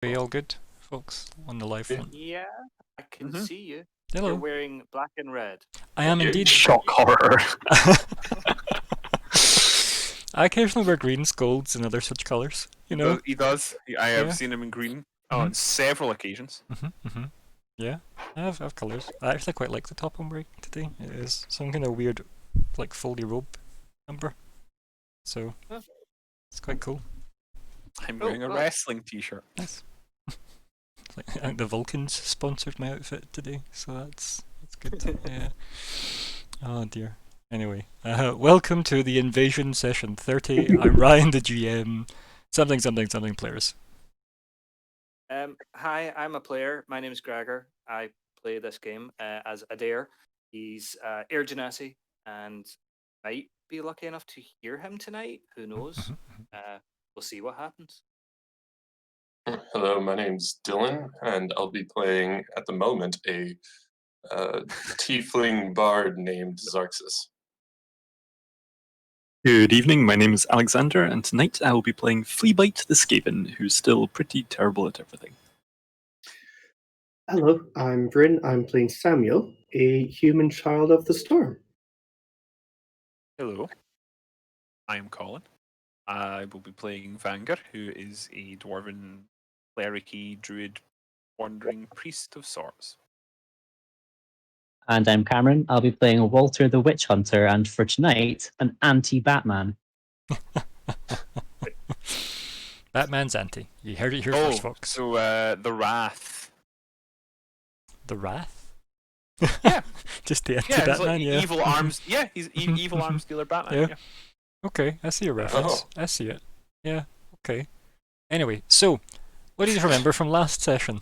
Are you all good, folks, on the live front? Yeah, I can see you. Hello. You're wearing black and red. I am indeed. Shock horror. I occasionally wear greens, golds, and other such colours. You know. He does. I have Yeah. seen him in green on several occasions. Yeah, I have colours. I actually quite like the top I'm wearing today. It is some kind of weird, like foldy robe number. So it's quite cool. I'm wearing a wrestling t-shirt. Nice. I think the Vulcans sponsored my outfit today, so that's good. Yeah. Oh dear. Anyway, welcome to the Invasion Session 30. I'm Ryan, the GM. Something players. Hi, I'm a player. My name's Gregor. I play this game as Adhair. He's Air Genasi, and might be lucky enough to hear him tonight. Who knows? We'll see what happens. Hello, my name's Dylan, and I'll be playing, at the moment, a tiefling bard named Zarxus. Good evening, my name is Alexander, and tonight I will be playing Fleabite the Skaven, who's still pretty terrible at everything. Hello, I'm Bryn. I'm playing Samuel, a human child of the storm. Hello, I am Colin. I will be playing Vanger, who is a dwarven cleric-y druid wandering priest of sorts. And I'm Cameron. I'll be playing Walter the Witch Hunter, and for tonight, an anti-Batman. Batman's anti. You heard it here first, folks. So the Wrath. The Wrath? Yeah. Just the anti-Batman, like evil arms. Yeah, he's evil arms dealer Batman. Yeah. Okay, I see a reference. I see it. Yeah, okay. Anyway, so, what do you remember from last session?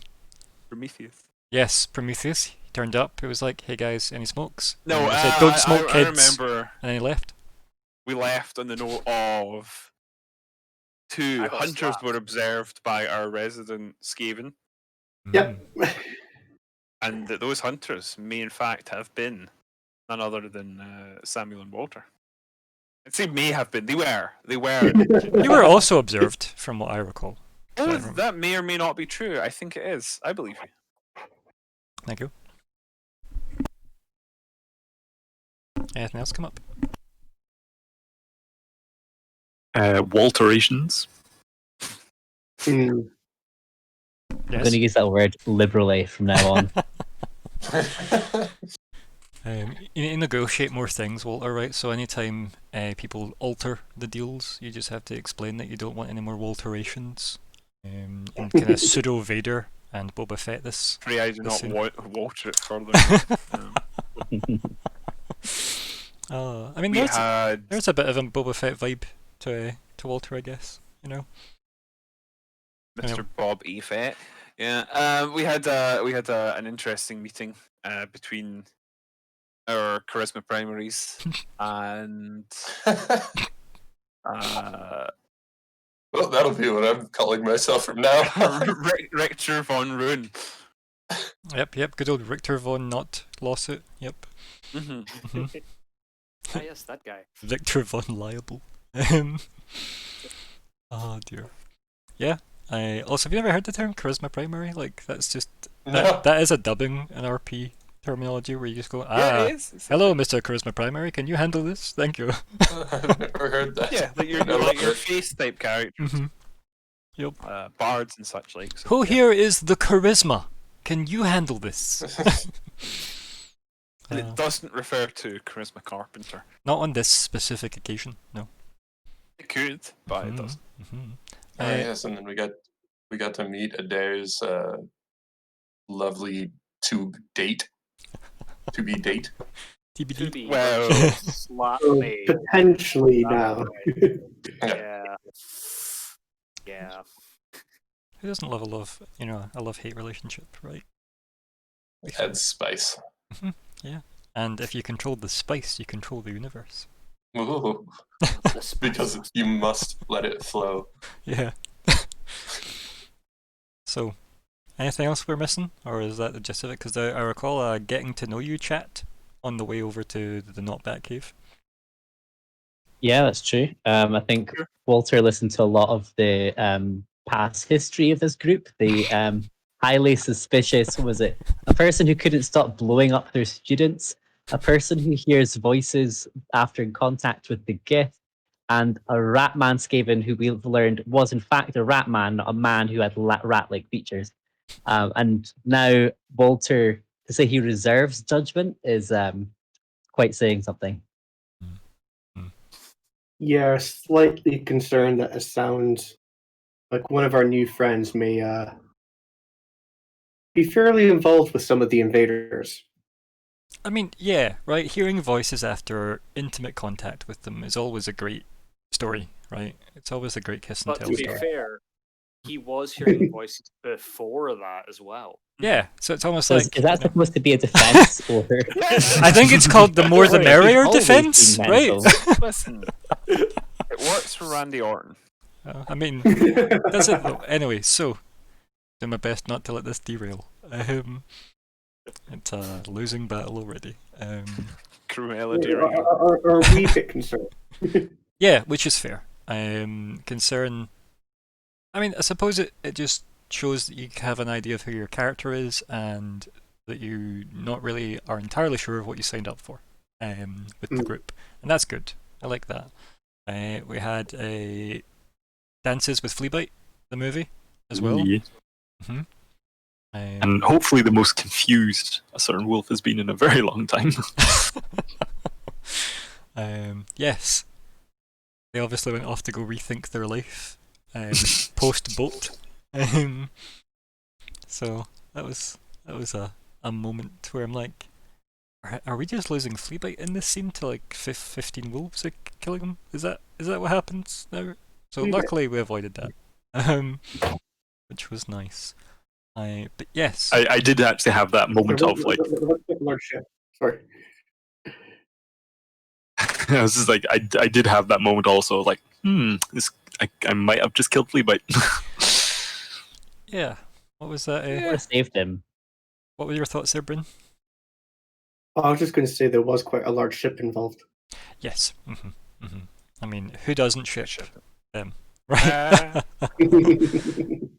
Prometheus. Yes, Prometheus. He turned up. It was like, hey guys, any smokes? No, and he said, don't smoke, I kids. remember. And then he left. We left on the note of two hunters were observed by our resident Skaven. Yep. And that those hunters may in fact have been none other than Samuel and Walter. I'd say may have been. They were. You were also observed, from what I recall. Oh, that may or may not be true. I think it is. I believe you. Thank you. Anything else come up? Walterations. I'm going to use that word liberally from now on. You negotiate more things, Walter, right? So anytime people alter the deals, you just have to explain that you don't want any more Walterations. And kind of pseudo Vader and Boba Fett this. I do not Walter it further. I mean, there's a bit of a Boba Fett vibe to Walter, I guess. You know, Mr. Bob E. Fett. Yeah, we had an interesting meeting between our charisma primaries and well, that'll be what I'm calling myself from now. Richter von Ruin. Yep. Good old Richter von Not lawsuit. Yep. Ah, yes, that guy. Victor von Liable. Oh dear. Yeah. Also, have you ever heard the term charisma primary? Like, that's just that is a dubbing in RP terminology where you just go, it is. Hello, Mr. Charisma Primary, can you handle this? Thank you. I've never heard that. Yeah, like your face type characters. Yep. Bards and such like. So, Who here is the charisma? Can you handle this? It doesn't refer to Charisma Carpenter. Not on this specific occasion, no. It could, but it doesn't. Yes, and then we got to meet Adairs' lovely to be date. TBD. Well, potentially now. Yeah. Who doesn't love a love-hate relationship, right? Adds spice. Yeah. And if you control the spice, you control the universe. Ooh. Because you must let it flow. Yeah. So, anything else we're missing? Or is that the gist of it? Because I recall a getting to know you chat on the way over to the Not Bat Cave. Yeah, that's true. I think Walter listened to a lot of the past history of this group. The highly suspicious, was it a person who couldn't stop blowing up their students, a person who hears voices after in contact with the gift, and a rat man Skaven who we've learned was in fact a rat man, not a man who had rat-like features. And now Walter, to say he reserves judgment is quite saying something. Yeah, slightly concerned that it sounds like one of our new friends may be fairly involved with some of the invaders. I mean, yeah, right. Hearing voices after intimate contact with them is always a great story, right? It's always a great kiss and But tell to be story. fair, he was hearing voices before that as well. Yeah, so it's almost So like is that supposed to be a defense? Or I think it's called the more the Don't worry, he's merrier always defense, been right? mental. Listen, it works for Randy Orton. I mean, does it though? Anyway, so do my best not to let this derail. It's a losing battle already. Cruella de Vil. Are we a bit concerned? Yeah, which is fair. Concern. I mean, I suppose it just shows that you have an idea of who your character is and that you not really are entirely sure of what you signed up for with the group. And that's good. I like that. We had Dances with Fleabite, the movie, as well. Yeah. Mm-hmm. And hopefully the most confused a certain wolf has been in a very long time. Yes. They obviously went off to go rethink their life post-boat. So that was a moment where I'm like, are we just losing Fleabite in this scene to like 15 wolves are killing him? Is that what happens now? So luckily we avoided that, which was nice. But yes, I did actually have that moment of like, Lordship. Sorry. I was just like, I did have that moment also, like, I might have just killed Fleabite. yeah. What was that? Would have saved him. What were your thoughts there, Bryn? I was just going to say there was quite a large ship involved. Yes. I mean, who doesn't ship them, right?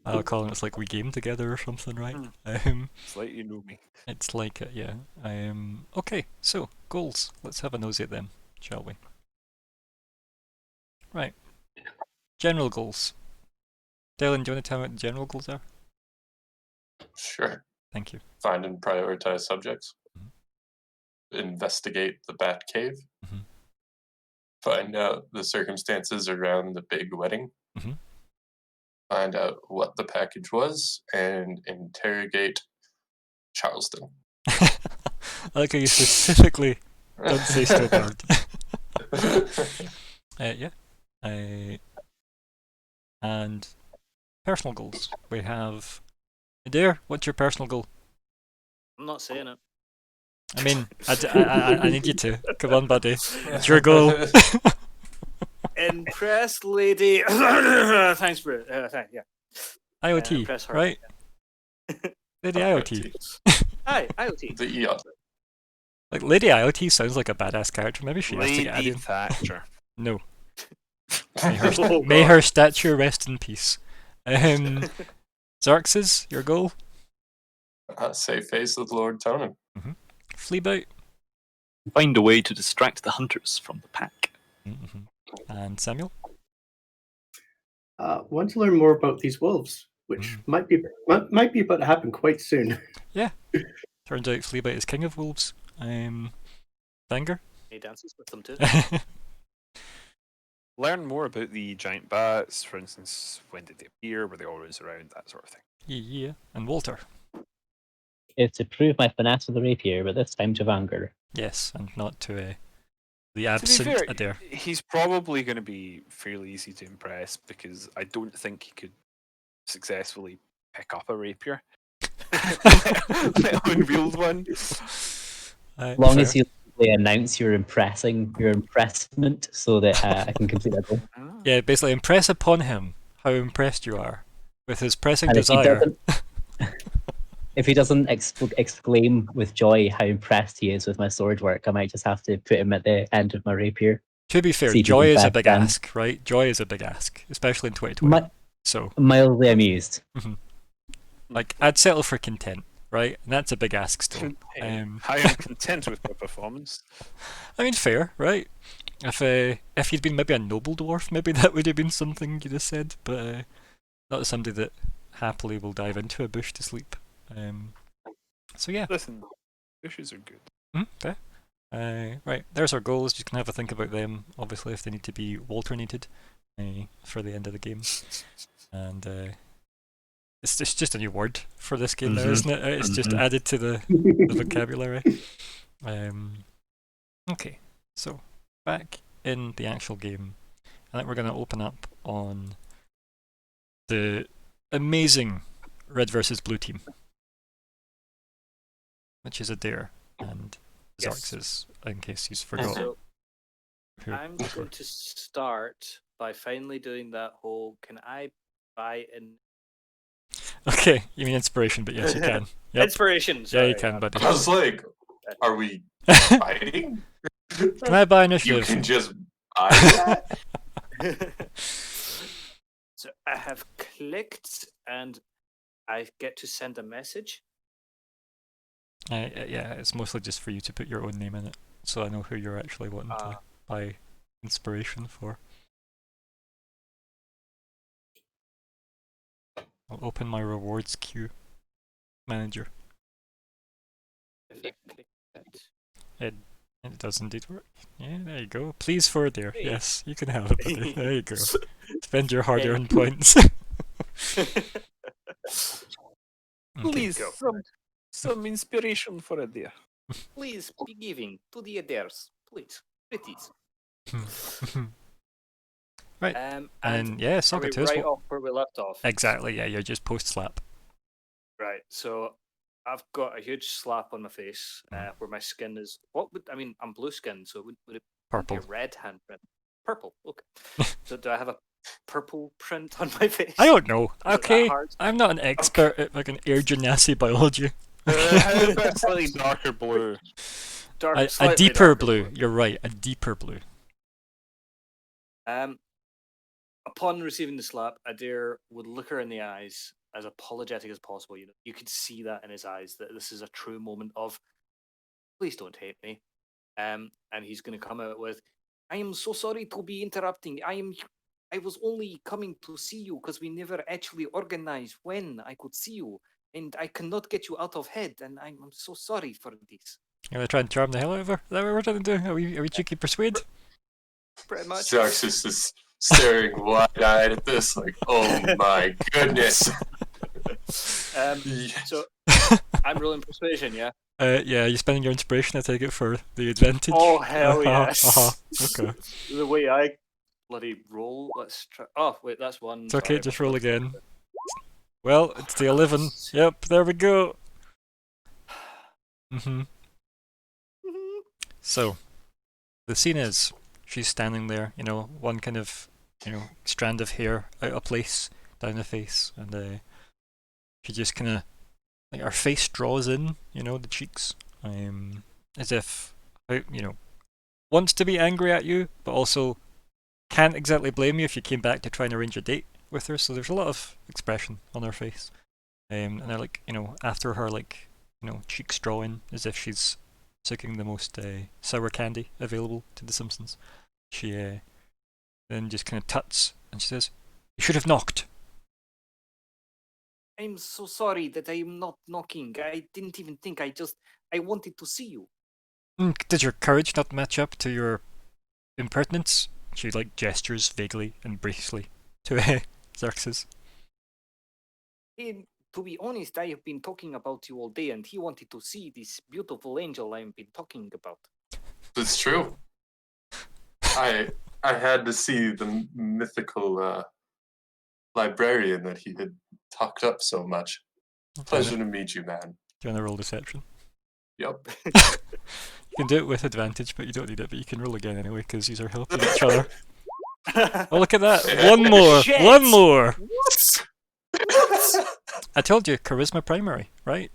I'll call it. It's like we game together or something, right? It's like you know me. It's like it, yeah. Okay, so goals. Let's have a nosy at them, shall we? Right. General goals. Dylan, do you want to tell me what the general goals are? Sure. Thank you. Find and prioritize subjects. Investigate the Bat Cave. Find out the circumstances around the big wedding. Find out what the package was and interrogate Charleston. I like how you specifically don't say Stillbird. Yeah. And personal goals. We have Adair, what's your personal goal? I'm not saying it. I mean, I need you to. Come on, buddy. It's your goal. Impress lady. Thanks for it. Yeah. IoT, impress her. right? Lady IoT. Hi, IoT. The Like, Lady IoT sounds like a badass character. Maybe she has to get Lady added. Thatcher. No. May her statue rest in peace. Xarxes, your goal? save face with Lord Tonin. Fleabite? Find a way to distract the hunters from the pack. And Samuel? Want to learn more about these wolves, which might be about to happen quite soon. Yeah. Turns out Fleabite is king of wolves. Banger? He dances with them too. Learn more about the giant bats, for instance, when did they appear, were they always around, that sort of thing. Yeah. And Walter? Is to prove my finesse with the rapier, but this time to Vanguard. Yes, and not to the To be absent fair, Adair. he's probably going to be fairly easy to impress because I don't think he could successfully pick up a rapier. Let alone wield one. As long as you announce your impressment so that I can complete that goal. Yeah, basically impress upon him how impressed you are with his pressing And desire. If he doesn't exclaim with joy how impressed he is with my sword work, I might just have to put him at the end of my rapier. To be fair, See if he joy can is a back big down. ask, right? Joy is a big ask, especially in 2020. So, Mildly amused. like, I'd settle for content, right? And that's a big ask still. I am content with my performance. I mean, fair, right? If you'd been maybe a noble dwarf, maybe that would have been something you'd have said, but not somebody that happily will dive into a bush to sleep. So yeah. Listen, bushes are good. Okay. Right, there's our goals. You can have a think about them, obviously, if they need to be alternated for the end of the game. And it's just a new word for this game now, isn't it? It's just added to the vocabulary. Okay, so back in the actual game, I think we're going to open up on the amazing red versus blue team, which is Adair and Xerxes, in case you've forgotten. So I'm going to start by finally doing that whole, can I buy in? Okay, you mean inspiration, but yes, you can. Yep. Inspiration, Yeah, sorry. you can, buddy. I was like, are we fighting? Can I buy You initiative? can just buy that? So I have clicked and I get to send a message. Yeah, it's mostly just for you to put your own name in it, so I know who you're actually wanting to buy inspiration for. I'll open my rewards queue manager. If I click that. It does indeed work. Yeah, there you go. Please for Adair. Hey. Yes, you can have it, buddy. There you go. Spend your hard-earned points. Okay. Please, some inspiration for a deer. Please be giving to the Adhairs. Please. Please. Right. And And yeah, are we Socrates. right off where we left off? Exactly, yeah, you're just post-slap. Right. So I've got a huge slap on my face where my skin is. I'm blue skin, so would it Purple. be a red handprint? Purple. Okay. So do I have a purple print on my face? I don't know. Is it that Okay, hard? I'm not an expert at fucking air genasi biology. How about slightly darker blue? A Slightly deeper darker blue. You're right, a deeper blue. Upon receiving the slap, Adair would look her in the eyes as apologetic as possible. You could see that in his eyes that this is a true moment of, please don't hate me. And he's going to come out with, I am so sorry to be interrupting. I was only coming to see you because we never actually organized when I could see you, and I cannot get you out of head, and I'm so sorry for this. You're gonna try and charm the hell out of her? Is that what we're trying to do? Are we cheeky persuade? Pretty much. Xerxes is staring wide-eyed at this, like, oh my goodness. So I'm rolling persuasion, yeah. Yeah, you're spending your inspiration, I take it, for the advantage. Oh hell yes! Okay. The way I bloody roll. Let's try. Oh wait, that's one. It's okay, sorry, just but roll that's- again. Well, it's the 11. Yep, there we go. So, the scene is, she's standing there, one kind of, strand of hair out of place down the face, and she just kind of, like, her face draws in, the cheeks, as if, wants to be angry at you, but also can't exactly blame you if you came back to try and arrange a date with her. So there's a lot of expression on her face, and they're like, after her, like, cheeks draw in, as if she's sucking the most sour candy available to the Simpsons. She then just kind of tuts and she says, "You should have knocked." I'm so sorry that I'm not knocking. I didn't even think. I wanted to see you. Did your courage not match up to your impertinence? She like gestures vaguely and briefly to Xerxes. To be honest, I have been talking about you all day, and he wanted to see this beautiful angel I've been talking about. It's true. I had to see the mythical librarian that he had talked up so much. Pleasure to meet you, man. Do you want to roll deception? Yep. You can do it with advantage, but you don't need it. But you can roll again anyway, because these are helping each other. Oh, look at that! One more! Shit. One more! What? I told you, charisma primary, right?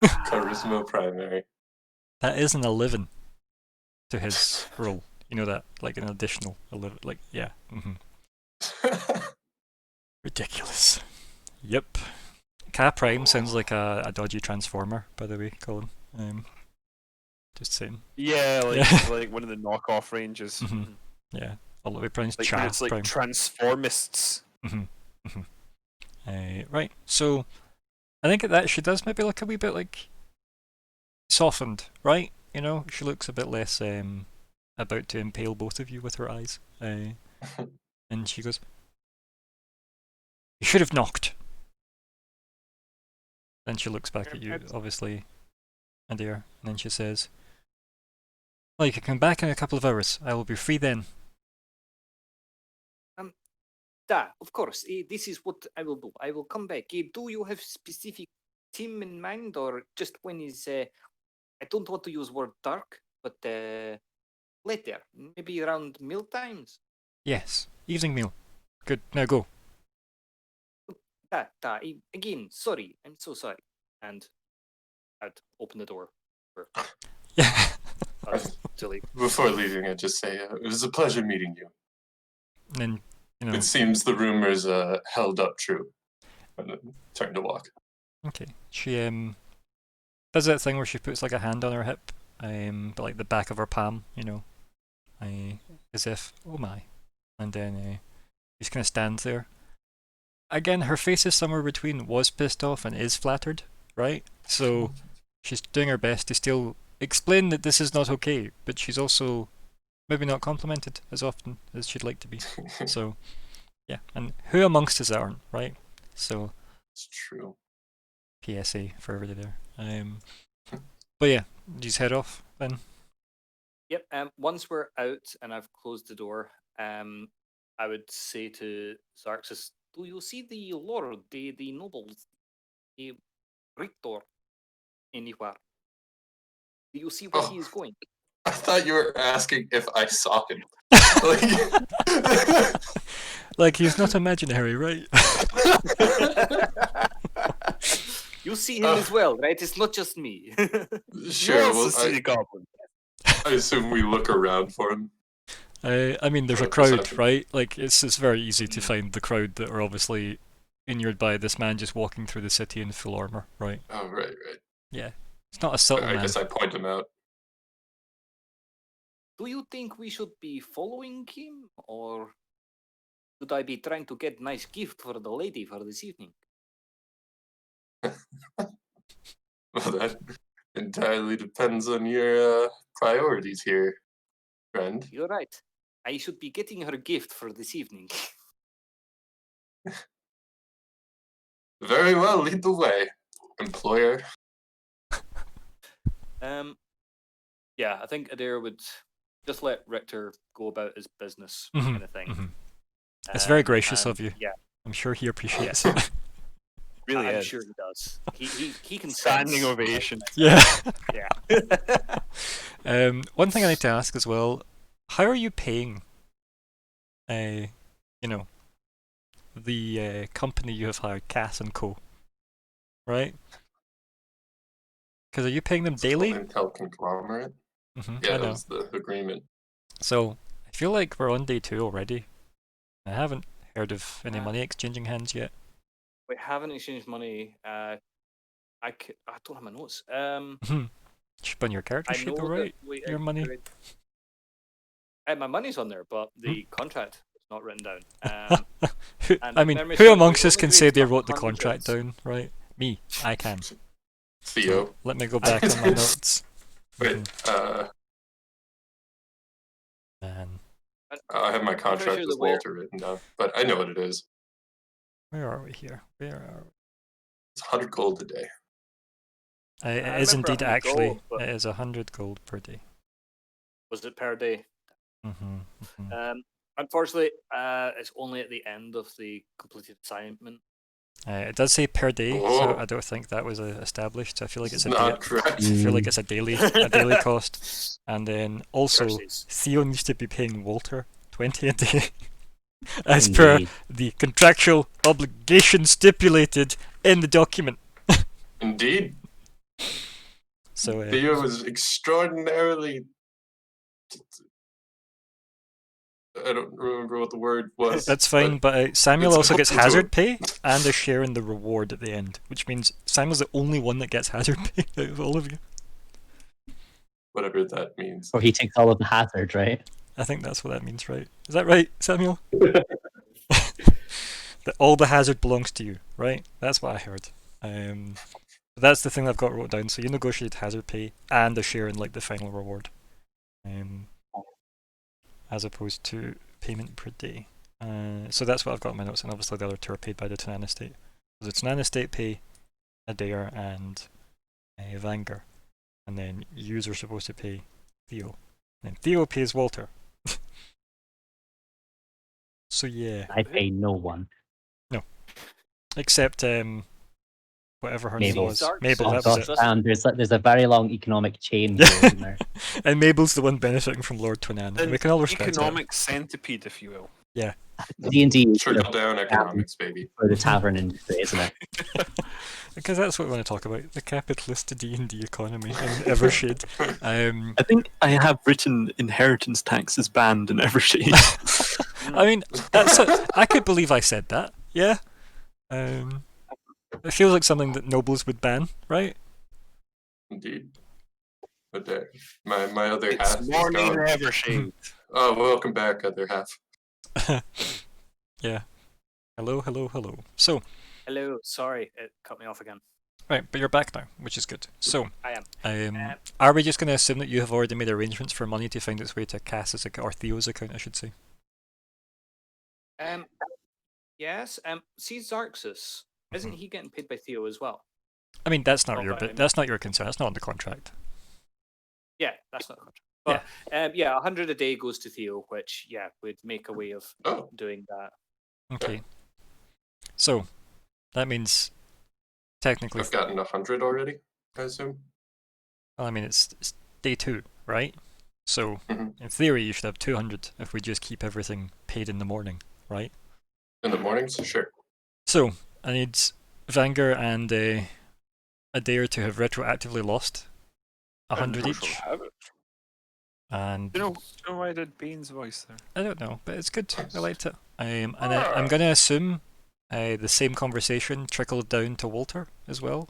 Charisma primary. That is an 11 to his roll. You know that, like an additional 11, like, yeah. Ridiculous. Yep. K Prime sounds like a dodgy transformer, by the way, Colin. Just saying. Yeah, Yeah. like one of the knockoff ranges. Mhm. Yeah. Although we pronounced Like Cha when it's like Prime. Transformists. Right. So I think that she does maybe look a wee bit like softened, right? You know, she looks a bit less about to impale both of you with her eyes. And she goes, "You should have knocked." Then she looks back at you, obviously, Adair, and then she says, "Well, you can come back in a couple of hours. I will be free then." Of course. This is what I will do. I will come back. Do you have specific team in mind, or just when is? I don't want to use word dark, but later, maybe around meal times. Yes, evening meal. Good. Now go. Again, sorry. I'm so sorry. And I'd open the door for Yeah. us to leave. Before leaving, I'd just say it was a pleasure meeting you. And then, you know. It seems the rumors held up true. And then turn to walk. Okay. She does that thing where she puts like a hand on her hip, but like the back of her palm, you know, as if, oh my, and then just kind of stands there. Again, her face is somewhere between was pissed off and is flattered, right? So she's doing her best to still explain that this is not okay, but she's also maybe not complimented as often as she'd like to be. So, yeah, and who amongst us aren't, right? So, it's true. PSA for everybody there. But yeah, just head off then. Yep. Once we're out and I've closed the door, I would say to Xarxus, "Do you see the lord, the nobles, the Rictor anywhere? Do you see where he is going?" I thought you were asking if I saw him. Like he's not imaginary, right? You see him as well, right? It's not just me. Sure. You also Well, see the goblin. I assume we look around for him. I mean, there's a crowd, right? Like it's very easy to find the crowd that are obviously inured by this man just walking through the city in full armor, right? Oh, right. Yeah, it's not a subtle I man. guess I point him out. Do you think we should be following him, or should I be trying to get nice gift for the lady for this evening? Well, that entirely depends on your priorities here, friend. You're right. I should be getting her gift for this evening. Very well, lead the way, employer. Yeah, I think Adair would just let Richter go about his business, Mhm, kind of thing. mhm. It's very gracious and of you. Yeah, I'm sure he appreciates it. Really I'm is. sure he does. He can Standing sense. ovation. Yeah. Yeah. One thing I need to ask as well: how are you paying? You know, the company you have hired, Cass and Co. Right? Because are you paying them daily? Intel conglomerate. Mm-hmm, Yeah, I that know. was the agreement. So I feel like we're on day 2 already. I haven't heard of any Yeah. money exchanging hands yet. We haven't exchanged money. I don't have my notes. Should be on your character I sheet, know though, that right? we Your money. My money's on there, but the contract is not written down. Who, and I if mean, memory who serves, amongst we us only can agreed say to they wrote the contract 100. down, right? Me, I can. Theo. So let me go back on my notes. Wait, Man, I have my pretty contract sure with that we're- Walter written down, but I know what it is. where are we here? Where are we? It's 100 gold a day. It I is remember indeed 100 actually. gold, but- It is 100 gold per day. Was it per day? Mm-hmm. Unfortunately, it's only at the end of the completed assignment. It does say per day, so Oh. I don't think that was established. I feel like it's It's a not day. correct. I feel like it's a daily cost, and then also Versus- Theo needs to be paying Walter 20 a day, as per Indeed. the contractual obligation stipulated in the document. Indeed. So Theo was extraordinarily I don't remember what the word was. That's fine, but Samuel it's also gets helpful to hazard him. pay and a share in the reward at the end, which means Samuel's the only one that gets hazard pay out of all of you. Whatever that means. Or he takes all of the hazard, right? I think that's what that means, right? Is that right, Samuel? That all the hazard belongs to you, right? That's what I heard. That's the thing I've got wrote down. So you negotiate hazard pay and a share in like the final reward, as opposed to payment per day. So that's what I've got in my notes, and obviously the other two are paid by the Tanana Estate. So the Tanana Estate pay Adair and Vanger, and then yous are supposed to pay Theo. And then Theo pays Walter. So yeah. I pay no one. Except whatever her Mabel. name was. Zarks Mabel, Oh that gosh, was it. there's a very long economic chain going there. And Mabel's the one benefiting from Lord Twinana. And we can all respect economic centipede, if you will. D&D Trickle down economics, baby. for the tavern industry, isn't it? Because that's what we want to talk about. The capitalist D&D economy in Evershade. I think I have written inheritance tax is banned in Evershade. I mean, I could believe I said that. Yeah. It feels like something that nobles would ban, right? Indeed. But my other It's half is morning gone. Evershade. Oh, welcome back, other half. Yeah. Hello. So, Hello, sorry, it cut me off again. right, but you're back now, which is good. So, I am. are we just going to assume that you have already made arrangements for money to find its way to Cass's account, or Theo's account, I should say? Yes. See Zarxus, isn't he getting paid by Theo as well? I mean, that's not Oh, your but I bit. That's not your concern. That's not on the contract. Yeah, that's not a contract. But yeah, 100 a day goes to Theo, which would make a way of Oh, doing that. Okay. So, that means technically. I've gotten 100 already, I assume. Well, I mean, it's day 2, right? So, Mhm. in theory, you should have 200 if we just keep everything paid in the morning, right? In the mornings, sure. So, I need Vanger and Adair to have retroactively lost 100 each. And Do you know why I did Bane's voice there? I don't know, but it's good. I liked it. And I'm going to assume the same conversation trickled down to Walter as well.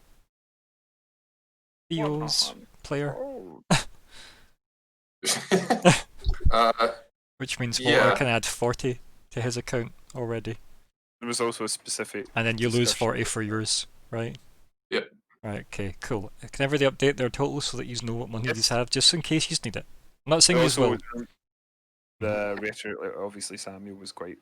Theo's player. Which means Walter Yeah. can add 40 to his account already. There was also a specific. And then you lose discussion. 40 for yours, right? Yep. Right, okay, cool. Can everybody update their totals so that you know what money Yes. you have, just in case you need it? I'm not saying you Also, will. the reiterate, obviously Samuel was quite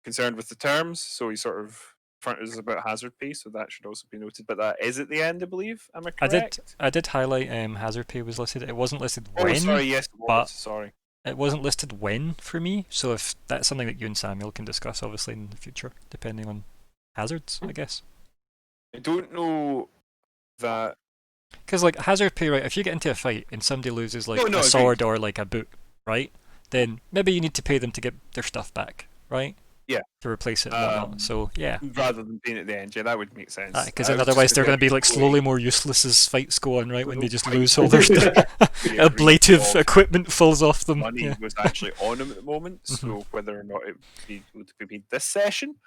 concerned with the terms, so he sort of fronted us about hazard pay, so that should also be noted. But that is at the end, I believe. Am I correct? I did highlight hazard pay was listed. It wasn't listed Oh, when. sorry, yes, it was. but- Sorry. It wasn't listed when for me, so if that's something that you and Samuel can discuss, obviously, in the future, depending on hazards, I guess. I don't know that. Because, like, hazard pay, right, if you get into a fight and somebody loses, like, No, a agreed. sword or, like, a boot, right, then maybe you need to pay them to get their stuff back, right? Yeah. To replace it and whatnot. So, yeah. Rather than being at the end, yeah, that would make sense. Because I then was otherwise just they're going to be, like, slowly more useless as fights go on, right, when they just lose all their stuff. Yeah, Ablative of equipment falls off them. money Yeah. was actually on him at the moment, so whether or not it would be paid this session.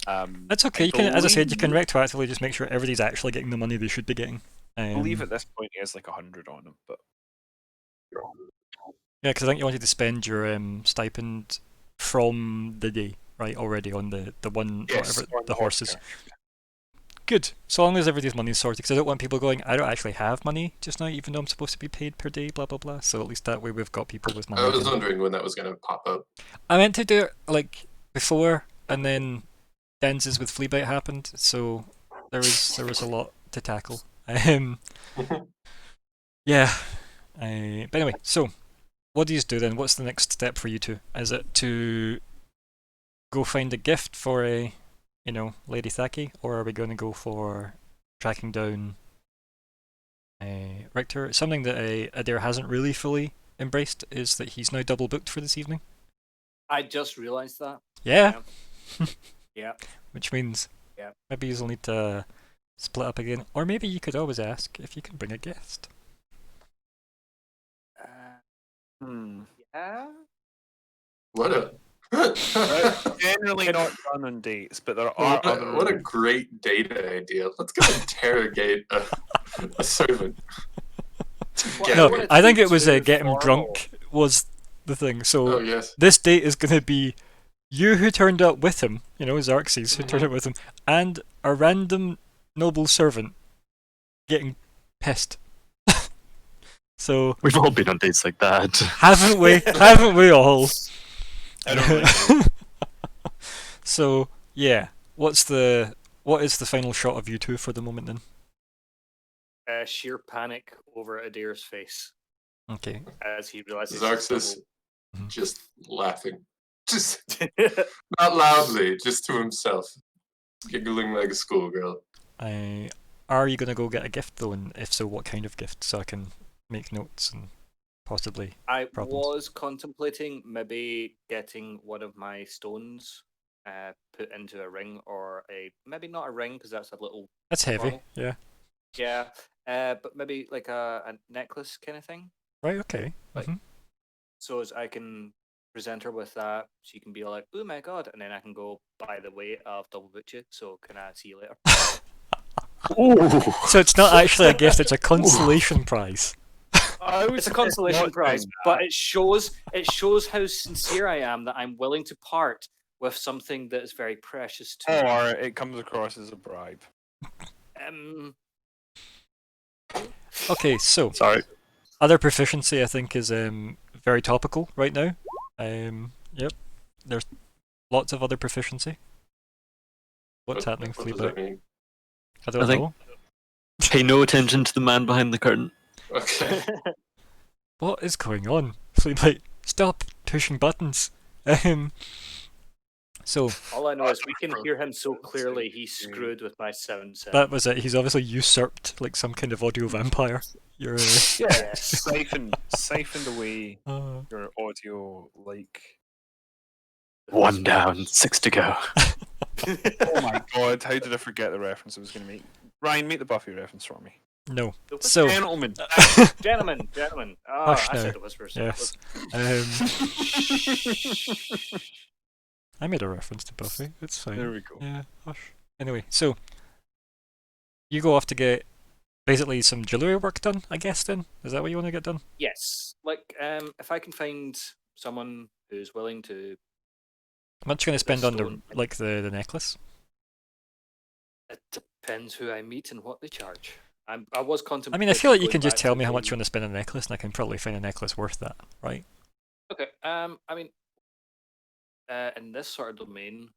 That's okay. You can, as I said, you can retroactively just make sure everybody's actually getting the money they should be getting. I believe at this point he has like 100 on him, but Yeah, because I think you wanted to spend your stipend from the day, right, already on the one, yes, whatever, on the horses. horse Good. So long as everybody's money's sorted, because I don't want people going, I don't actually have money just now, even though I'm supposed to be paid per day, blah, blah, blah. So at least that way we've got people with money. I was again. wondering when that was going to pop up. I meant to do it, like, before, and then dances with Fleabite happened, so there was a lot to tackle. Yeah. But anyway, so what do you do then? What's the next step for you two? Is it to go find a gift for Lady Thaki, or are we going to go for tracking down Richter? Something that Adair hasn't really fully embraced is that he's now double booked for this evening. I just realised that. Yeah. Yeah. Which means Yeah. maybe you'll need to split up again, or maybe you could always ask if you can bring a guest. Yeah. What a Generally not done on dates, but there are other. what a great data idea. Let's go interrogate a servant. No, Together. I think it was Too get him formal. drunk was the thing. So Oh yes. this date is going to be you who turned up with him, you know, Xerxes who turned up with him, and a random noble servant getting pissed. So We've all been on dates like that. haven't we? Haven't we all? I don't like it. So yeah, what is the final shot of you two for the moment then? Sheer panic over Adhairs' face Okay. as he realizes. Xerxes Mhm. just laughing. Just not loudly, just to himself. Giggling like a schoolgirl. Are you gonna go get a gift though, and if so, what kind of gift, so I can make notes and possibly. I Problems. was contemplating maybe getting one of my stones put into a ring, or maybe not a ring because that's a little That's heavy. formal. Yeah. Yeah, but maybe like a necklace kind of thing. Right. Okay. Like- Mhm. So as I can present her with that, she can be like, "Oh my god," and then I can go, "By the way, I've double booked you, so can I see you later?" So it's not actually a gift; it's a consolation prize. It's a consolation not prize, doing but it shows how sincere I am that I'm willing to part with something that is very precious to me. Or it comes across as a bribe. Um, Okay. So Sorry. other proficiency, I think, is very topical right now. Yep. There's lots of other proficiency. What's happening, What does that Fleabag? mean? I don't Nothing. know. Pay no attention to the man behind the curtain. Okay. What is going on, Fleabag? Stop pushing buttons. So all I know is we can hear him so clearly. He's screwed with my sound set. that was it. He's obviously usurped like some kind of audio vampire. You're. Yes. Siphoned away Uh, your audio like. One down, 6 to go. Oh my god! How did I forget the reference I was going to make? Ryan, make the Buffy reference for me. no. So. Gentlemen. Gentlemen. Ah, Hush I now. said the whispers. Yes. I made a reference to Buffy. It's fine. There we go. Yeah. Hush. Anyway, so you go off to get basically some jewelry work done, I guess. Then is that what you want to get done? Yes. Like, if I can find someone who's willing to, How much are you going to spend on the stone. like the necklace? it depends who I meet and what they charge. I was I contemplating. mean, I feel like you going can just back tell to me how much you the- want to spend on a necklace, and I can probably find a necklace worth that, right? Okay. I mean, in this sort of domain,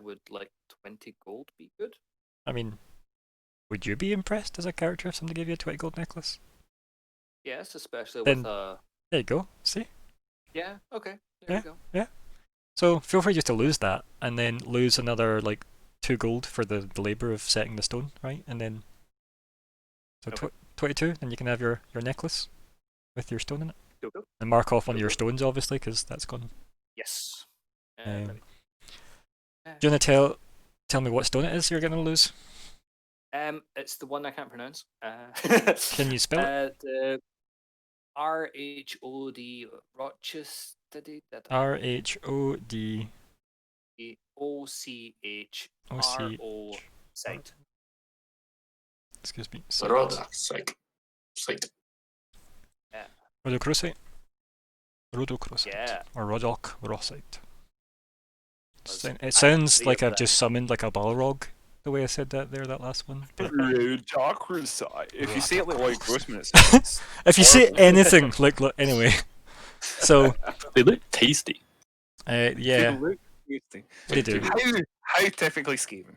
would like 20 gold be good? I mean, would you be impressed as a character if somebody gave you a 20 gold necklace? Yes, especially Then- with There you go. See? yeah. Okay. There we go. So feel free just to lose that, and then lose another like 2 gold for the labour of setting the stone, right? And then so Okay. 22, then you can have your necklace with your stone in it, Go go. and mark off one of your Go. stones, obviously, because that's gone. Yes. Um, let me- Do you want to tell me what stone it is you're going to lose? It's the one I can't pronounce. Can you spell it? The RHOD Rochester. RHOD OCHRO site. Excuse me. Roda, psych. Rhodochrosite? Rhodochrosite. Yeah. Or Rhodochrosite. Was- It sounds three like of I've just summoned like a Balrog, the way I said that there, that last one. But Chakra side. If you say it like Lloyd Grossman, it sounds. if you say horrible. anything like anyway. So, They look tasty. yeah, Look tasty. they do. How typically Skaven?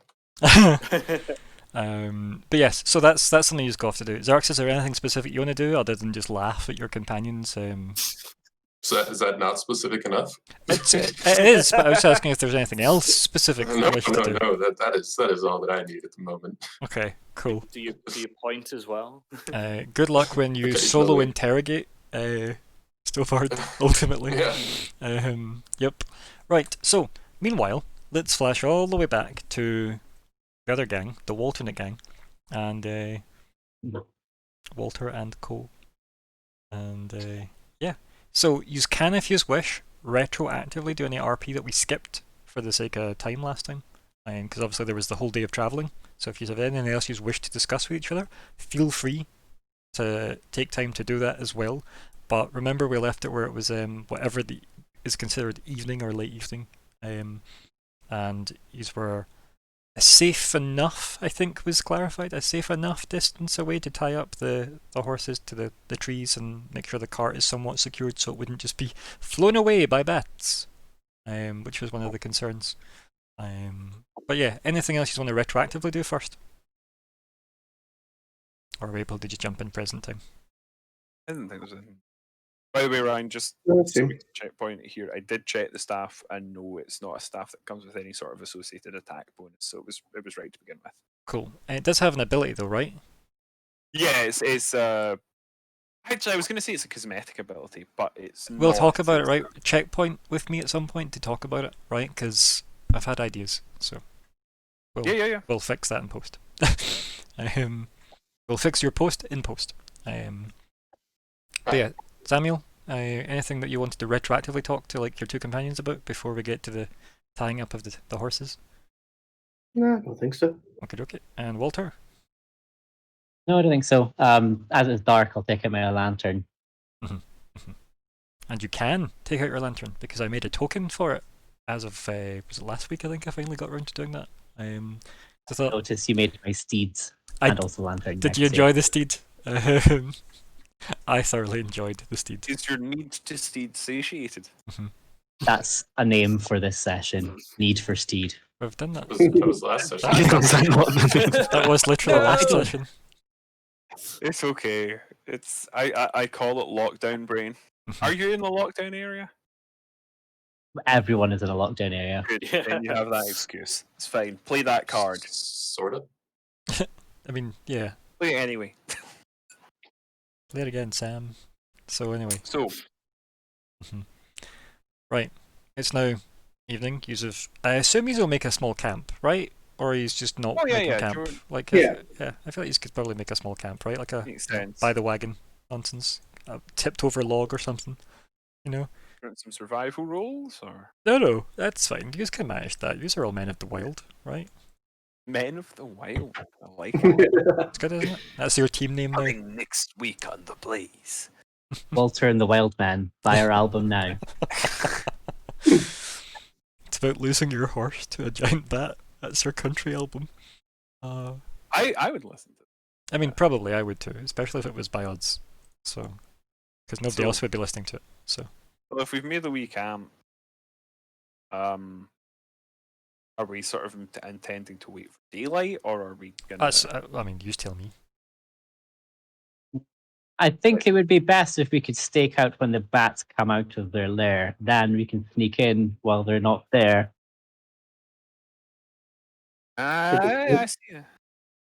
But yes, so that's something you've got to do. Xerxes, is there anything specific you want to do other than just laugh at your companions? So is that not specific enough? It is, but I was asking if there's anything else specific you No, wish to do. that is all that I need at the moment. Okay, cool. do you point as well? Good luck when you solo Occasionally. interrogate Stofard, ultimately. Yeah. Yep. Right, so, meanwhile, let's flash all the way back to the other gang, the Walternate gang, and Walter and Co. And, yeah. So, you can, if you wish, retroactively do any RP that we skipped for the sake of time last time. Because obviously there was the whole day of travelling. So if you have anything else you wish to discuss with each other, feel free to take time to do that as well. But remember, we left it where it was whatever is considered evening or late evening, and these were safe enough, I think was clarified, a safe enough distance away to tie up the horses to the trees and make sure the cart is somewhat secured so it wouldn't just be flown away by bats, which was one of the concerns. But yeah, anything else you want to retroactively do first? Or are we able to just jump in present time? I didn't think there was anything. By the way, Ryan, just Let's so see. we can checkpoint here, I did check the staff, and no, it's not a staff that comes with any sort of associated attack bonus, so it was right to begin with. Cool. It does have an ability though, right? Yeah, it's actually I was going to say it's a cosmetic ability, but it's We'll not. talk about it, right? Checkpoint with me at some point to talk about it, right? Because I've had ideas, so Yeah. we'll fix that in post. We'll fix your post in post. But yeah, Samuel, anything that you wanted to retroactively talk to like your two companions about before we get to the tying up of the horses? No, I don't think so. Okay. And Walter? No, I don't think so. As it's dark, I'll take out my lantern. And you can take out your lantern because I made a token for it as of was it last week? I think I finally got around to doing that. I thought, Notice you made my steeds I- and also lantern. did you enjoy the steed? I thoroughly enjoyed the steed. Is your need to steed satiated? That's a name for this session. Need for steed. We've done that. That was last session. That was literally last session. It's okay. It's I call it lockdown brain. Are you in the lockdown area? Everyone is in a lockdown area. Good. Then you have that excuse. It's fine. Play that card. Sort of. I mean, yeah. Play it anyway. Play it again, Sam. So anyway. So, Right. It's now evening. I assume he'll make a small camp, right? Or he's just not making camp. sure. Like, Yeah. I feel like he could probably make a small camp, right? Like a Makes sense. by the wagon nonsense, a tipped over log or something. You know? Want some survival rolls or No, that's fine. You can manage that. These are all men of the wild, right? Men of the Wild? I like it. It's good, isn't it? That's your team name now. Coming next week on the Blaze. Walter and the Wild Man. Buy our album now. It's about losing your horse to a giant bat. That's your country album. I would listen to it. I mean, probably I would too, especially if it was by odds. So, because nobody So- else would be listening to it. So, Well, if we've made the wee camp, are we sort of intending to wait for daylight, or are we gonna? that's. I mean, you tell me. I think it would be best if we could stake out when the bats come out of their lair. Then we can sneak in while they're not there. I see.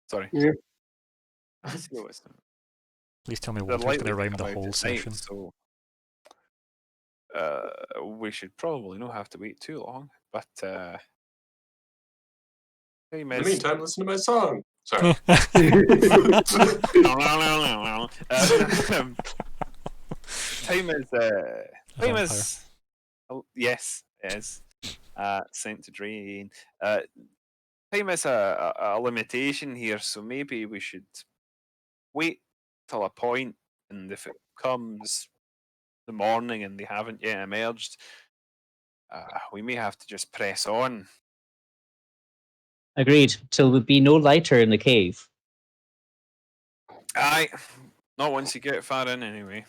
Sorry. Yeah. I see what's Please tell me the Walter's light going to will rhyme come the out whole at night, session. So we should probably not have to wait too long. But hey, In miss. the meantime, listen to my song. Sorry. Time is oh, yes, it is. Sent to drain. Time is a limitation here, so maybe we should wait till a point, and if it comes the morning and they haven't yet emerged, we may have to just press on. Agreed. Till would be no lighter in the cave. Aye, not once you get far in, anyway.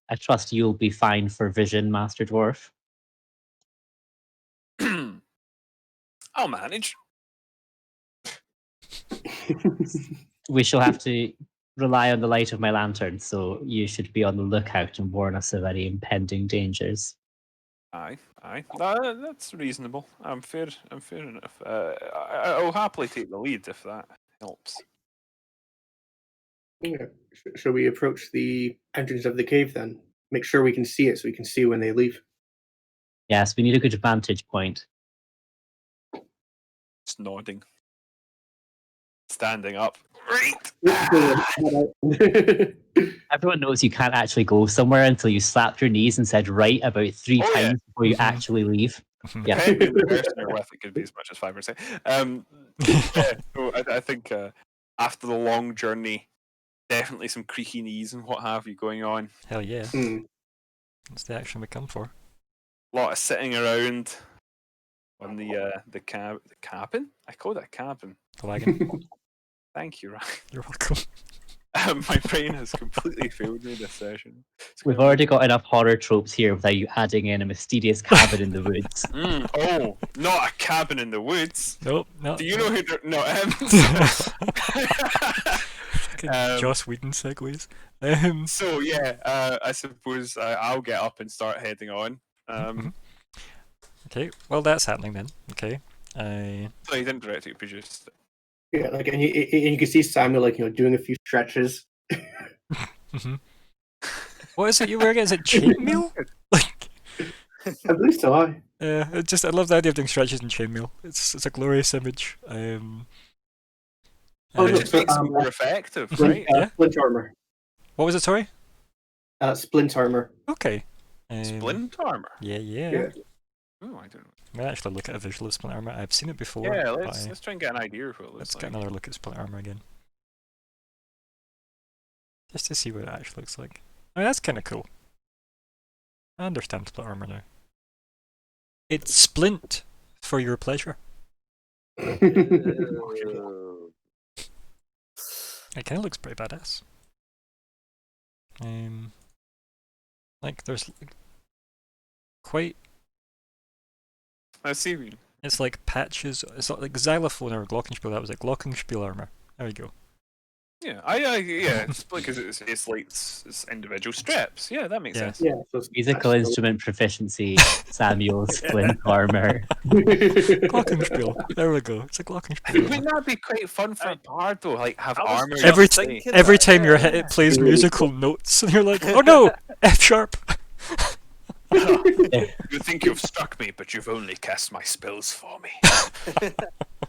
I trust you'll be fine for vision, Master Dwarf. I'll manage. We shall have to rely on the light of my lantern, so you should be on the lookout and warn us of any impending dangers. Aye. That's reasonable. I'm fair enough. I'll happily take the lead if that helps. Yeah. Shall we approach the entrance of the cave then? Make sure we can see it so we can see when they leave. Yes, we need a good vantage point. Just nodding. Standing up. Right. Everyone knows you can't actually go somewhere until you slapped your knees and said right about 3 Oh, yeah. times before you Mhm. actually leave. Yeah. Depending on the person you're with, it could be as much as 5%. Yeah, so I think after the long journey, definitely some creaky knees and what have you going on. Hell yeah. Hmm. That's the action we come for. A lot of sitting around on the cabin. I called it a cabin. The wagon. Thank you, Ryan. You're welcome. My brain has completely failed me this session. It's We've gonna already got enough horror tropes here without you adding in a mysterious cabin in the woods. Oh, not a cabin in the woods. Nope, no. Do you know who? No. Fucking Joss Whedon segues. So yeah, I suppose I'll get up and start heading on. Okay, well that's happening then. Okay. So he didn't direct it, produced it. Yeah, like, and you can see Samuel, like, doing a few stretches. Mhm. What is it you were again? Is it chainmail? Like, I believe so. yeah, I love the idea of doing stretches in chainmail. It's a glorious image. Oh, It no, just so, makes it more effective, Splint, right? Yeah. Splint armor. What was it? Sorry. Splint armor. Okay. Splint armor. Yeah. Yeah. Oh, I don't know. I'm gonna actually look at a visual of Splinter Armor. I've seen it before. Yeah, but let's try and get an idea of what it let's looks get like. another look at Splinter Armor again. Just to see what it actually looks like. I mean, that's kind of cool. I understand Splinter Armor now. It's splint for your pleasure. It kind of looks pretty badass. Like there's quite. I see. It's like patches. It's not like xylophone or glockenspiel. That was like glockenspiel armor. There you go. Yeah, it's because it's like it's individual strips. Yeah, that makes Yeah. sense. Yeah. So Musical instrument proficiency, Samuel's splint armor. Glockenspiel. There we go. It's a glockenspiel. Wouldn't that be quite fun for a bard though? Like have I was armor. just Every thinking every that, time you're yeah, hit, yeah. it plays Really musical notes, and you're like, oh no, F sharp. You think you've struck me, but you've only cast my spells for me.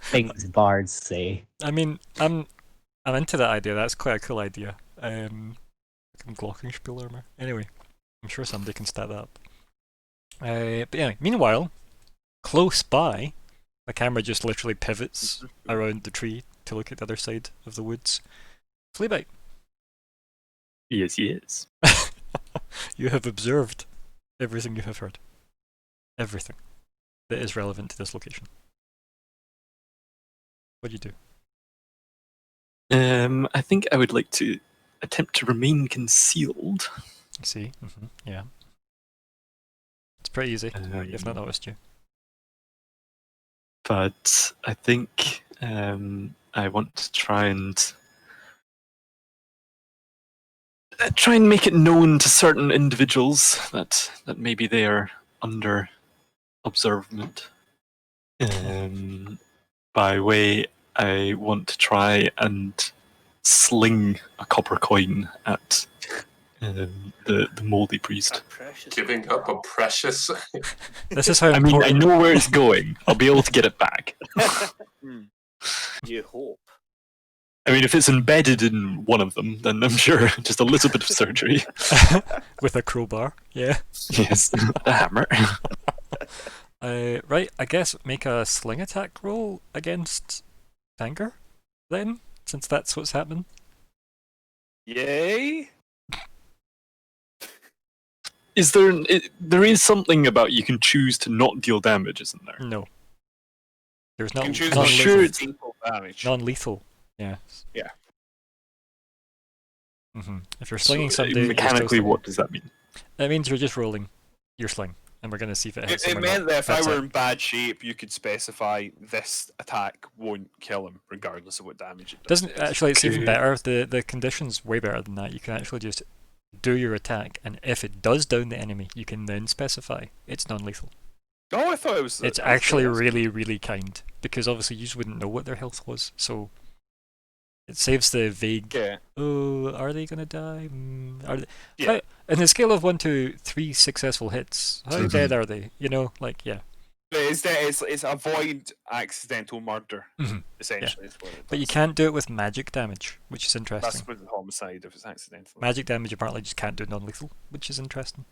Things bards say. I mean, I'm into that idea. That's quite a cool idea. Glockenspiel armor. Anyway, I'm sure somebody can stat that up. But yeah. Meanwhile, close by, the camera just literally pivots around the tree to look at the other side of the woods. Fleabite, Yes, yes. you have observed everything you have heard. Everything that is relevant to this location. What do you do? I think I would like to attempt to remain concealed. You see? Yeah. It's pretty easy. If not noticed you. But I think I want to try and make it known to certain individuals that maybe they are under observation. By way, I want to try and sling a copper coin at the moldy priest. Giving up a precious. This is how I mean, I important. know where it's going. I'll be able to get it back. You hope. I mean, if it's embedded in one of them, then I'm sure just a little bit of surgery. With a crowbar, yeah. Yes, a hammer. Right, I guess make a sling attack roll against Anger, then, since that's what's happening. Yay! Is there? There is something about you can choose to not deal damage, isn't there? No. There's You not can choose I'm to sure shoot it's- people damage. non-lethal. Yeah. Yeah. If you're slinging So, somebody, you're still mechanically, slinging. what does that mean? That means you're just rolling your sling, and we're gonna see if it hits It him or meant not. that if That's I were it. in bad shape, you could specify this attack won't kill him, regardless of what damage it does. Doesn't actually. It's even Okay. better. The condition's way better than that. You can actually just do your attack, and if it does down the enemy, you can then specify it's non-lethal. Oh, I thought it was. It's actually really, really kind, because obviously you just wouldn't know what their health was, so it saves the vague. Yeah. Oh, are they gonna die? Are they? Yeah. In the scale of 1 to 3 successful hits, how Mhm. dead are they? You know, like yeah. But it's avoid accidental murder, essentially. Is what it But you does. can't do it with magic damage, which is That's interesting. with homicide if it's accidental. Magic damage apparently just can't do non-lethal, which is interesting.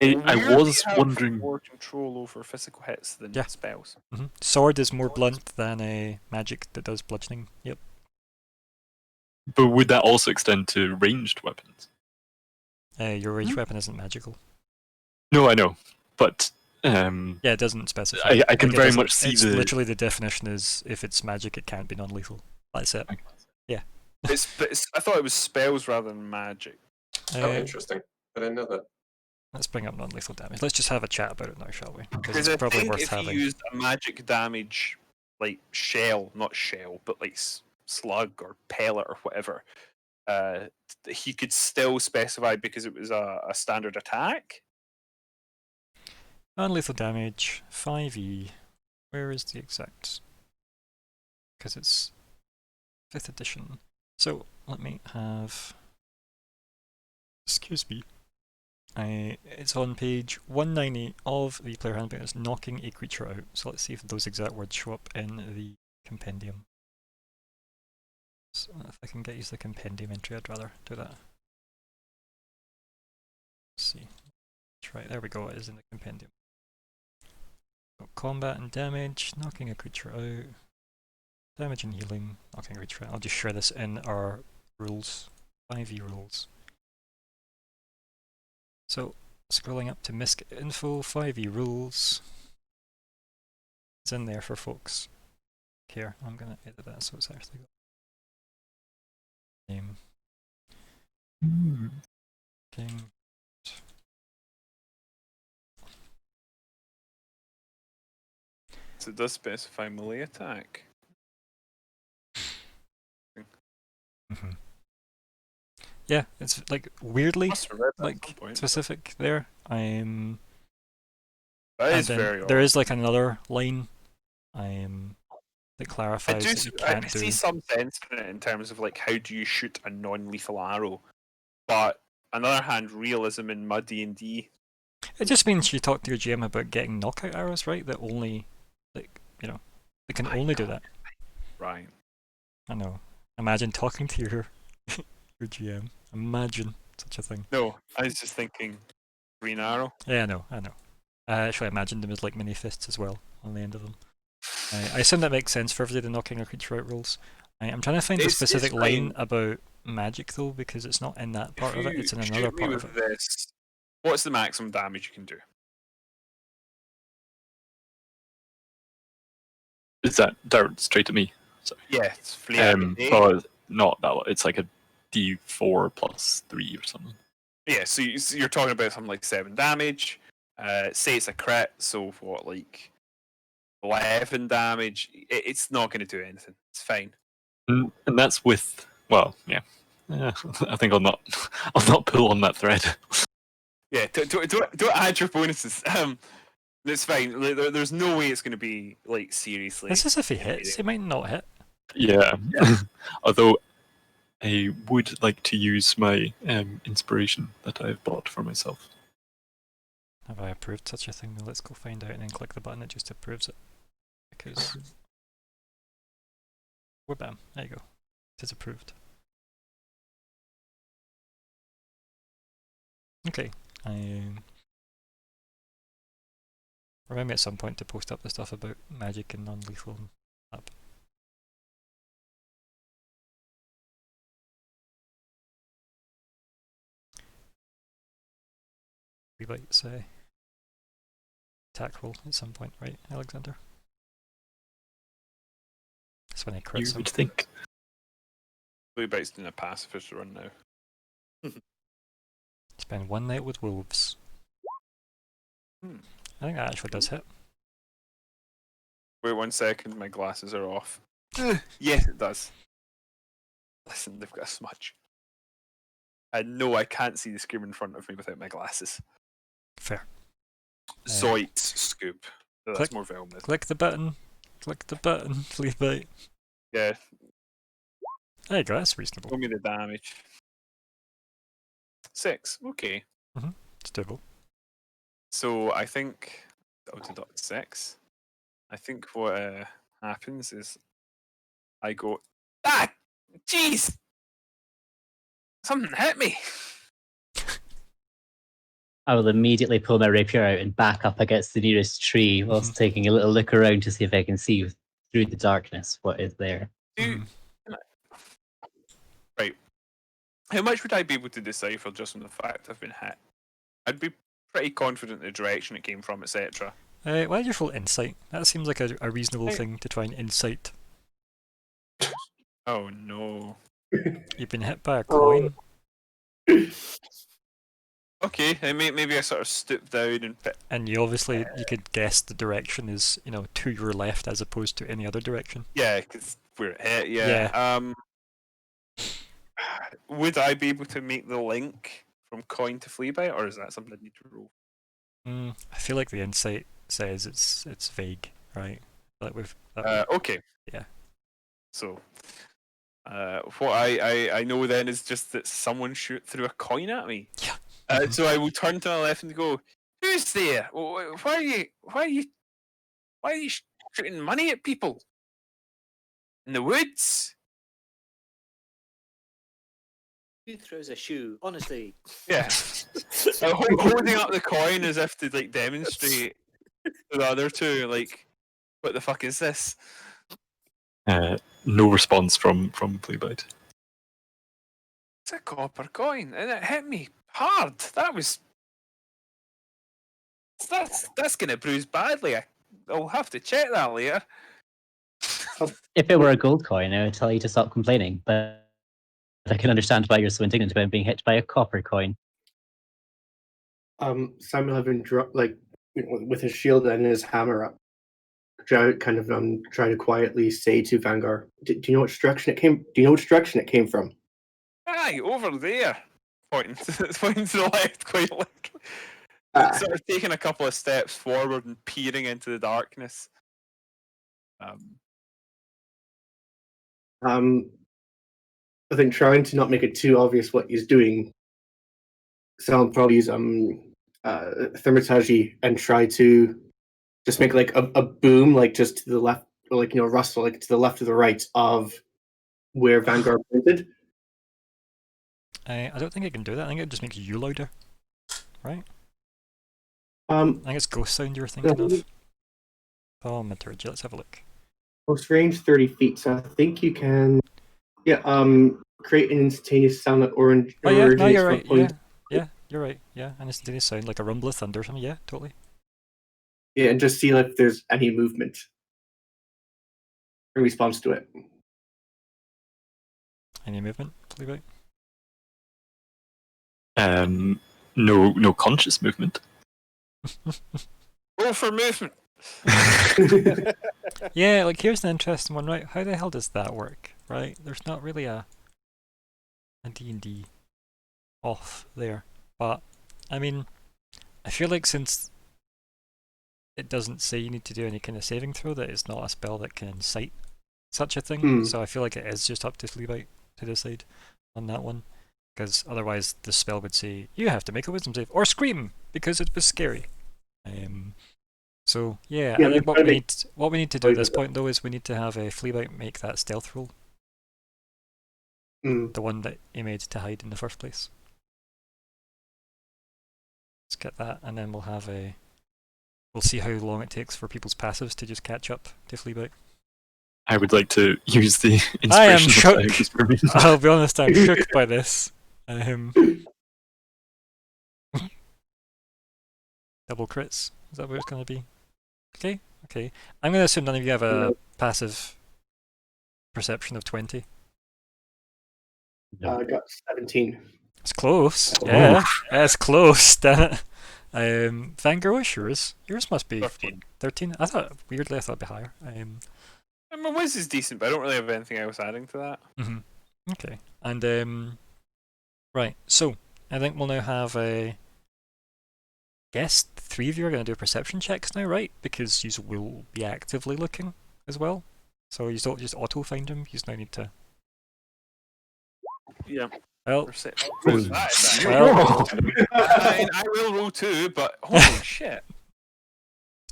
I Weirdly was have wondering. more control over physical hits than Yeah. spells. Sword is more blunt than a magic that does bludgeoning. Yep. But would that also extend to ranged weapons? Your ranged weapon isn't magical. No, I know, but Yeah, it doesn't specify. I can it very doesn't- much see it's the. literally the definition is if it's magic, it can't be non-lethal. That's it. I thought it was spells rather than magic. Oh, interesting. I didn't know that. Let's bring up non-lethal damage. Let's just have a chat about it now, shall we? Because Because it's I probably think worth if having. you used a magic damage, like not shell, but like slug or pellet or whatever, he could still specify because it was a standard attack. Non-lethal damage, 5e. Where is the exact? Because it's 5th edition. So, let me have... Excuse me. It's on page 190 of the player handbook. It's knocking a creature out. So let's see if those exact words show up in the compendium. So if I can get use the compendium entry, I'd rather do that. Let's see. That's right, there we go, it is in the compendium. So combat and damage, knocking a creature out. Damage and healing, knocking a creature out. I'll just share this in our rules, 5e rules. So, scrolling up to MISC info, 5e rules. It's in there for folks. Here, I'm gonna edit that so it's actually got name. King. So it does specify melee attack. Yeah, it's like weirdly Must have read that at like some point. specific there. That And is then very there odd. is like another line that I clarifies do that you I can't see do. some sense in it in terms of like how do you shoot a non-lethal arrow, but on the other hand, realism in Mud D&D. It just means you talk to your GM about getting knockout arrows, right? That only, like, you know, they can only do that. Right. I know. Imagine talking to your your GM. Imagine such a thing. No, I was just thinking green arrow. Yeah, I know. I actually imagined them as like mini fists as well on the end of them. I assume that makes sense for everybody the knocking a creature out rules. I'm trying to find a It's specific line fine. about magic though, because it's not in that part of it, it's in another shoot me part of with it. this, what's the maximum damage you can do? Is that direct straight to me? Sorry. Yeah, it's flare. Well, not that one. It's like a D4 plus 3 or something. Yeah, so you're talking about something like 7 damage. Say it's a crit, so what, like 11 damage? It's not going to do anything. It's fine. And that's with, well, yeah. I think I'll not pull on that thread. Yeah, don't add your bonuses. It's fine. There's no way it's going to be like seriously. This is if he hits, he might not hit. Yeah. Although I would like to use my inspiration that I've bought for myself. Have I approved such a thing? Let's go find out and then click the button that just approves it. Because we're bam. There you go. It is approved. Okay. Remind me at some point to post up the stuff about magic and non-lethal up. We might say attack roll at some point, right, Alexander? That's when I crit You some. would think. Bluebait's doing a pacifist run now. Spend one night with wolves. I think that actually does hit. Wait 1 second, my glasses are off. Yes, it does. Listen, they've got a smudge. And no, I can't see the screen in front of me without my glasses. Fair. Zoit scoop. So that's click- more Velma. Click the button. Click the button, please, mate. Yeah, There you go, that's reasonable. show me the damage. 6. Okay. It's doable. So I think down to .6. I think what happens is I go, jeez, something hit me. I will immediately pull my rapier out and back up against the nearest tree whilst taking a little look around to see if I can see through the darkness what is there. Right. How much would I be able to decipher just from the fact I've been hit? I'd be pretty confident in the direction it came from, etc. Why don't you roll insight? That seems like a reasonable thing to try and insight. Oh no. You've been hit by a coin. Okay, maybe I sort of stoop down and And you obviously, you could guess the direction is, to your left as opposed to any other direction. yeah, because we're hit. Yeah. Would I be able to make the link from coin to flea bite, or is that something I need to roll? I feel like the insight says it's vague, right? Like Okay. Yeah. So, what I know then is just that someone threw a coin at me. Yeah. So I will turn to my left and go, "Who's there? Why are you shooting money at people in the woods?" Who throws a shoe? Honestly. Yeah. Holding up the coin as if to demonstrate to the other two, what the fuck is this? No response from Fleabite. It's a copper coin, and it hit me hard. That's gonna bruise badly. I'll have to check that later. If it were a gold coin, I would tell you to stop complaining, but I can understand why you're so indignant about being hit by a copper coin. Samuel had been with his shield and his hammer up, try to quietly say to Vanguard, "Do you know which direction it came? Do you know which direction it came from?" Aye, over there. Pointing to the left, quite literally. Sort of taking a couple of steps forward and peering into the darkness. I think trying to not make it too obvious what he's doing, Sam will probably use thermatage and try to just make like a boom, like just to the left, or rustle, like to the left or the right of where Vanguard pointed. I don't think it can do that. I think it just makes you louder, right? I think it's ghost sound you were thinking of. Thaumaturgy, let's have a look. Most range 30 feet, so I think you can create an instantaneous sound that orange. Oh yeah, no, you're right. Yeah, you're right. Yeah, an instantaneous sound like a rumble of thunder or something. Yeah, totally. Yeah, and just see if there's any movement in response to it. Any movement, Fleabite? No conscious movement. Roll for movement. Yeah, like here's an interesting one, right? How the hell does that work, right? There's not really a D&D off there, but I mean, I feel like since it doesn't say you need to do any kind of saving throw, that it's not a spell that can incite such a thing, so I feel like it is just up to Fleabite to decide on that one, because otherwise the spell would say you have to make a wisdom save or scream because it was scary. So yeah, I think what we need to do at this point though is we need to have a Fleabite make that stealth roll, the one that he made to hide in the first place. Let's get that, and then we'll have we'll see how long it takes for people's passives to just catch up to Fleabite. I would like to use the inspiration. I am shook. I'll be honest, I'm shook by this. Double crits. Is that what it's going to be? Okay. I'm going to assume none of you have a passive perception of 20. I got 17. It's close. Yeah, it's close. Damn it. Vanguard, what's yours? Yours must be 13. I thought it'd be higher. My whiz is decent, but I don't really have anything else adding to that. Okay. And right. So I think we'll now have a. Guess 3 of you are going to do perception checks now, right? Because you will be actively looking as well. So you don't just auto find them. You now need to. Yeah. Well, I will roll 2, but holy shit.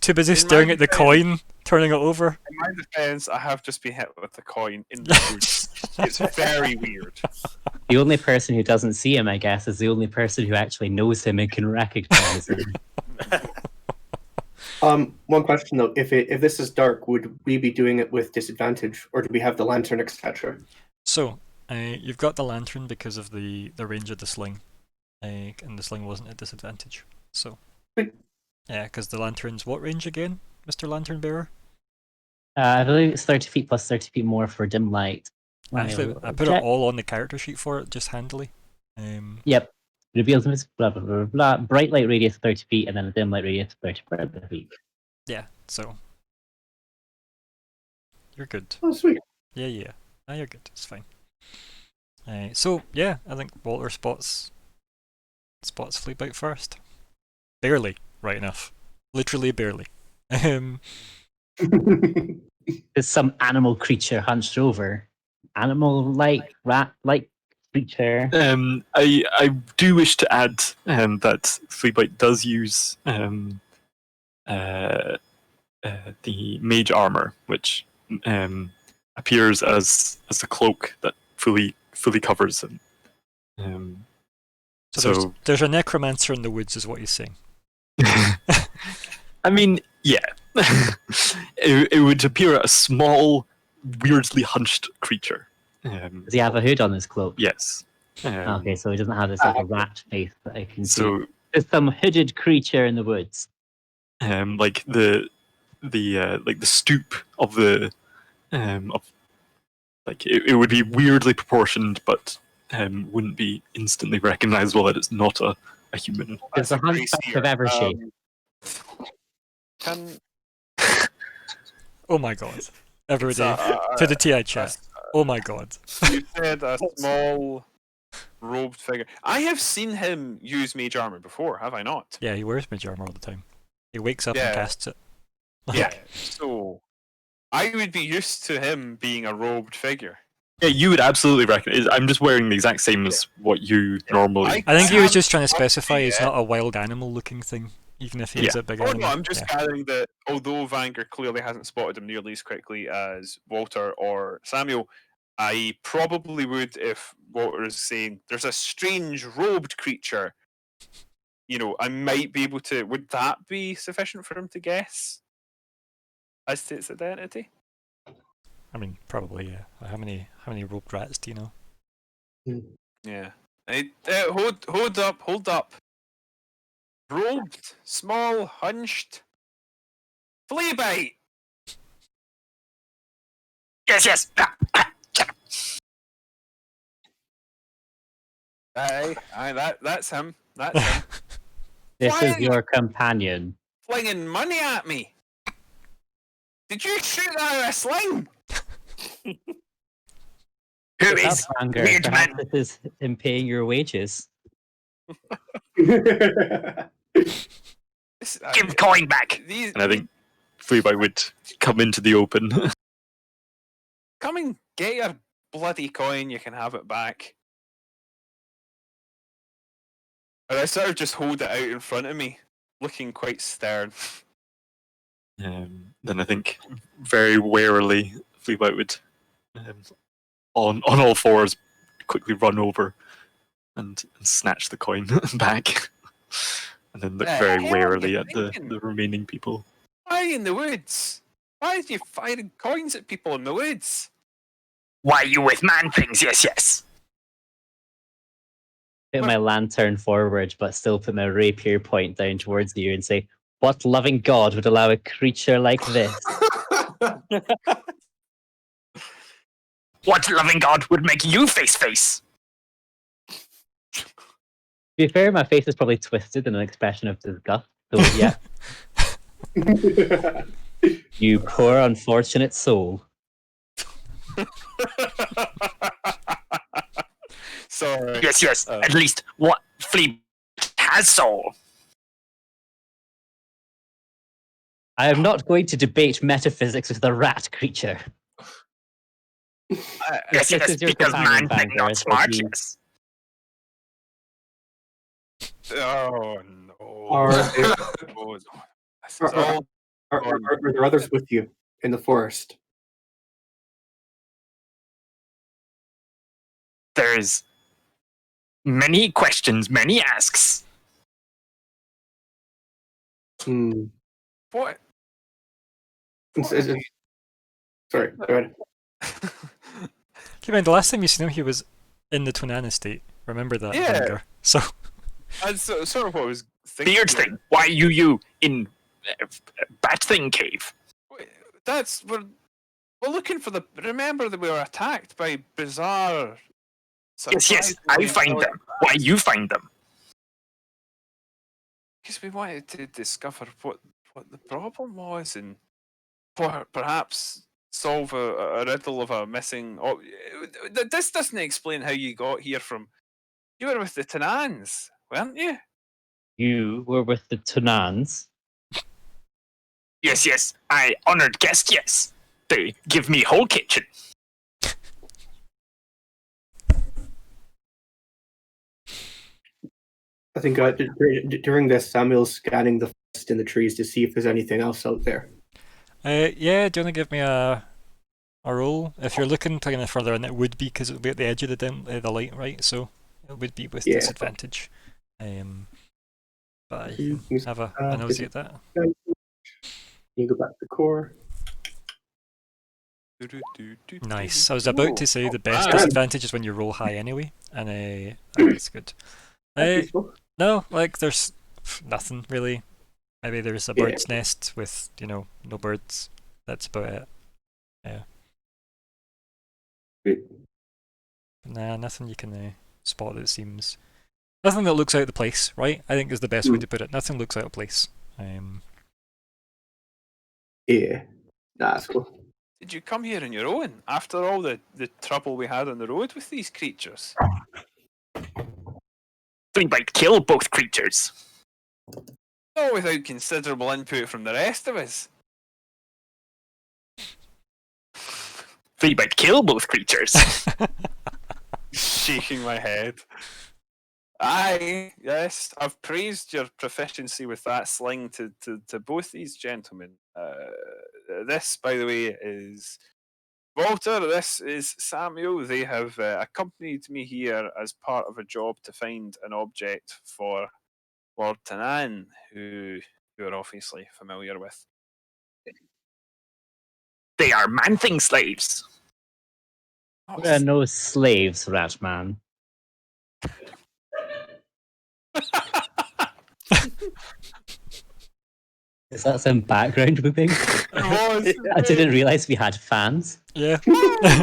too busy In staring my at the defense- coin, turning it over. In my defense, I have just been hit with the coin in the woods. It's very weird. The only person who doesn't see him, I guess, is the only person who actually knows him and can recognize him. One question though: if this is dark, would we be doing it with disadvantage, or do we have the lantern, etc.? So, you've got the lantern because of the range of the sling, and the sling wasn't at disadvantage. So, Right. yeah, because the lantern's what range again, Mr. Lantern Bearer? I believe it's 30 feet plus 30 feet more for dim light. Actually, I put it all on the character sheet for it, just handily. Yep. Reveals blah, blah, blah, blah. Bright light radius 30 feet, and then a dim light radius 30 feet. Yeah, so you're good. Oh, sweet. Yeah. No, you're good. It's fine. So yeah, I think Walter spots Fleabite first. Barely, right enough. Literally barely. There's some animal creature hunched over. Animal-like, rat-like creature. I do wish to add that Fleabite does use the mage armor, which appears as the cloak that fully covers him. So there's a necromancer in the woods, is what he's saying. I mean, yeah. it would appear a small, weirdly hunched creature. Does he have a hood on his cloak? Yes. Okay, so he doesn't have this like a rat face that I can see. So, There's some hooded creature in the woods. like the stoop of the it would be weirdly proportioned, but wouldn't be instantly recognizable that it's not a human. There's a hunchback of Evershade. Can Oh my god. Everybody, to the TI chat. Oh my god. you said a small robed figure? I have seen him use mage armor before, have I not? Yeah, he wears mage armor all the time. He wakes up Yeah. and casts it. Yeah. So I would be used to him being a robed figure. Yeah, you would absolutely recognize. I'm just wearing the exact same as what you normally. I think he was can't just trying to specify see he's it. not a wild animal looking thing, even if he is Yeah. a big Oh animal. no, I'm just Yeah. gathering that although Vanger clearly hasn't spotted him nearly as quickly as Walter or Samuel, I probably would if Walter is saying there's a strange robed creature. You know, I might be able to. Would that be sufficient for him to guess as to its identity? I mean, probably, yeah. How many robed rats do you know? Yeah. Hold up. Robed, small, hunched, flea bite. Yes. Aye, that's him. That's him. This is Flying- your companion. Flinging money at me. Did you shoot that out of a sling? Who Perhaps Vanger, weird perhaps man? this is him paying your wages. coin back. These, And I think Fleabite would come into the open. come and get your bloody coin. You can have it back. And I sort of just hold it out in front of me, looking quite stern. Then I think very warily Fleabite would, on all fours, quickly run over and snatch the coin back, and then look The very hell are warily you at the thinking? remaining people. Why in the woods? Why are you firing coins at people in the woods? Why you with man things? Yes. Put my lantern forward, but still put my rapier point down towards you and say, "What loving god would allow a creature like this?" What loving god would make you face? To be fair, my face is probably twisted in an expression of disgust. So yeah, you poor unfortunate soul. Sorry. Yes. At least what Flea has soul. I am not going to debate metaphysics with a rat creature. Yes, This is your because companion, man thing Vanger, not I thought smart. you- Yes. Oh no. Are there- Oh, no. This is all Are there others with you in the forest? There's many questions, many asks. Hmm. What? Sorry, go ahead. Keep in mind, the last time you seen him, he was in the Twinana state. Remember that, Yeah. Vanguard. So, That's sort of what I was thinking. Beard thing. Why you in Bat Thing Cave? That's we're looking for the. Remember that we were attacked by bizarre. Yes. I find them. Why you find them? Because we wanted to discover what the problem was and perhaps solve a riddle of a missing. This doesn't explain how you got here from. You were with the Tanans, weren't you? You were with the Tunans. Yes. I honored guest. Yes, they give me whole kitchen. I think during this, Samuel's scanning the forest in the trees to see if there's anything else out there. yeah, do you want to give me a roll? If you're looking kind of further in, it would be because it would be at the edge of the light, right? So it would be with disadvantage. But you can have a nosy at that. You go back to core. Nice. I was about to say the best disadvantage is when you roll high anyway, and that's good. No, like there's nothing really. Maybe there's a bird's nest with no birds. That's about it. Yeah. Nah, nothing you can spot that seems. Nothing that looks out of place, right? I think is the best way to put it. Nothing looks out of place. Yeah, that's cool. Did you come here on your own after all the trouble we had on the road with these creatures? We might kill both creatures. No, without considerable input from the rest of us. We might kill both creatures. Shaking my head. Aye, yes, I've praised your proficiency with that sling to both these gentlemen. This, by the way, is Walter. This is Samuel. They have accompanied me here as part of a job to find an object for Lord Tanan, who you're obviously familiar with. They are man-thing slaves. We're no slaves, Ratman. Is that some background whooping? I didn't realise we had fans. Yeah.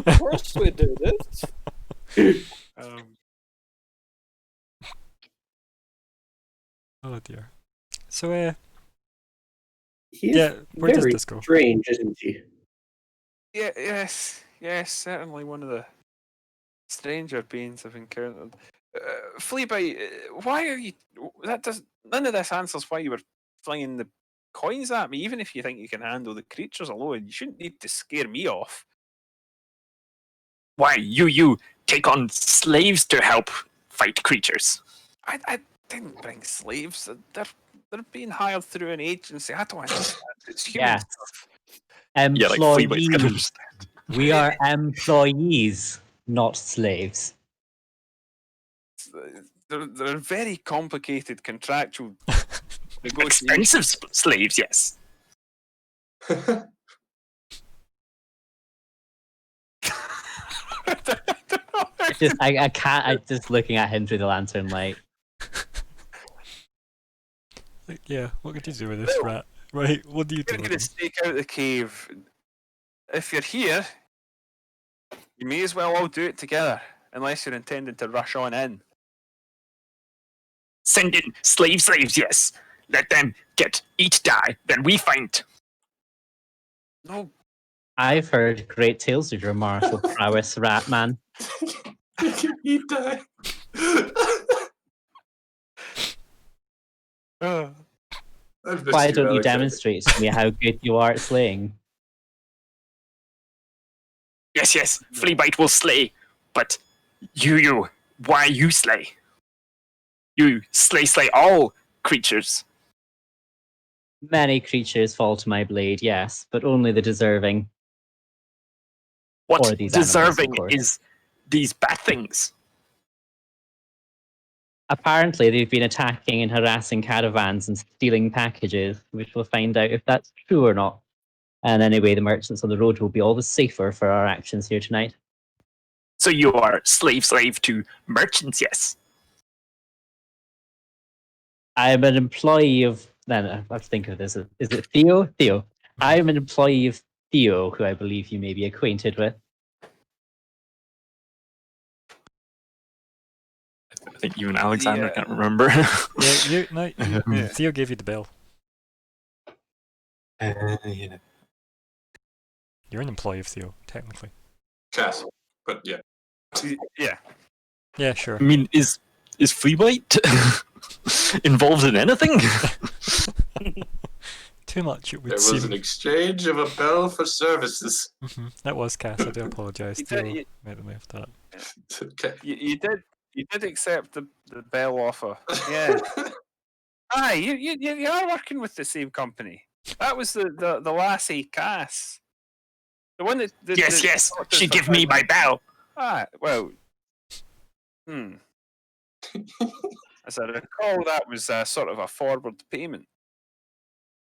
Of course we do this. Oh dear. So He's yeah, where does very this go? strange, isn't he? Yeah, yes, certainly one of the stranger beings I've encountered. Fleabite, why are you? None of this answers why you were flinging the coins at me. Even if you think you can handle the creatures alone, you shouldn't need to scare me off. Why you take on slaves to help fight creatures? I didn't bring slaves. They're being hired through an agency. I don't understand. It's human Yeah. stuff. Yeah, like Fleabite can Employees. understand. We are employees, not slaves. They're very complicated contractual negotiations. Expensive slaves, yes. I can't. I'm just looking at him through the lantern light. Like, yeah, what could you do with this rat? Right, what do you do You're with going to him? stake out the cave. If you're here, you may as well all do it together, unless you're intending to rush on in. Send in slaves, yes. Let them eat, die, then we fight. No, I've heard great tales of your martial prowess, Ratman. You die. I've missed Why don't you Alexander. demonstrate to me how good you are at slaying? Yes, Fleabite will slay, but you, why you slay? You slay all creatures. Many creatures fall to my blade, yes, but only the deserving. What Or these animals, of deserving course. is these bad things? Apparently, they've been attacking and harassing caravans and stealing packages, which we'll find out if that's true or not. And anyway, the merchants on the road will be all the safer for our actions here tonight. So you are slave to merchants, yes? I'm an employee of. No, I have to think of this. Is it Theo? Theo. I'm an employee of Theo, who I believe you may be acquainted with. I think you and Alexander can't remember. Theo gave you the bell. Yeah. You're an employee of Theo, technically. Cass, but yeah. Yeah. Yeah, sure. I mean, is Fleabite involved in anything? Too much, it would There seem. was an exchange of a bell for services. That was Cass. I do apologise. You Theo did- made me of that. Okay. You did accept the bell offer. Yeah. Aye, you are working with the same company. That was the lassie Cass. The one that Yes. She give me my bell. Ah, well. As I recall, that was sort of a forward payment.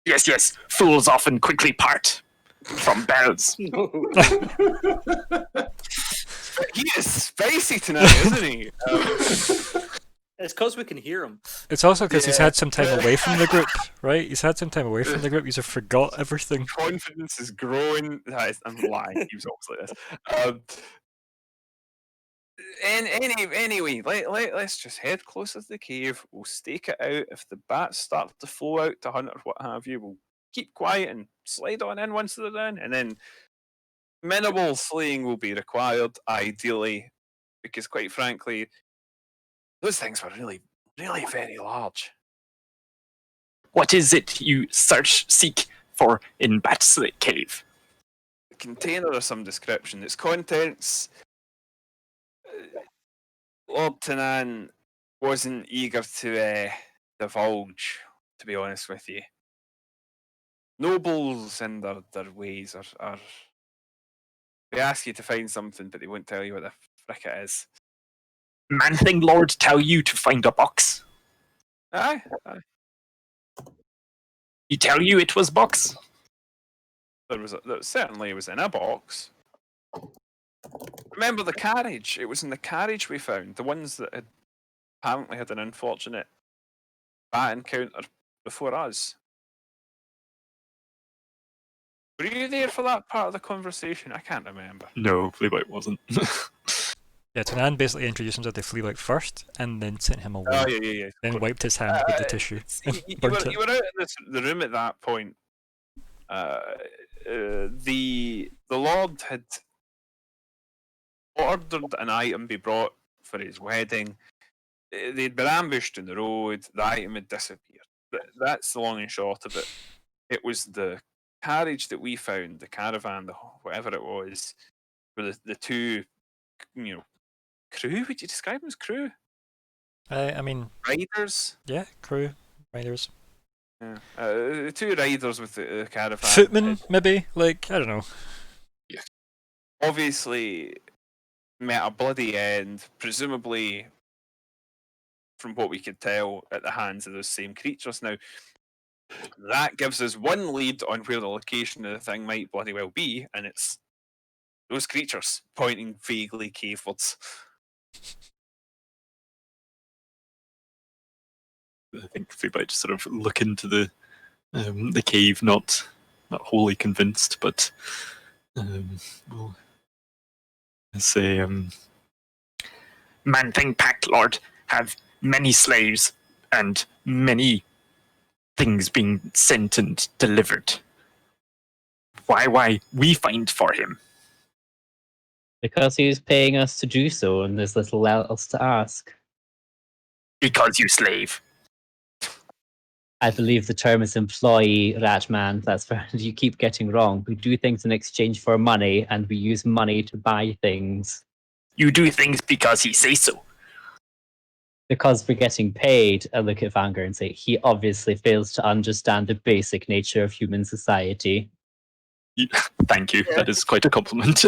Yes. Fools often quickly part from bells. He is spicy tonight, isn't he? It's because we can hear him. It's also because he's Yeah. had some time away from the group, right? He's had some time away from the group. He's forgot everything. Confidence is growing. I'm lying. He was always like this. Anyway, let's just head closer to the cave. We'll stake it out. If the bats start to flow out to hunt or what have you, we'll keep quiet and slide on in once they're in. And then minimal slaying will be required, ideally, because quite frankly, those things were really, really very large. What is it you seek for in Batslate Cave? The container of some description. Its contents. Lord Tanan wasn't eager to divulge, to be honest with you. Nobles and their ways are. They ask you to find something, but they won't tell you what the frick it is. Man-Thing Lord tell you to find a box? Aye. He tell you it was box? There certainly was in a box. Remember the carriage? It was in the carriage we found. The ones that had apparently had an unfortunate bat encounter before us. Were you there for that part of the conversation? I can't remember. No, Fleabite wasn't. Yeah, Tanan basically introduced himself to Fleabite first, and then sent him away. Oh, yeah. Then wiped his hand with the tissue. You Burnt were out in the room at that point. The Lord had ordered an item be brought for his wedding. They'd been ambushed in the road. The item had disappeared. That's the long and short of it. It was the carriage that we found, the caravan, whatever it was, were the two, crew. Would you describe them as crew? I mean, Riders. yeah, crew, riders. Yeah. The two riders with the caravan. Footmen, maybe? Like, I don't know. Obviously met a bloody end, presumably from what we could tell at the hands of those same creatures. Now, that gives us one lead on where the location of the thing might bloody well be, and it's those creatures pointing vaguely cavewards. I think Fleabite just sort of look into the cave, not wholly convinced, but we'll say, Man-Thing Pact Lord have many slaves and many things being sent and delivered. Why we find for him? Because he was paying us to do so, and there's little else to ask. Because you slave. I believe the term is employee, Ratman. That's where you keep getting wrong. We do things in exchange for money, and we use money to buy things. You do things because he say so. because we're getting paid, I look at Vanguard and say, he obviously fails to understand the basic nature of human society. Thank you. That is quite a compliment.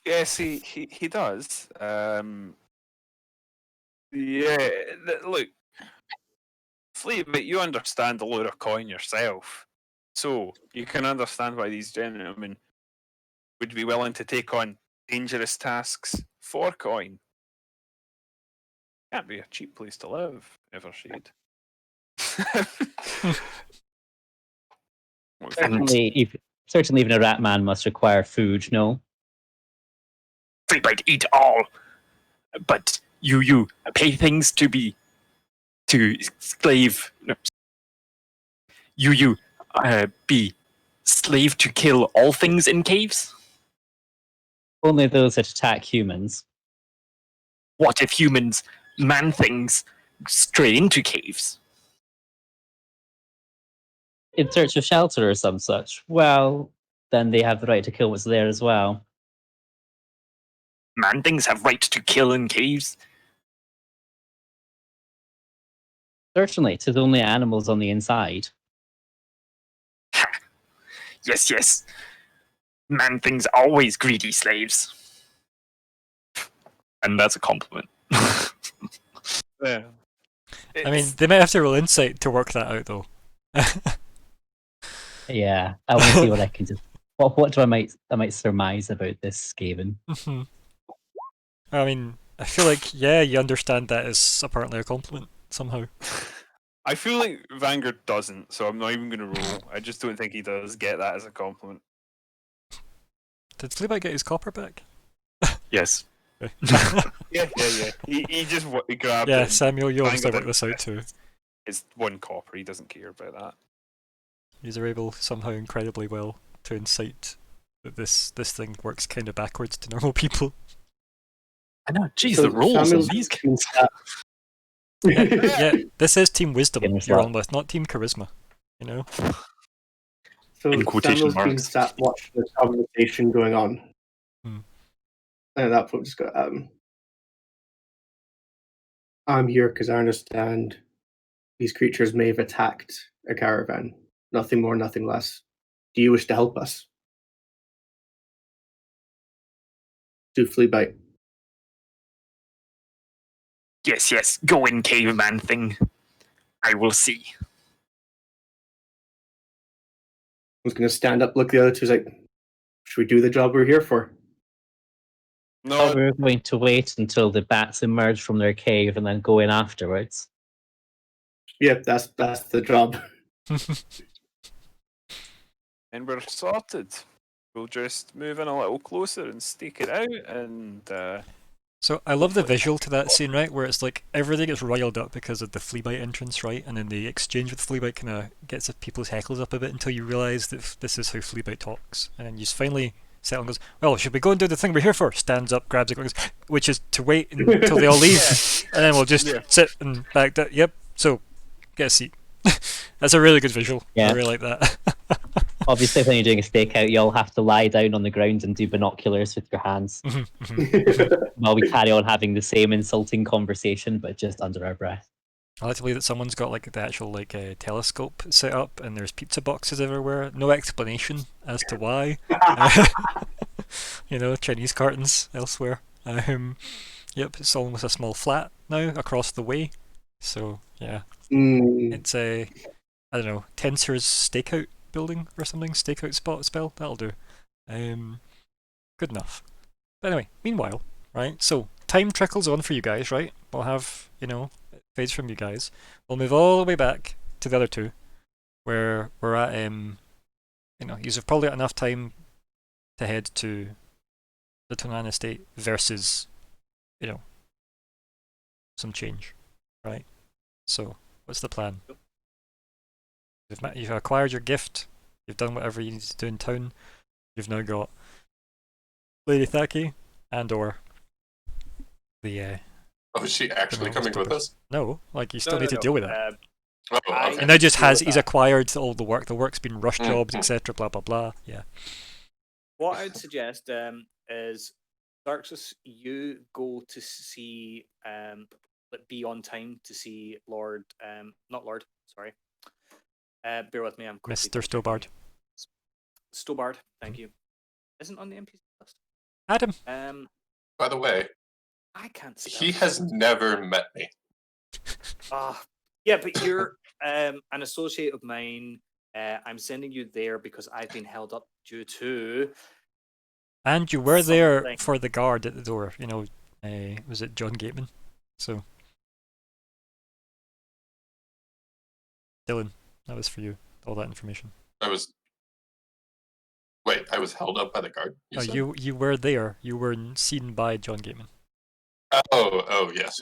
Yes, he does. Look, Fleet, but you understand the lure of coin yourself, so you can understand why these gentlemen would be willing to take on dangerous tasks for coin. Can't be a cheap place to live, Evershade. Certainly, even a rat man must require food, no? Fleabite eat all, but you pay things to slave. No, you be slave to kill all things in caves. Only those that attack humans. What if humans, man things, stray into caves? In search of shelter or some such. Well, then they have the right to kill what's there as well. Man things have right to kill in caves. Certainly, 'tis only animals on the inside. Yes. Man things always greedy slaves. And that's a compliment. Yeah. I mean, they might have to roll insight to work that out, though. Yeah, I want to see what I can do. What do I might surmise about this Skaven? I mean, I feel like, yeah, you understand that is apparently a compliment somehow. I feel like Vanguard doesn't, so I'm not even going to roll. I just don't think he does get that as a compliment. Did Fleabite get his copper back? Yes. Yeah. He just grabbed it. Yeah, and Samuel, you obviously Vanguard worked this out too. It's 1 copper. He doesn't care about that. You're able somehow incredibly well to incite that this thing works kind of backwards to normal people. I know. Jeez, So the rolls on Samuel's these. Yeah, this is Team Wisdom Gamer's you're luck. on with, not Team Charisma. You know? So In quotation Samuel's been marks. sat watching this conversation going on. Hmm. And at that point, just go, I'm here because I understand these creatures may have attacked a caravan. Nothing more, nothing less. Do you wish to help us? To Fleabite. Yes. Go in, caveman thing. I will see. I was going to stand up, look at the other two, like, should we do the job we're here for? No, We're going to wait until the bats emerge from their cave and then go in afterwards. Yep, that's the job. and we're sorted. We'll just move in a little closer and stake it out, and So I love the visual to that scene, right, where it's like everything gets riled up because of the Fleabite entrance, right, and then the exchange with Fleabite kind of gets people's heckles up a bit until you realise that this is how Fleabite talks, and then you just finally settle and goes, well, should we go and do the thing we're here for? Stands up, grabs it, goes, which is to wait until they all leave, and then we'll just sit and back down. Yep, so get a seat. That's a really good visual. Yeah. I really like that. Obviously, when you're doing a stakeout, you all have to lie down on the ground and do binoculars with your hands while we carry on having the same insulting conversation, but just under our breath. I like to believe that someone's got like the actual telescope set up, and there's pizza boxes everywhere. No explanation as to why. You know, Chinese cartons elsewhere. Yep, it's almost a small flat now across the way. So yeah, it's a I don't know, Tensor's stakeout building or something, stakeout spell. That'll do. Good enough. But anyway, meanwhile, right? So time trickles on for you guys, right? We'll have fades from you guys. We'll move all the way back to the other two, where we're at. You've probably got enough time to head to the Tonan estate versus, some change, right? So, what's the plan? You've acquired your gift. You've done whatever you need to do in town. You've now got Lady Thaki and/or the. Oh, is she actually coming with us? No, you still need to deal with it. Okay. And now just he's acquired all the work. The work's been rush jobs, etc. Blah blah blah. Yeah. What I'd suggest is Xerxes, you go to see, be on time to see Lord, not Lord, sorry. Bear with me, I'm quickly Mr. Stobart. Stobart, thank you. Isn't on the NPC list. Adam. By the way, I can't spell. he has never met me. Yeah, but you're an associate of mine. I'm sending you there because I've been held up due to. And you were there something. for the guard at the door. You know, was it John Gateman? So, Dylan, that was for you. All that information. Wait, I was held up by the guard? You were there. You were seen by John Gateman. Oh, yes.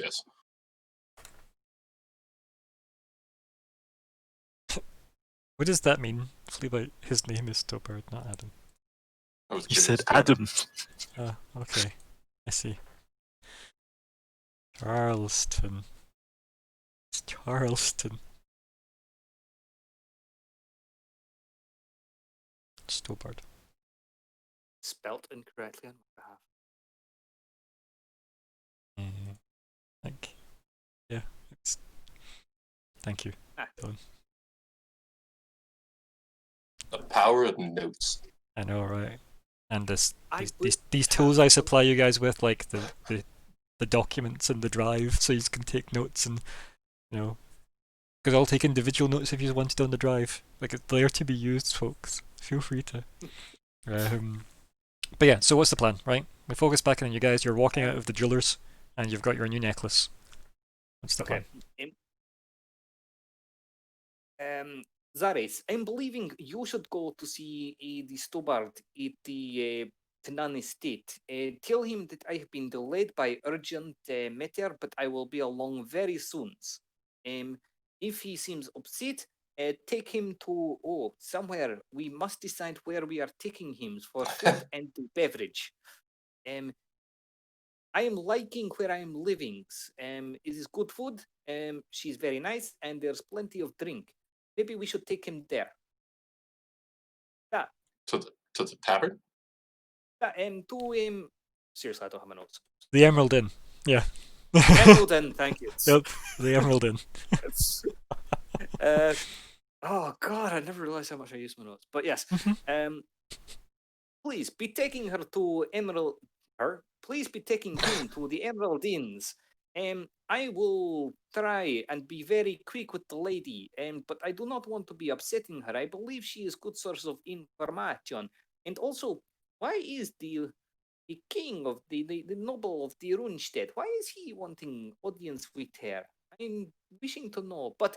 What does that mean? Fleabite, his name is Stobart, not Adam. You said Adam. Okay. I see. Charleston. It's Charleston. Stobart. Spelt incorrectly on my behalf. Yeah. Thank you, Dylan. The power of notes. I know, right? And these tools I supply you guys with, like the documents and the drive, so you can take notes and, you know, because I'll take individual notes if you wanted on the drive. Like, it's there to be used, folks. Feel free to. But yeah, so what's the plan, right? We focus back on you guys. You're walking out of the jewelers, and you've got your new necklace. What's the plan? Zares, I'm believing you should go to see the Stobart at the Tanan estate. Tell him that I have been delayed by urgent matter, but I will be along very soon. If he seems upset, take him to somewhere. We must decide where we are taking him for food and beverage. I am liking where I am living. It is good food. She's very nice, and there's plenty of drink. Maybe we should take him there. Yeah. To the tavern? Seriously, I don't have my notes. The Emerald Inn. Yeah. Emerald Inn, thank you. Yep, the Emerald Inn. Oh God, I never realized how much I use my notes. But yes, please be taking her to Please be taking him to the Emerald Inns. I will try and be very quick with the lady, but I do not want to be upsetting her. I believe she is good source of information. And also, why is the king of the noble of the Runstead, why is he wanting audience with her? I'm wishing to know, but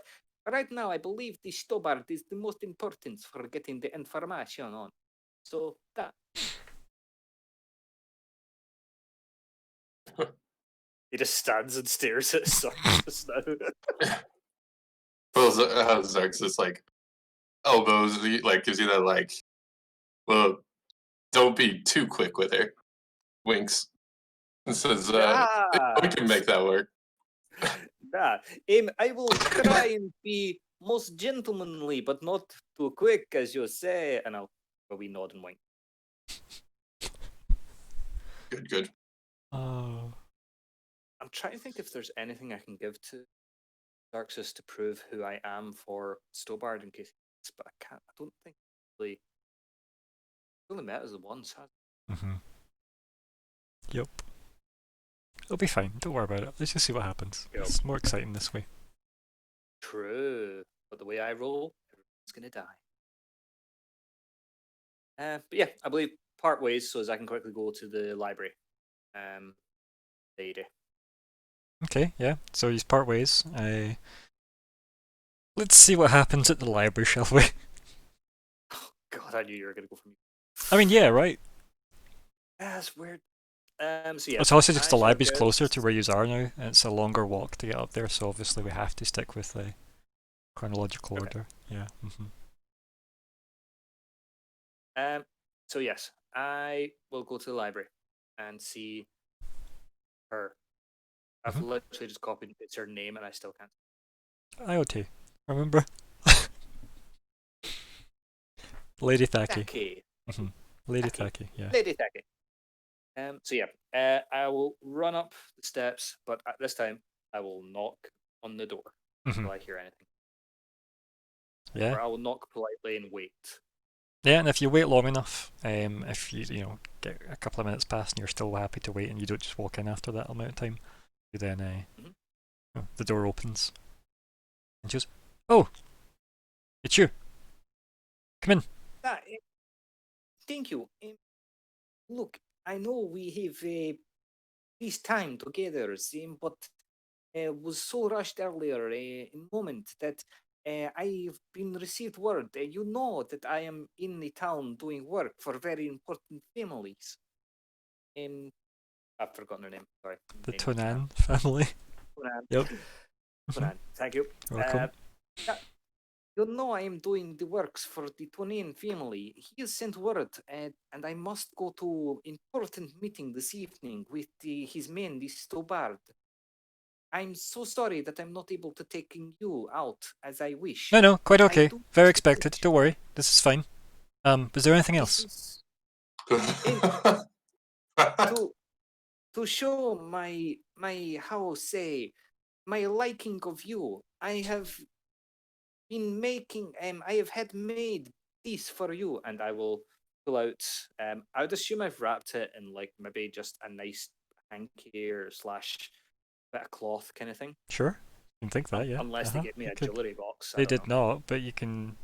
right now I believe the Stobart is the most important for getting the information on. So that. He just stands and stares at Xerxes now. Well, Xerxes like elbows, like gives you that like, well, don't be too quick with her. Winks and says, we can make that work. I will try and be most gentlemanly, but not too quick, as you say. And I'll probably nod and wink. Good. I'm trying to think if there's anything I can give to Xerxes to prove who I am for Stobart in case, but I can't. I don't think really. I've only met us once. Yep. It'll be fine. Don't worry about it. Let's just see what happens. Yep. It's more exciting this way. True, but the way I roll, everyone's gonna die. But yeah, I believe part ways so as I can quickly go to the library. Lady. Okay, yeah. So he's part ways. Let's see what happens at the library, shall we? Oh God, I knew you were gonna go for me. I mean, yeah, right. That's weird. So yeah. It's also just the library's closer to where you are now, and it's a longer walk to get up there. So obviously we have to stick with the chronological order. Yeah. So yes, I will go to the library and see her. I've literally just copied it's her name, and I still can't. IoT, remember? Lady Thacky. Lady Thacky, yeah. Lady Thacky. So yeah, I will run up the steps, but at this time I will knock on the door until I hear anything. Yeah. Or I will knock politely and wait. Yeah, and if you wait long enough, if you get a couple of minutes past and you're still happy to wait and you don't just walk in after that amount of time, you then the door opens and she goes, "Oh, it's you. Come in." Thank you. Look, I know we have this time together, but was so rushed earlier in moment that I've been received word. You know that I am in the town doing work for very important families. I've forgotten her name. Sorry. The Name was Tonan family. Conan. Yep. Conan. Thank you. Welcome. Yeah, you know I am doing the works for the Tonin family. He has sent word, and I must go to important meeting this evening with his men, the Stobard. I'm so sorry that I'm not able to take you out as I wish. No, quite but I okay. do Very so expected. much. Don't worry. This is fine. Was there anything This else? is to show my how say my liking of you. I have been making I have had made this for you, and I will pull out I would assume I've wrapped it in like maybe just a nice hanky or slash bit of cloth kind of thing. Sure. You can think that, yeah. Unless they give me a jewelry box. They did not, but you can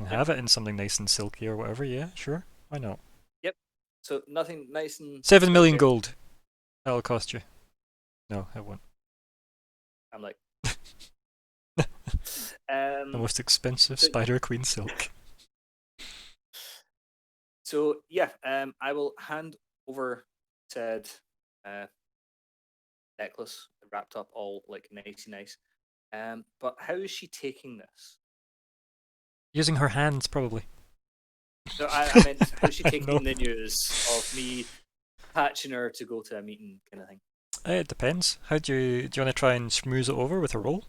have it in something nice and silky or whatever, yeah, sure. Why not? Yep. So nothing nice and 7 million silky. gold. That'll cost you. No, it won't. I'm like The most expensive Spider Queen silk. So yeah, I will hand over said necklace wrapped up all like nice. But how is she taking this? Using her hands, probably. So I meant how's she taking No. the news of me patching her to go to a meeting kind of thing? It depends. Do you want to try and schmooze it over with a roll?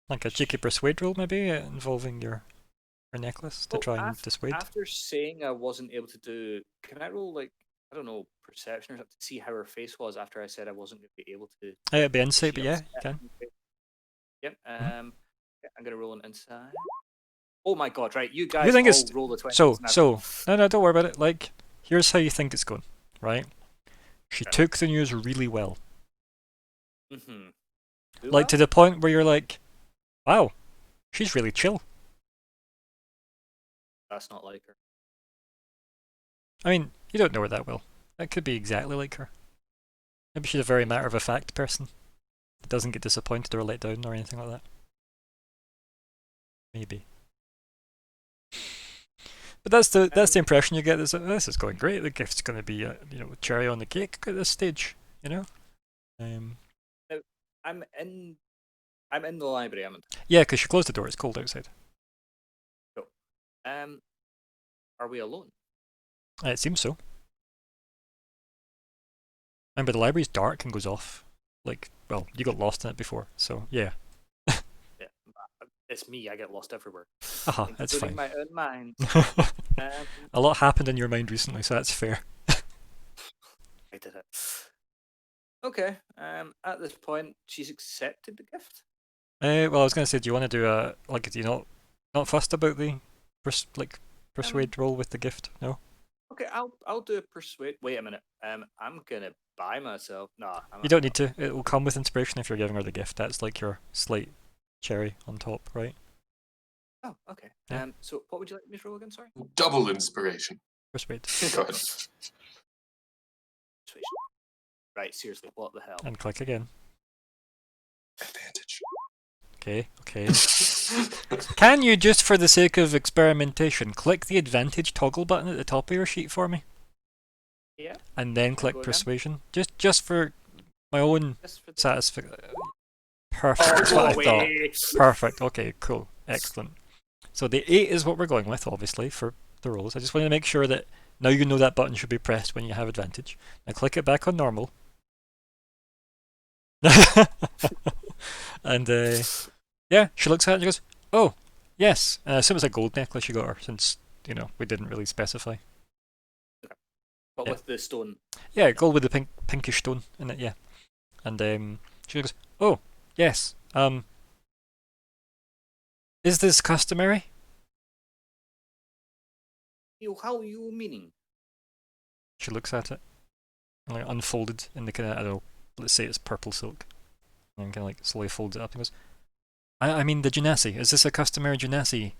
Like a cheeky persuade roll, maybe, involving your necklace to try and dissuade? After saying I wasn't able to do, can I roll like, I don't know, perception or something to see how her face was after I said I wasn't going to be able to? It'd be insight, but yeah, you can. Yep. Yeah, I'm gonna roll an insight. Oh my god! Right, you guys You think all it's roll the 20. so? No, don't worry about it. Like, here's how you think it's going. Right? She took the news really well. Like to the point where you're like, wow, she's really chill. That's not like her. I mean, you don't know her that well. That could be exactly like her. Maybe she's a very matter-of-fact person that doesn't get disappointed or let down or anything like that. Maybe. But that's the impression you get. This is going great. The gift's going to be cherry on the cake at this stage. Now, I'm in the library. Yeah, because she closed the door. It's cold outside. Cool. Are we alone? It seems so. Remember, the library's dark and goes off. Like, well, you got lost in it before, so yeah. Yeah, it's me. I get lost everywhere. That's fine. My own mind. A lot happened in your mind recently, so that's fair. I did it. Okay. At this point, she's accepted the gift. Well, I was going to say, do you want to do do you not fussed about the persuade roll with the gift? No. Okay, I'll do a persuade. Wait a minute. I'm gonna buy myself. Nah. You don't need to. It will come with inspiration if you're giving her the gift. That's like your slight cherry on top, right? Oh, okay. Yeah. So what would you like me to roll again? Sorry. Double inspiration. Persuade. Go ahead. Persuasion. Right. Seriously, what the hell? And click again. Advantage. Okay. Can you, just for the sake of experimentation, click the advantage toggle button at the top of your sheet for me? Yeah. And then click persuasion? Just for my own satisfaction. Perfect, that's what I thought. Perfect, okay, cool, excellent. So the 8 is what we're going with, obviously, for the rolls. I just wanted to make sure that now you know that button should be pressed when you have advantage. Now click it back on normal. And yeah, she looks at it and she goes, "Oh, yes." I assume it's a gold necklace you got her, since we didn't really specify. But Yeah. with the stone. Yeah, gold with the pinkish stone in it. Yeah, and she goes, "Oh, yes. Is this customary?" How you meaning? She looks at it, and like unfolded in the kind of, I don't know, let's say it's purple silk, and kind of like slowly folds it up and goes, I mean the genasi. Is this a customary genasi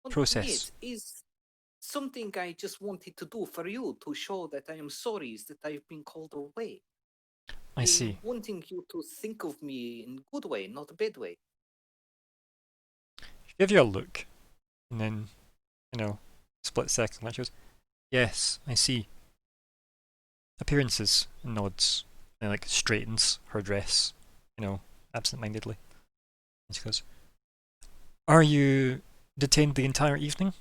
process? It is something I just wanted to do for you to show that I am sorry that I've been called away. I see. Wanting you to think of me in good way, not a bad way. She gives you a look, and then, split second, and she goes, "Yes, I see." Appearances, and nods, and like straightens her dress, absent-mindedly. And she goes, "Are you detained the entire evening?"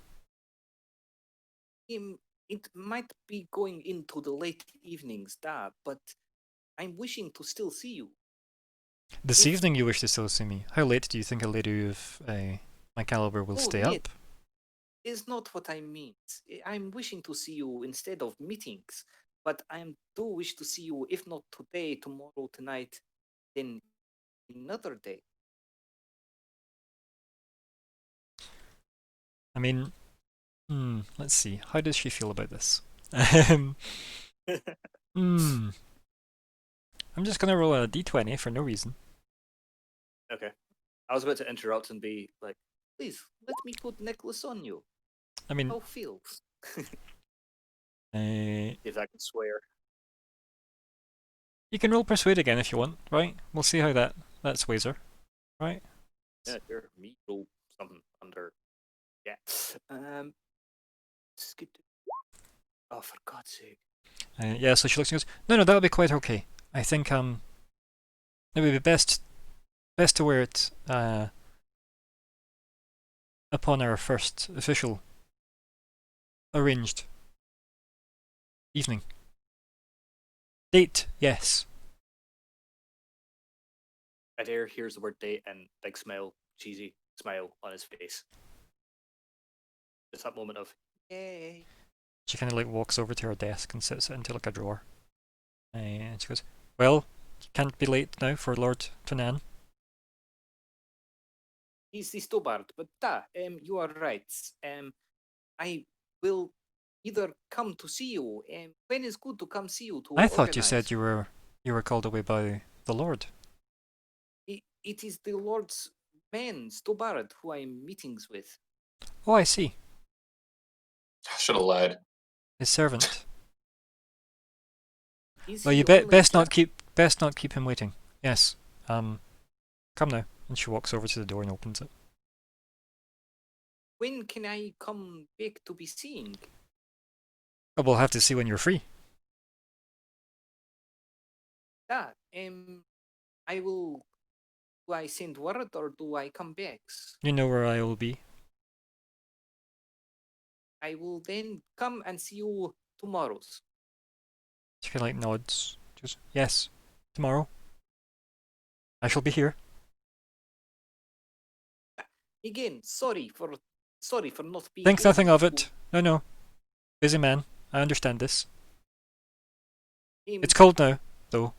It might be going into the late evenings, but I'm wishing to still see you. This evening you wish to still see me. How late do you think a lady of my caliber will stay up? Is not what I mean. I'm wishing to see you instead of meetings, but I do wish to see you, if not today, tomorrow, tonight, then another day. I mean, let's see. How does she feel about this? I'm just gonna roll a d20 for no reason. Okay. I was about to interrupt and be like, please, let me put necklace on you. I mean, how feels? if I can swear. You can roll persuade again if you want, right? We'll see how that sways her, right? Yeah, sure. Me roll something under. Yeah. Skip. Oh, for God's sake. Yeah, so she looks and goes, no, that'll be quite okay. I think it would be best to wear it upon our first official arranged evening. Date, yes. Adair hears the word date and big smile, cheesy smile on his face. Just that moment of yay. She kind of like walks over to her desk and sits it into like a drawer. And she goes, well, you can't be late now for Lord Tonan. He's the Stobart, but you are right. I will either come to see you. When is good to come see you to I thought organize? you said you were called away by the Lord. It is the Lord's man, Stobart, who I'm meetings with. Oh, I see. I should have lied. His servant. Is Well, he you only best not keep him waiting. Yes. Come now. And she walks over to the door and opens it. When can I come back to be seeing? Oh, we'll have to see when you're free. I will. Do I send word or do I come back? You know where I will be. I will then come and see you tomorrow. She kind of like nods. Just yes, tomorrow. I shall be here. Again, sorry for not being. Think nothing of it. No. Busy man. I understand this. It's cold now, though.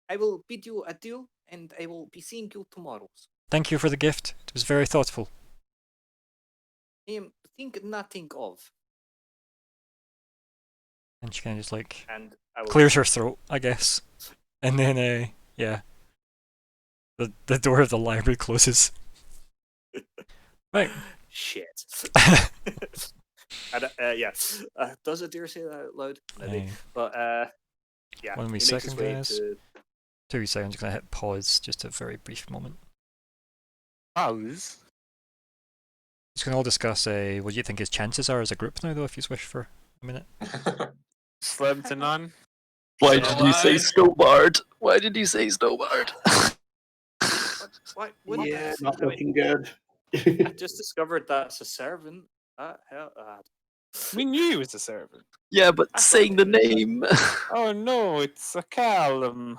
I will bid you adieu, and I will be seeing you tomorrow. Thank you for the gift. It was very thoughtful. Think nothing of. And she kind of just like and clears her throat, I guess. And then, yeah. The door of the library closes. Right. Shit. And, yeah. Does Adair say that out loud? Maybe. But yeah. 1 wee second, guys. 2 wee seconds. Gonna hit pause just a very brief moment. Pause. Just gonna all discuss what you think his chances are as a group now, though, if you wish for a minute. Slim to none. Why did you say Stobart? Why did you say Stobart? What? Yeah, not looking good. I just discovered that's a servant. We knew he was a servant. Yeah, but saying the name. Oh no, it's a Callum.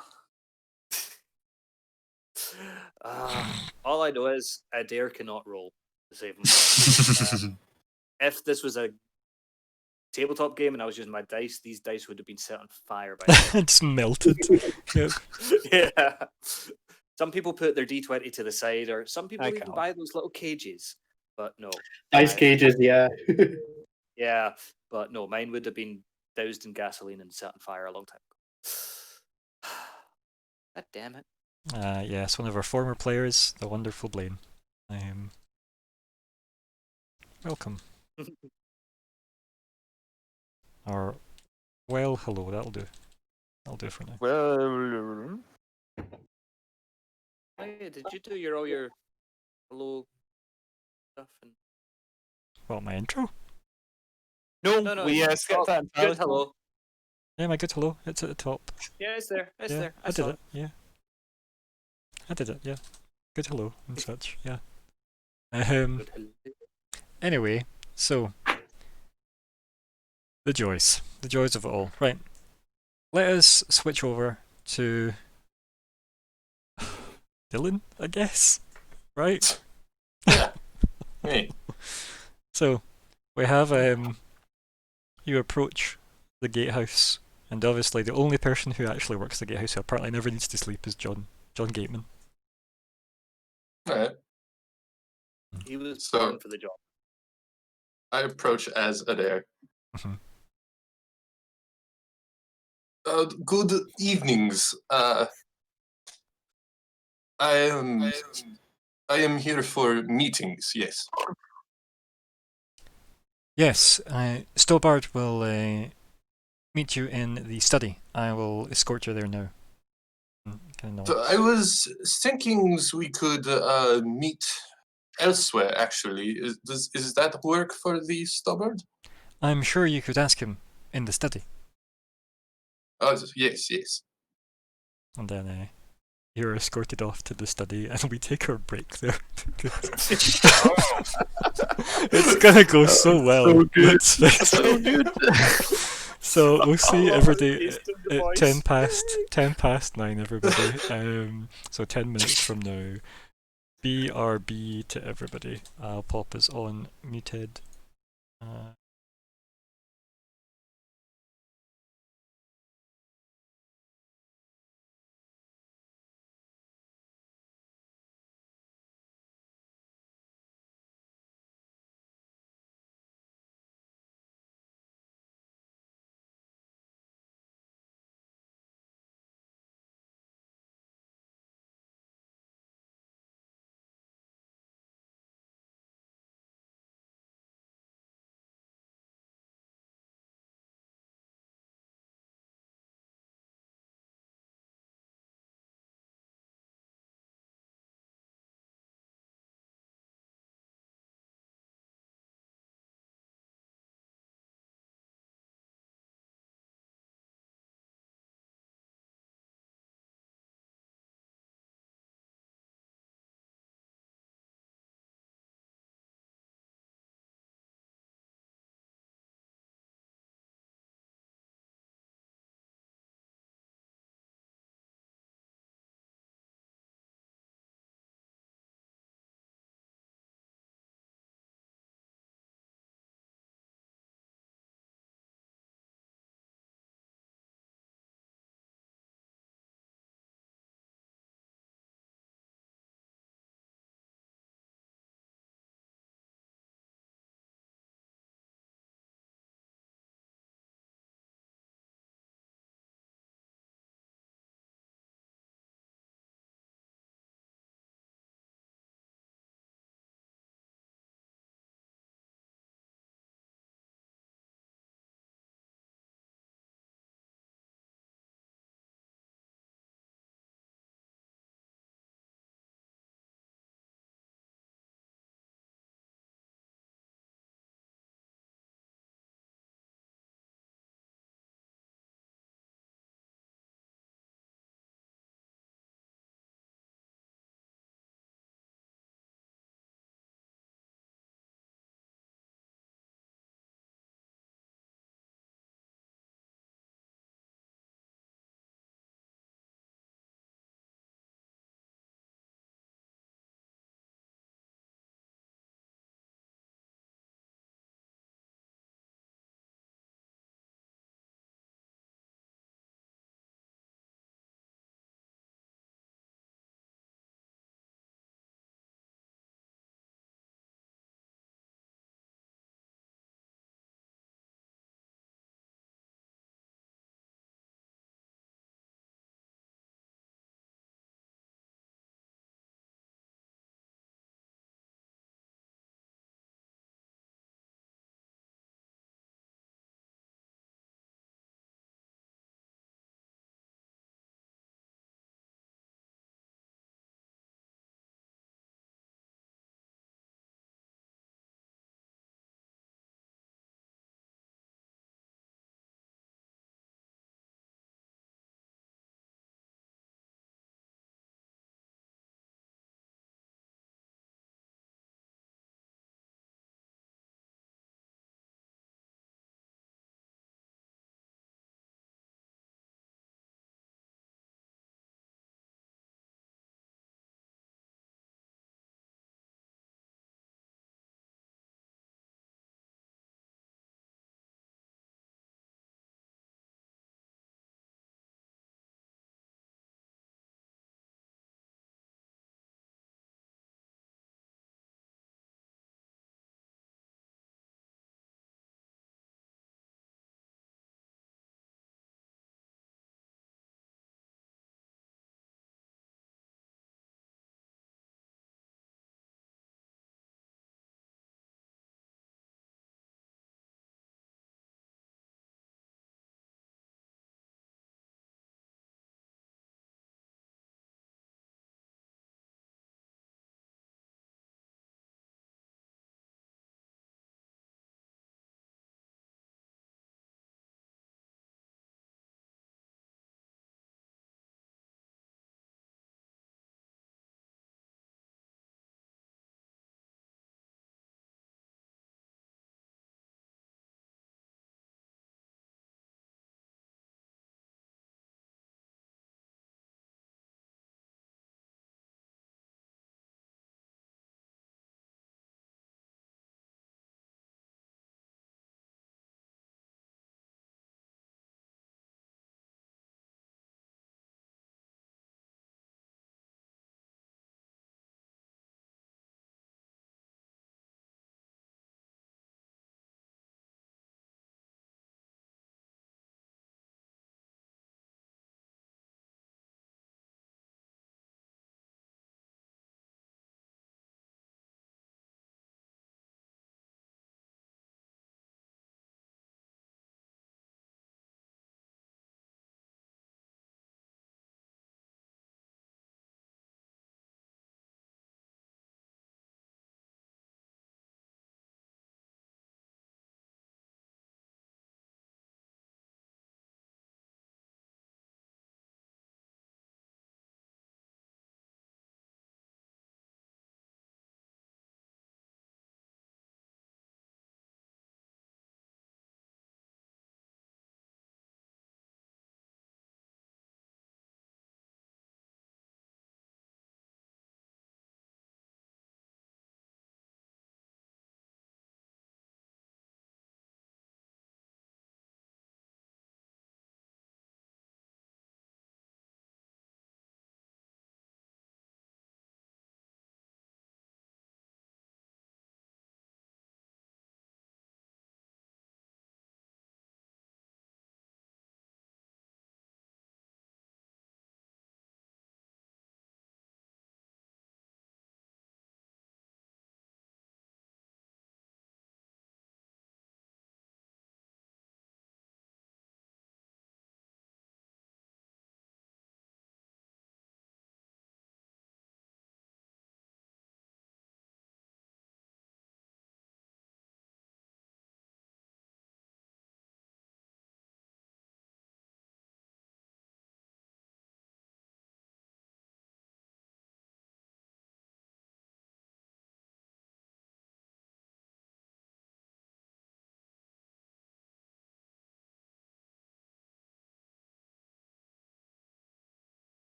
All I know is Adair cannot roll to save himself. If this was a tabletop game and I was using my dice, these dice would have been set on fire by now. Just melted. Yep. Yeah. Some people put their D20 to the side, or some people I even can't. buy those little cages. But no. Dice I- cages, yeah. Yeah, but no, mine would have been doused in gasoline and set on fire a long time ago. God damn it. Yes, one of our former players, the wonderful Blaine. Welcome. Or, well, hello, that'll do. That'll do for now. Well, Hey, did you do all your hello stuff? And... What, my intro? No, we skipped that entirely. Good hello. Yeah, my good hello. It's at the top. Yeah, it's there. It's Yeah, there. I did saw it. Yeah. I did it, yeah. Good hello and such, yeah. Good hello. Anyway, so the joys of it all. Right. Let us switch over to Dylan, I guess. Right? Yeah. Hey. So we have you approach the gatehouse, and obviously the only person who actually works the gatehouse who apparently never needs to sleep is John Gateman. Alright. He was So- born for the job. I approach as Adair. Mhm. Good evenings. I am here for meetings. Yes. Yes, Stobart will meet you in the study. I will escort you there now. Kind of So I was thinking we could meet elsewhere. Actually, is that work for the Stubbard? I'm sure you could ask him in the study. Oh yes, yes. And then you're escorted off to the study, and we take our break there. It's gonna go so well. so good. Let's face it. So good. So we'll see everybody taste of the at voice. 10 past 9, everybody. So 10 minutes from now. BRB to everybody. I'll pop us on muted.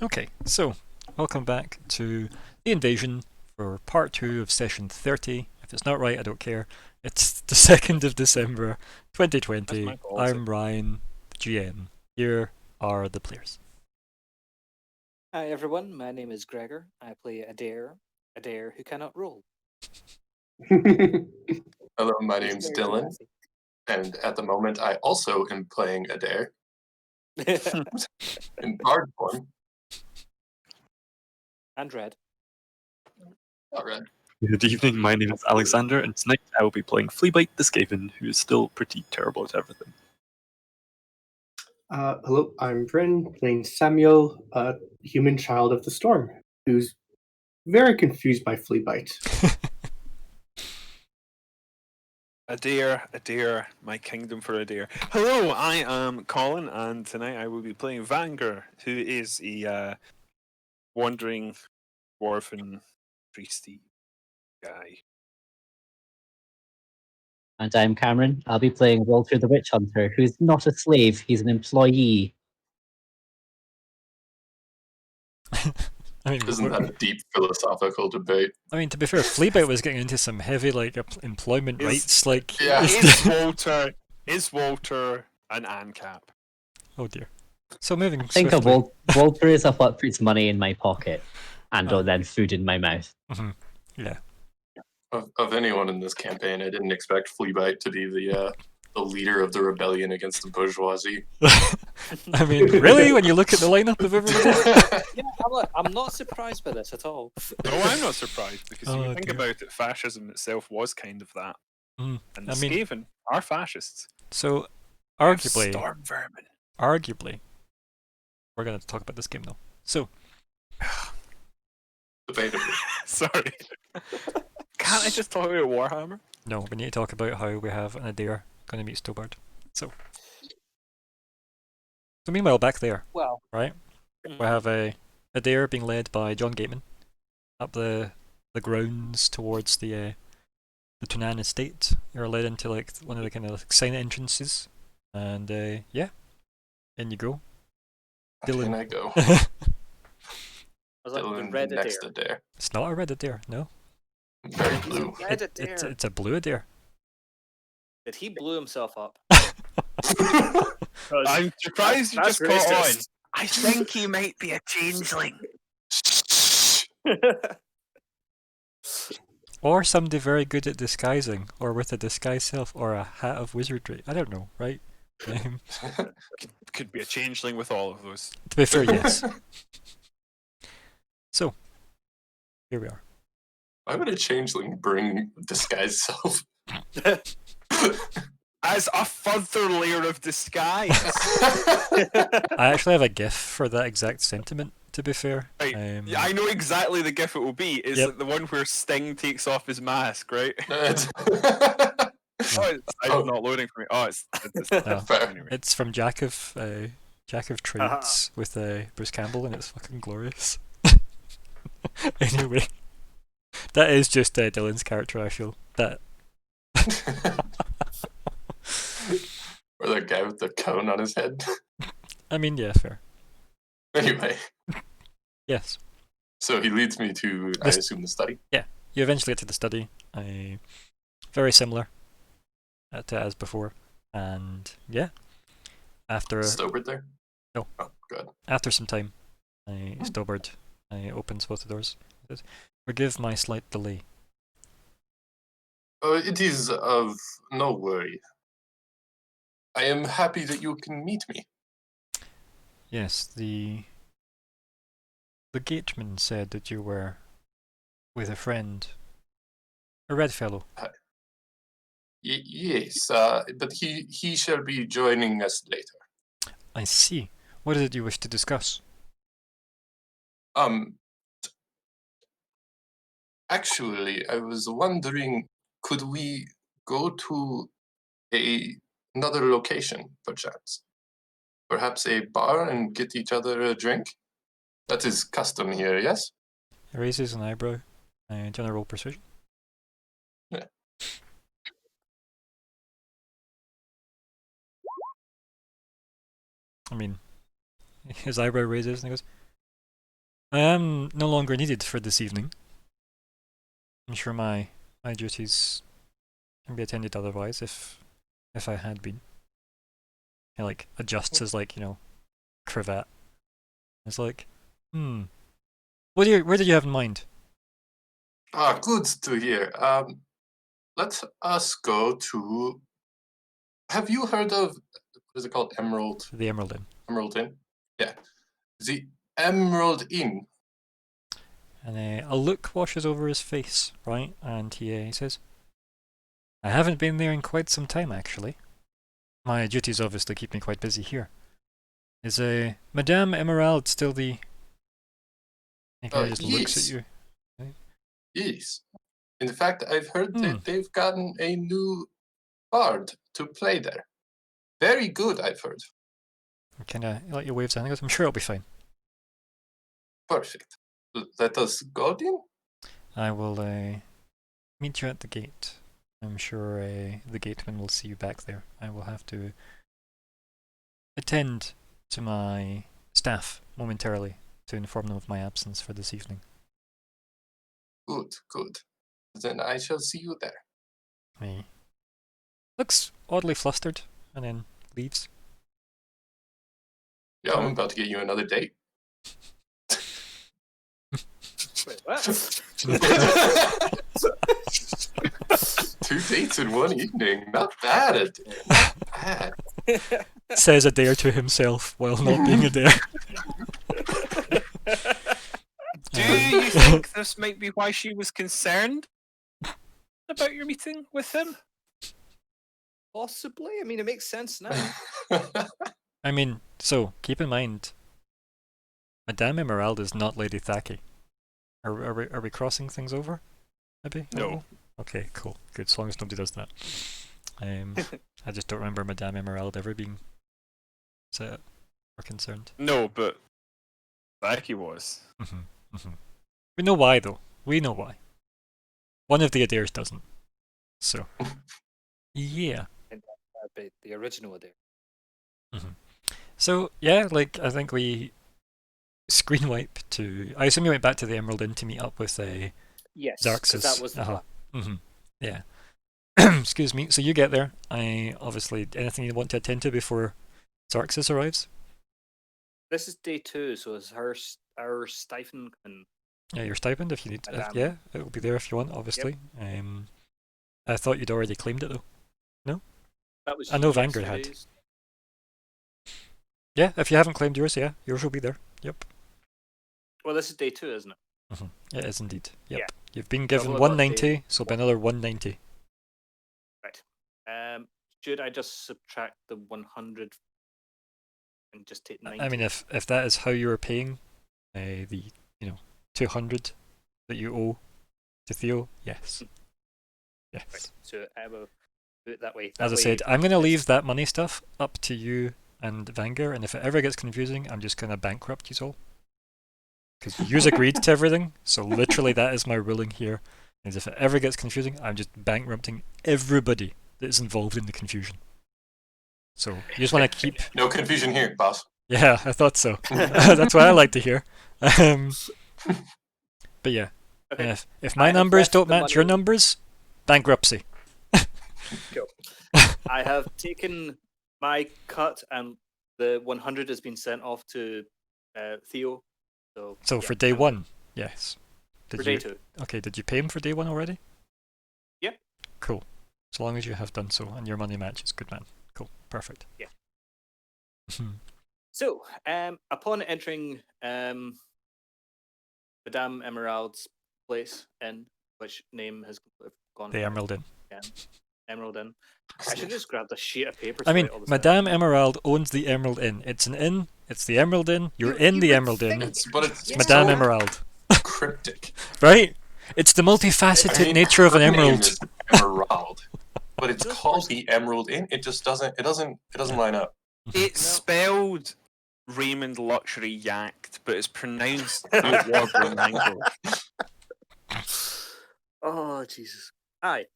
Okay, so welcome back to the invasion for part 2 of session 30. If it's not right, I don't care. It's the 2nd of December, 2020. I'm Ryan, the GM. Here are the players. Hi everyone, my name is Gregor. I play Adair who cannot roll. Hello, my He's name's very Dylan, dramatic. and at the moment I also am playing Adair in bard form. And Red. All right. Good evening, my name is Alexander, and tonight I will be playing Fleabite the Skaven, who is still pretty terrible at everything. Hello, I'm Bryn, playing Samuel, a human child of the storm, who's very confused by Fleabite. Adair, my kingdom for Adair. Hello, I am Colin, and tonight I will be playing Vanger, who is a wandering dwarven priesty guy. And I'm Cameron. I'll be playing Walter the Witch Hunter, who's not a slave, he's an employee. I mean, Isn't that a deep philosophical debate? I mean, to be fair, Fleabite was getting into some heavy employment rights. Yeah. Is Walter an ANCAP? Oh dear. So moving I think swiftly. Walter is of what puts money in my pocket and then food in my mouth. Mm-hmm. Yeah. Of anyone in this campaign, I didn't expect Fleabite to be the leader of the rebellion against the bourgeoisie. I mean, really? When you look at the lineup of everybody? Yeah, I'm not surprised by this at all. No, I'm not surprised, because if Oh, you think dear. about it, fascism itself was kind of that. Mm, And the I mean- Skaven are fascists. So, They have arguably, storm vermin. we're going to talk about this game though. So, Debatably. Sorry. Can't I just talk about Warhammer? no, we need to talk about how we have an Adair going to meet Stobart. So meanwhile, back there, Well, right, we have a Adair being led by John Gateman up the grounds towards the Tunan estate. You're led into one of the kind of sign entrances, and yeah, in you go. Can I go? I was like the Dylan, Red the next Adair. Adair. It's not a red Adair, no. Very blue. Red Adair. It's a blue Adair. Did he blew himself up? I'm surprised you That's just caught on. racist. I think he might be a changeling. Or somebody very good at disguising, or with a disguise self, or a hat of wizardry. I don't know, right? Could be a changeling with all of those. To be fair, yes. So, here we are. Why would a changeling bring disguise self? As a further layer of disguise. I actually have a GIF for that exact sentiment, to be fair. Right. Yeah, I know exactly the gif it will be. It's Yep. like the one where Sting takes off his mask, right? It's- Oh, it's not loading for me. Oh, it's No. Fair. anyway. It's from Jack of Trades with Bruce Campbell, and it's fucking glorious. Anyway, that is just Dylan's character, I feel. That Or the guy with the cone on his head. I mean, yeah, fair. Anyway, Yes. so he leads me to, I This- assume, the study. You eventually get to the study. Very similar to as before, and yeah, after Stobart there? No. Oh, good. after some time, Stobart opens both the doors. He says, "Forgive my slight delay." It is of no worry. I am happy that you can meet me. Yes, the gateman said that you were with a friend, a red fellow. Yes, but he shall be joining us later. I see. What is it you wish to discuss? Actually, I was wondering, could we go to another location, perchance? Perhaps a bar and get each other a drink? That is custom here, yes? He raises an eyebrow. Do you want to roll persuasion? Yeah. I mean, his eyebrow raises and he goes, I am no longer needed for this evening. I'm sure my duties can be attended otherwise if I had been. He like adjusts his like cravat. It's like, where did you have in mind? Ah, good to hear. Let us go to. Have you heard of what is it called? Emerald. The Emerald Inn. Emerald Inn. Yeah, the Emerald Inn. And a look washes over his face, right? And he says, I haven't been there in quite some time, actually. My duties obviously keep me quite busy here. Is Madame Emerald still the... He kind of just looks at Yes. you. Yes. In fact, I've heard that they've gotten a new bard to play there. Very good, I've heard. Kind of let you wave his hand. He goes, I'm sure it'll be fine. Perfect. Let us go then? I will meet you at the gate. I'm sure the gateman will see you back there. I will have to attend to my staff momentarily to inform them of my absence for this evening. Good, good. Then I shall see you there. He looks oddly flustered and then leaves. Yeah, I'm about to get you another date. Wait, what? 2 dates in one evening. Not bad, Adair. Not bad. Says Adair to himself while not being Adair. Do you think this might be why she was concerned about your meeting with him? Possibly. I mean, it makes sense now. I mean, so keep in mind, Madame Emerald is not Lady Thaki. Are we crossing things over? Maybe? No. Okay, cool. Good, as long as nobody does that. I just don't remember Madame Emerald ever being upset or concerned. No, but Becky was. We know why, though. We know why. One of the Adairs doesn't. So, yeah. But the original Adair. So, yeah, like, I think we screen wipe to... I assume you went back to the Emerald Inn to meet up with Yes, Xerxes. because that was the plan. Yeah. Excuse me. So you get there. Obviously, anything you want to attend to before Xerxes arrives? This is day 2, so it's our stipend and Yeah, your stipend if you need. Madame. Yeah, it will be there if you want, obviously. I thought you'd already claimed it, though. No? that was I know Vanguard had. yesterday's. Yeah, if you haven't claimed yours, yeah, yours will be there. Yep. Well, this is day 2, isn't it? It is indeed. Yep. Yeah. You've been given I've only got 190, so it'll be another 190. Right. Should I just subtract the 100 and just take 90? I mean, if that is how you are paying the 200 that you owe to Theo, yes. Yes. Right. So I will do it that way. As I said, I'm going to leave that money stuff up to you and Vanguard, and if it ever gets confusing, I'm just going to bankrupt you all. Because you've agreed to everything, so literally that is my ruling here. Is if it ever gets confusing, I'm just bankrupting everybody that is involved in the confusion. So you just want to keep... No confusion here, boss. Yeah, I thought so. That's what I like to hear. But yeah, Okay. if I my have numbers left don't the match your money- numbers, bankruptcy. Cool. I have taken my cut, and the 100 has been sent off to Theo. So So yeah, for day I'm good. 1, yes. For day 2. Okay, did you pay him for day 1 already? Yeah. Cool. As long as you have done so and your money matches, good man. Cool, perfect. Yeah. So, upon entering Madame Emerald's place, in which name has gone The from Emerald Inn. Emerald Inn. I should just grab a sheet of paper. I to mean, write all this Madame down. Emerald owns the Emerald Inn. It's an inn. It's the Emerald Inn. You're in the would Emerald Inn. think- But It's it's Madame so Emerald. cryptic. Right? It's the multifaceted I mean, nature of an her name emerald. is Emerald, but it's called the Emerald Inn. It just doesn't. It doesn't line up. It's spelled Raymond Luxury Yacht, but it's pronounced Warbler Mango. Oh Jesus! Aye.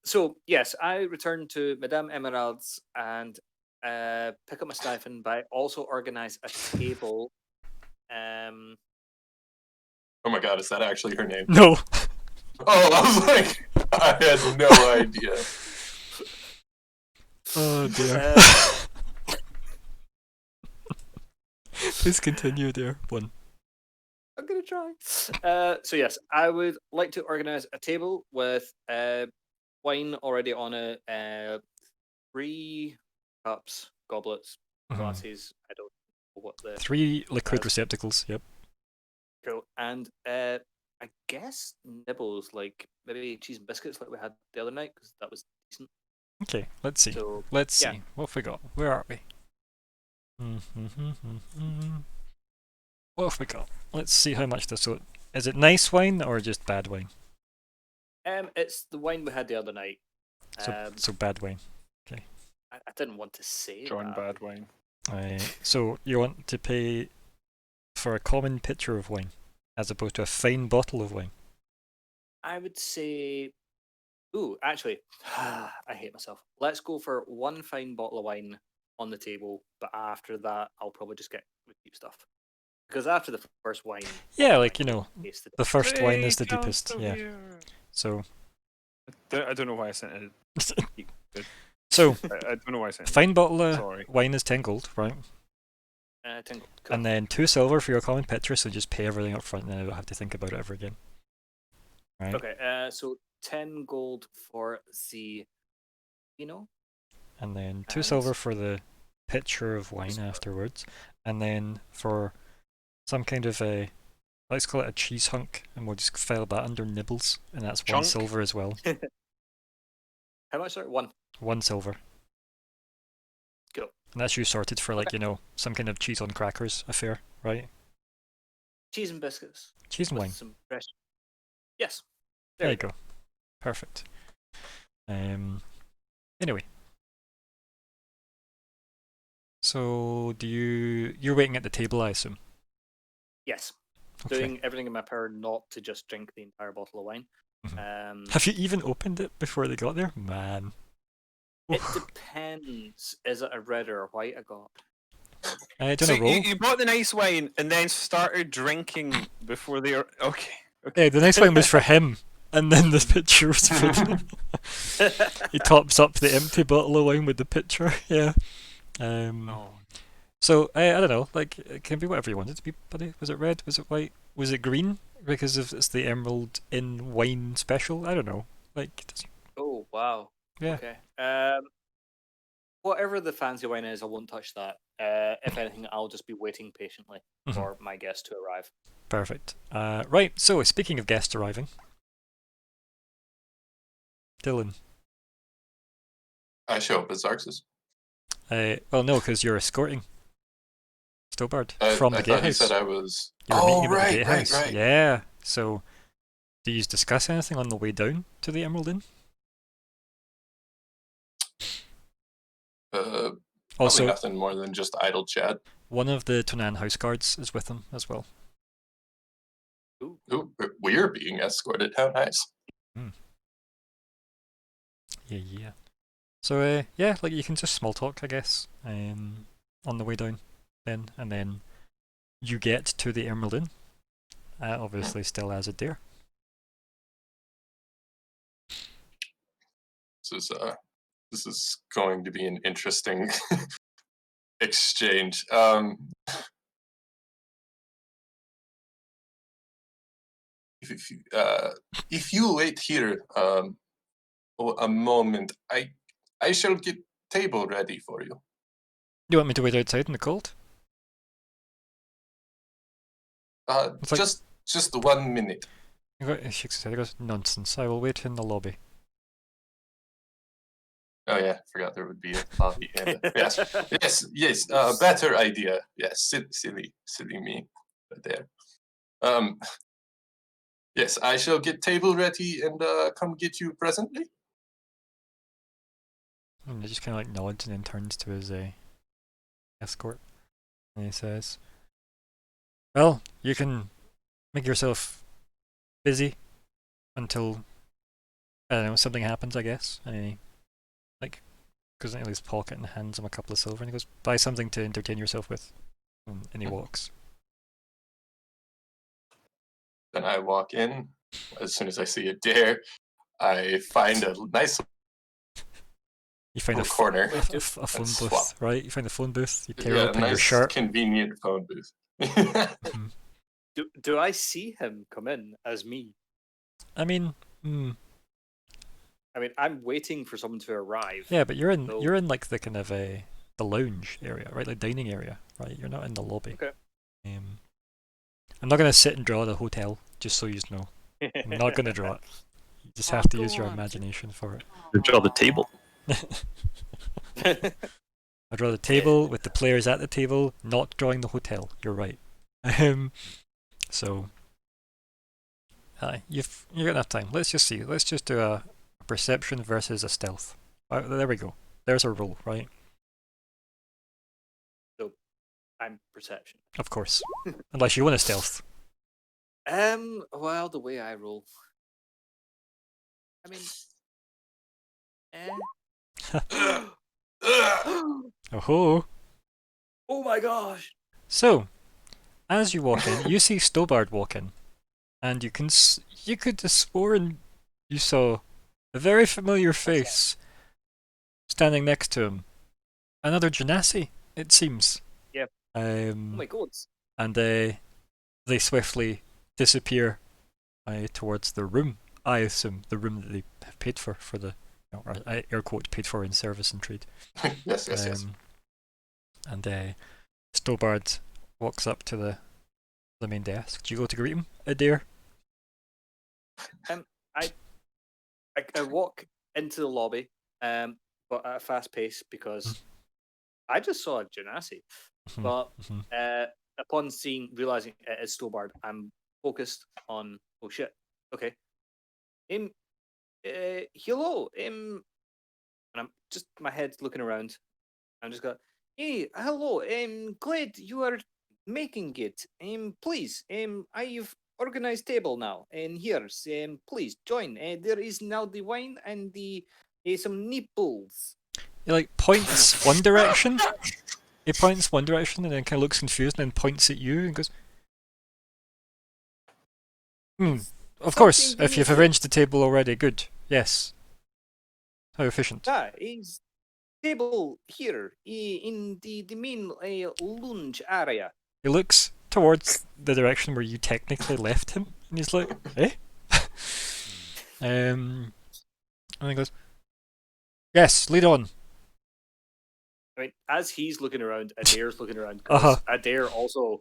So yes, I return to Madame Emerald's and pick up my stipend, but I also organise a table Oh my god, is that actually her name? No. Oh, I was like, I had no idea. Oh dear. Please continue, dear one. I'm gonna try. So yes, I would like to organize a table with wine already on it, 3 cups, goblets, glasses. I don't know what the 3 liquid has. receptacles. Yep. Cool. And I guess nibbles, like maybe cheese and biscuits, like we had the other night, because that was decent. Okay. Let's see. So Let's yeah. see. What have we got? Where are we? What have we got? Let's see how much this. So, is it nice wine or just bad wine? It's the wine we had the other night. So bad wine. Okay. I didn't want to say John that. Badwine. So you want to pay for a common pitcher of wine, as opposed to a fine bottle of wine. I would say. Ooh, actually, I hate myself. Let's go for 1 fine bottle of wine on the table, but after that, I'll probably just get the cheap stuff. Because after the first wine, Yeah, I like you know, tasted it. the first wine is the deepest. Yeah. So. I don't know why I sent it. So. I don't know why I sent A it. fine bottle of Sorry. wine is 10 gold, right? Cool. And then 2 silver for your common pitcher, so just pay everything up front, and then I don't have to think about it ever again. Right. Okay. So 10 gold for the And then 2 And- silver for the pitcher of wine afterwards, and then for some kind of a, let's call it a cheese hunk, and we'll just file that under nibbles, and that's 1 Chunk? silver as well. How much? Sorry, 1. 1 silver. Cool. And that's you sorted for like some kind of cheese on crackers affair, right? Cheese and biscuits. Cheese and with wine. Some fresh. Yes. There you go. Perfect. Anyway. So you're waiting at the table, I assume? Yes. Okay. Doing everything in my power not to just drink the entire bottle of wine. Have you even opened it before they got there? Man. It depends. Is it a red or a white I got? Do So you roll? you bought the nice wine and then started drinking before they were okay. Yeah, the next wine was for him, and then the pitcher was for me. He tops up the empty bottle of wine with the pitcher. Yeah. So I don't know. Like, it can be whatever you want it to be, buddy. Was it red? Was it white? Was it green? Because it's the Emerald in Wine special. I don't know. Like. Oh wow. Yeah. Okay. Whatever the fancy wine is, I won't touch that. If anything, I'll just be waiting patiently for my guest to arrive. Perfect. Right. So speaking of guests arriving, Dylan. I show up as Zarxus. Well, no, because you're escorting Stobart I from the thought you gatehouse. said I was. You were meeting him at the right. gatehouse. Yeah. So, do you discuss anything on the way down to the Emerald Inn? Also, nothing more than just idle chat. One of the Tonan house guards is with him as well. Ooh, we're being escorted. How nice. Yeah. So, yeah, like you can just small talk, I guess, on the way down then, and then you get to the Emerald Inn. Obviously still as a deer. This is going to be an interesting exchange. If you wait here a moment, I shall get table ready for you. You want me to wait outside in the cold? Just 1 minute. He shakes his head. He goes, nonsense. I will wait in the lobby. Oh yeah, forgot there would be a lobby. Yes. Better idea. Yes, silly me, right there. Yes, I shall get table ready and come get you presently. And he just kind of like nods and then turns to his escort, and he says, "Well, you can make yourself busy until I don't know something happens, I guess." And he goes into his pocket and hands him a couple of silver, and he goes, "Buy something to entertain yourself with," and he walks. Then I walk in. As soon as I see Adair, I find a nice You find little corner a phone and booth, swap. right? You find a phone booth. You tear Yeah, open your nice, shirt. convenient phone booth. Mhm. Do I see him come in as me? I mean, I mean, I'm waiting for someone to arrive. yeah, but you're in So- you're in like the kind of the lounge area, right? Like dining area, right? You're not in the lobby. Okay. I'm not gonna sit and draw the hotel, just so you know. I'm not gonna draw it. You just have to use your imagination for it. You draw the table. I draw the table with the players at the table, not drawing the hotel. You're right. So, you've got enough time. Let's just see. Let's just do a perception versus a stealth. There we go. There's a roll, right? I'm perception. Of course. Unless you want a stealth. Well, the way I roll. I mean, Oh. Oh my gosh! So, as you walk in, you see Stobart walk in, and you could have sworn you saw a very familiar face standing next to him. Another Genasi, it seems. Yep. Oh my god! And they swiftly disappear towards the room. I assume the room that they have paid for the, or air quote, paid for in service and trade. Yes. And Stobart walks up to the main desk. Do you go to greet him, Adair? I walk into the lobby, but at a fast pace because I just saw a Genasi. But upon realizing it is Stobart, I'm focused on, oh shit, okay. Hello, and I'm just, my head's looking around. I'm just got, hey, hello, glad you are making it. Please, I've organized table now, and here's, please join. There is now the wine and the some nipples. He like points one direction. He points one direction and then kind of looks confused and then points at you and goes, of course, if you've arranged the table already, good. Yes. How efficient. Is table here in the main lounge area. He looks towards the direction where you technically left him, and he's like, eh? And he goes, yes, lead on. I mean, as he's looking around, Adair's looking around. Because Adair also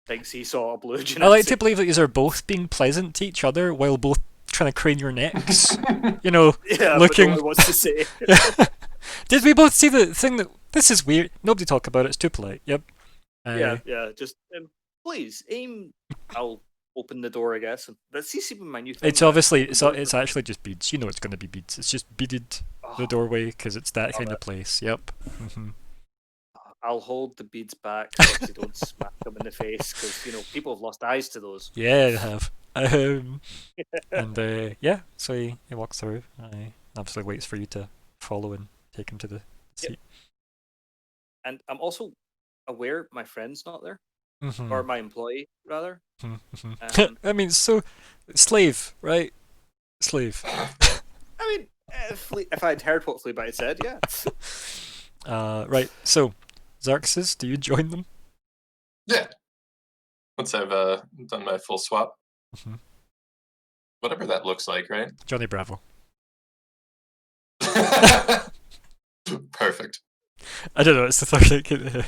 thinks he saw a blue Genasi. I like to believe that these are both being pleasant to each other while both trying to crane your necks. You know, yeah, looking. But no one wants to say. Did we both see the thing that this is weird? Nobody talk about it. It's too polite. Yep. Yeah. Just please, I'll open the door, I guess. That seems to be my new thing. It's obviously it's actually just beads. You know it's going to be beads. It's just beaded the doorway because it's that kind of place. Yep. I'll hold the beads back so they don't smack them in the face because people have lost eyes to those. Yeah, they have. And so he walks through. He obviously waits for you to follow and take him to the seat. And I'm also aware my friend's not there, or my employee rather. I mean, so slave, right? Slave. I mean, if I'd heard what Fleabite had said, yeah. Right. So, Xerxes, do you join them? Yeah. Once I've done my full swap. Whatever that looks like, right? Johnny Bravo. Perfect. I don't know, it's the third thing.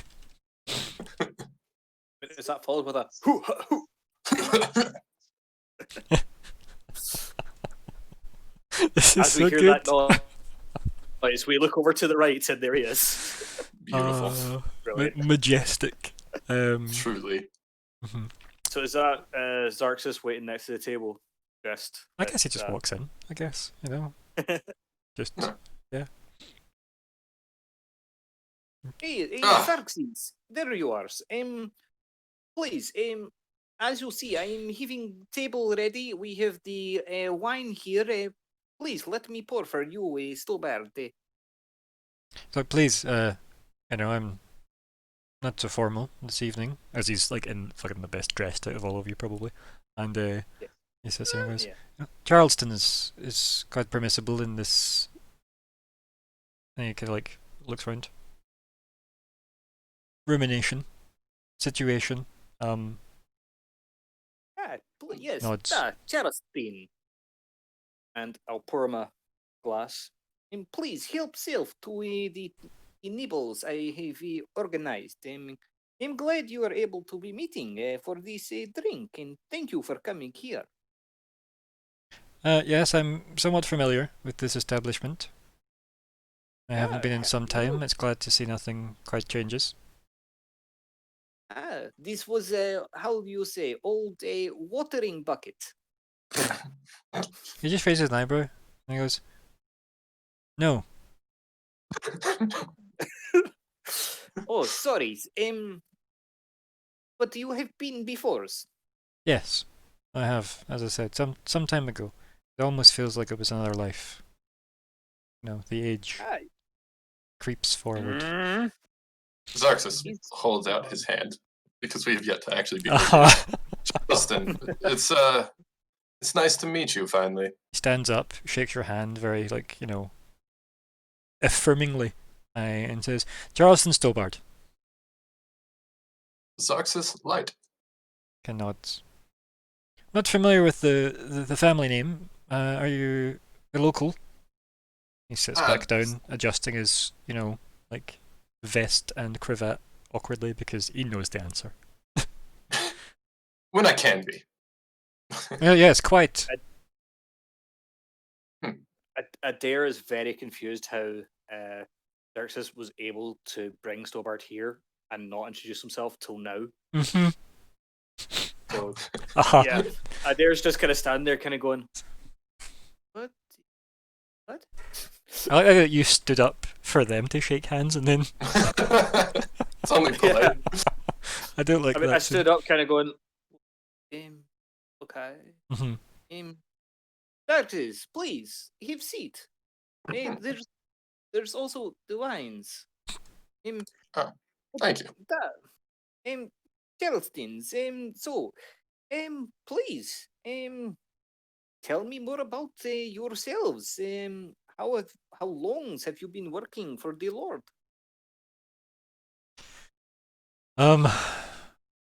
Is that followed with a This is as we so hear good. that noise, we look over to the right and there he is. Beautiful. Majestic. Truly. So is that Xerxes waiting next to the table? Just I guess he just walks in, I guess, Just, yeah. Hey, Xerxes, there you are. Please, as you see, I'm having table ready. We have the wine here. Please let me pour for you, Stobart. So please, I'm not so formal this evening, as he's like in fucking the best dressed out of all of you probably. And Yes. he sits there and goes, Yeah. Charleston is quite permissible in this. And he kind of like looks around. Rumination, situation, Yes, nods. Charleston. And I'll pour him a glass. And please help self to the nibbles I have organized. I'm glad you are able to be meeting for this drink, and thank you for coming here. Yes, I'm somewhat familiar with this establishment. I haven't been in some time. It's glad to see nothing quite changes. This was how do you say, old watering bucket. He just raises an eyebrow and he goes, "No." Oh, sorry. But you have been before. Yes, I have. As I said, some time ago. It almost feels like it was another life. You know, the age creeps forward. Zarxus holds out his hand because we have yet to actually be. Justin, it's nice to meet you finally. He stands up, shakes your hand very, like, you know, affirmingly, and says, Charleston Stobart. Zarxus Light. Ken nods. Not familiar with the family name. Are you a local? He sits back down, adjusting his, you know, like, vest and cravat awkwardly because he knows the answer. When I can be. Yes, quite. Adair is very confused how Xerxes was able to bring Stobart here and not introduce himself till now. Mm-hmm. So, yeah, Adair's just kind of standing there, kind of going, "What? What?" I like that you stood up for them to shake hands and then. It's only polite. I don't like that. I stood up, kind of going, okay. Mm-hmm. Xerxes, please have seat. There's also the wines. Thank you. Charleston's. So, please, tell me more about yourselves. How long have you been working for the Lord? I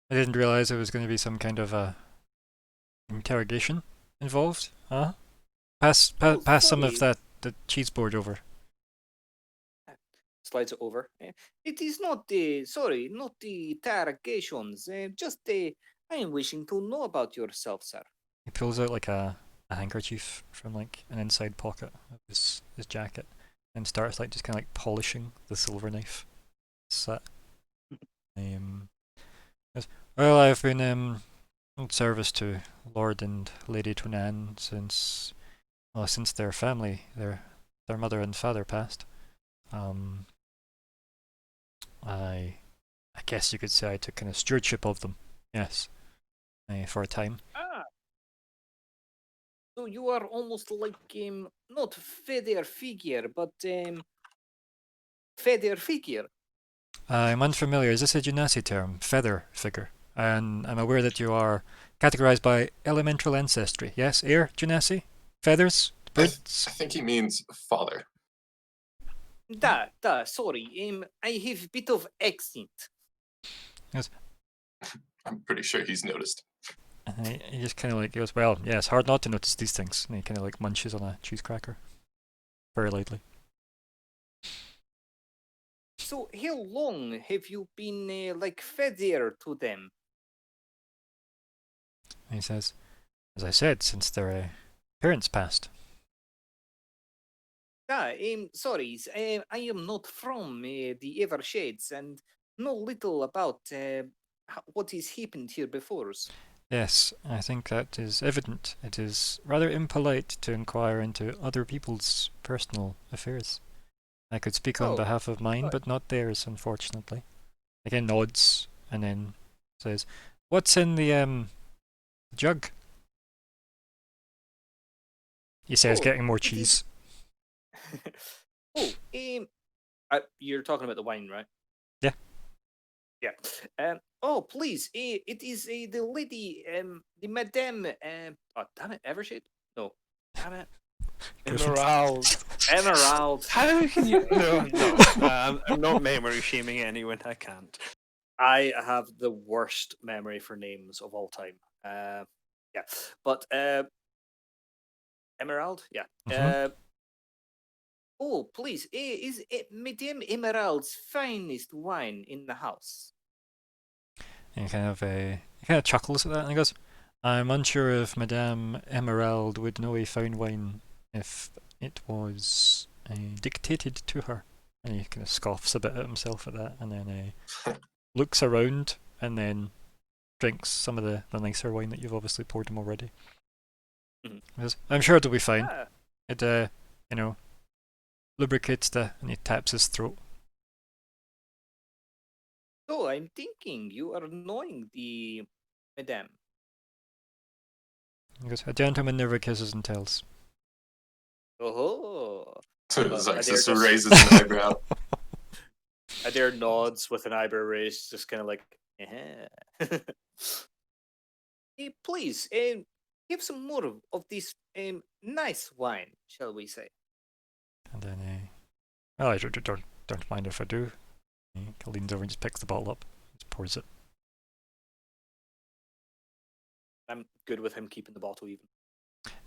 didn't realize there was going to be some kind of interrogation involved. Huh? Pass some of the cheese board over. Slides it over. It is not the not the interrogations. Just I am wishing to know about yourself, sir. He pulls out like a handkerchief from like an inside pocket of his jacket and starts like just kind of like polishing the silver knife set. Well, I've been in service to Lord and Lady Tunan since their family, their mother and father passed. I guess you could say I took kind of stewardship of them. Yes, for a time. So you are almost like not father figure, but father figure. I'm unfamiliar. Is this a Genasi term? Feather figure. And I'm aware that you are categorized by elemental ancestry. Yes, air, Genasi? Feathers? Birds? I think he means father. Sorry. I have a bit of accent. Yes. I'm pretty sure he's noticed. He just kind of like goes, well, yeah, it's hard not to notice these things. And he kind of like munches on a cheese cracker. Very lightly. So how long have you been like father to them? He says, as I said, since their parents passed. Sorry, I am not from the Evershades and know little about what has happened here before. Yes, I think that is evident. It is rather impolite to inquire into other people's personal affairs. I could speak on behalf of mine, but not theirs, unfortunately. Again, nods and then says, "What's in the jug?" He says, getting more cheese. You're talking about the wine, right? Yeah. Yeah. Oh, please. It is the lady, the Madame. Oh, damn it, Evershade? No. Damn it. Emerald. Emerald. How can you? No, no. I'm not memory shaming anyone. I can't. I have the worst memory for names of all time. Yeah. But Emerald? Yeah. Oh, please. Is it Madame Emerald's finest wine in the house? And he kind of chuckles at that and he goes, I'm unsure if Madame Emerald would know a fine wine if it was dictated to her. And he kind of scoffs a bit at himself at that and then looks around and then drinks some of the nicer wine that you've obviously poured him already. Mhm. He goes, I'm sure it'll be fine. Ah, It, lubricates and he taps his throat. so I'm thinking you are knowing the Madame. He goes, a gentleman never kisses and tells. Oh. Xerxes raises an eyebrow. Adair nods with an eyebrow raised, just kind of like, please, give some more of this nice wine, shall we say? And then, well, I don't mind if I do. He leans over and just picks the bottle up, just pours it. I'm good with him keeping the bottle even.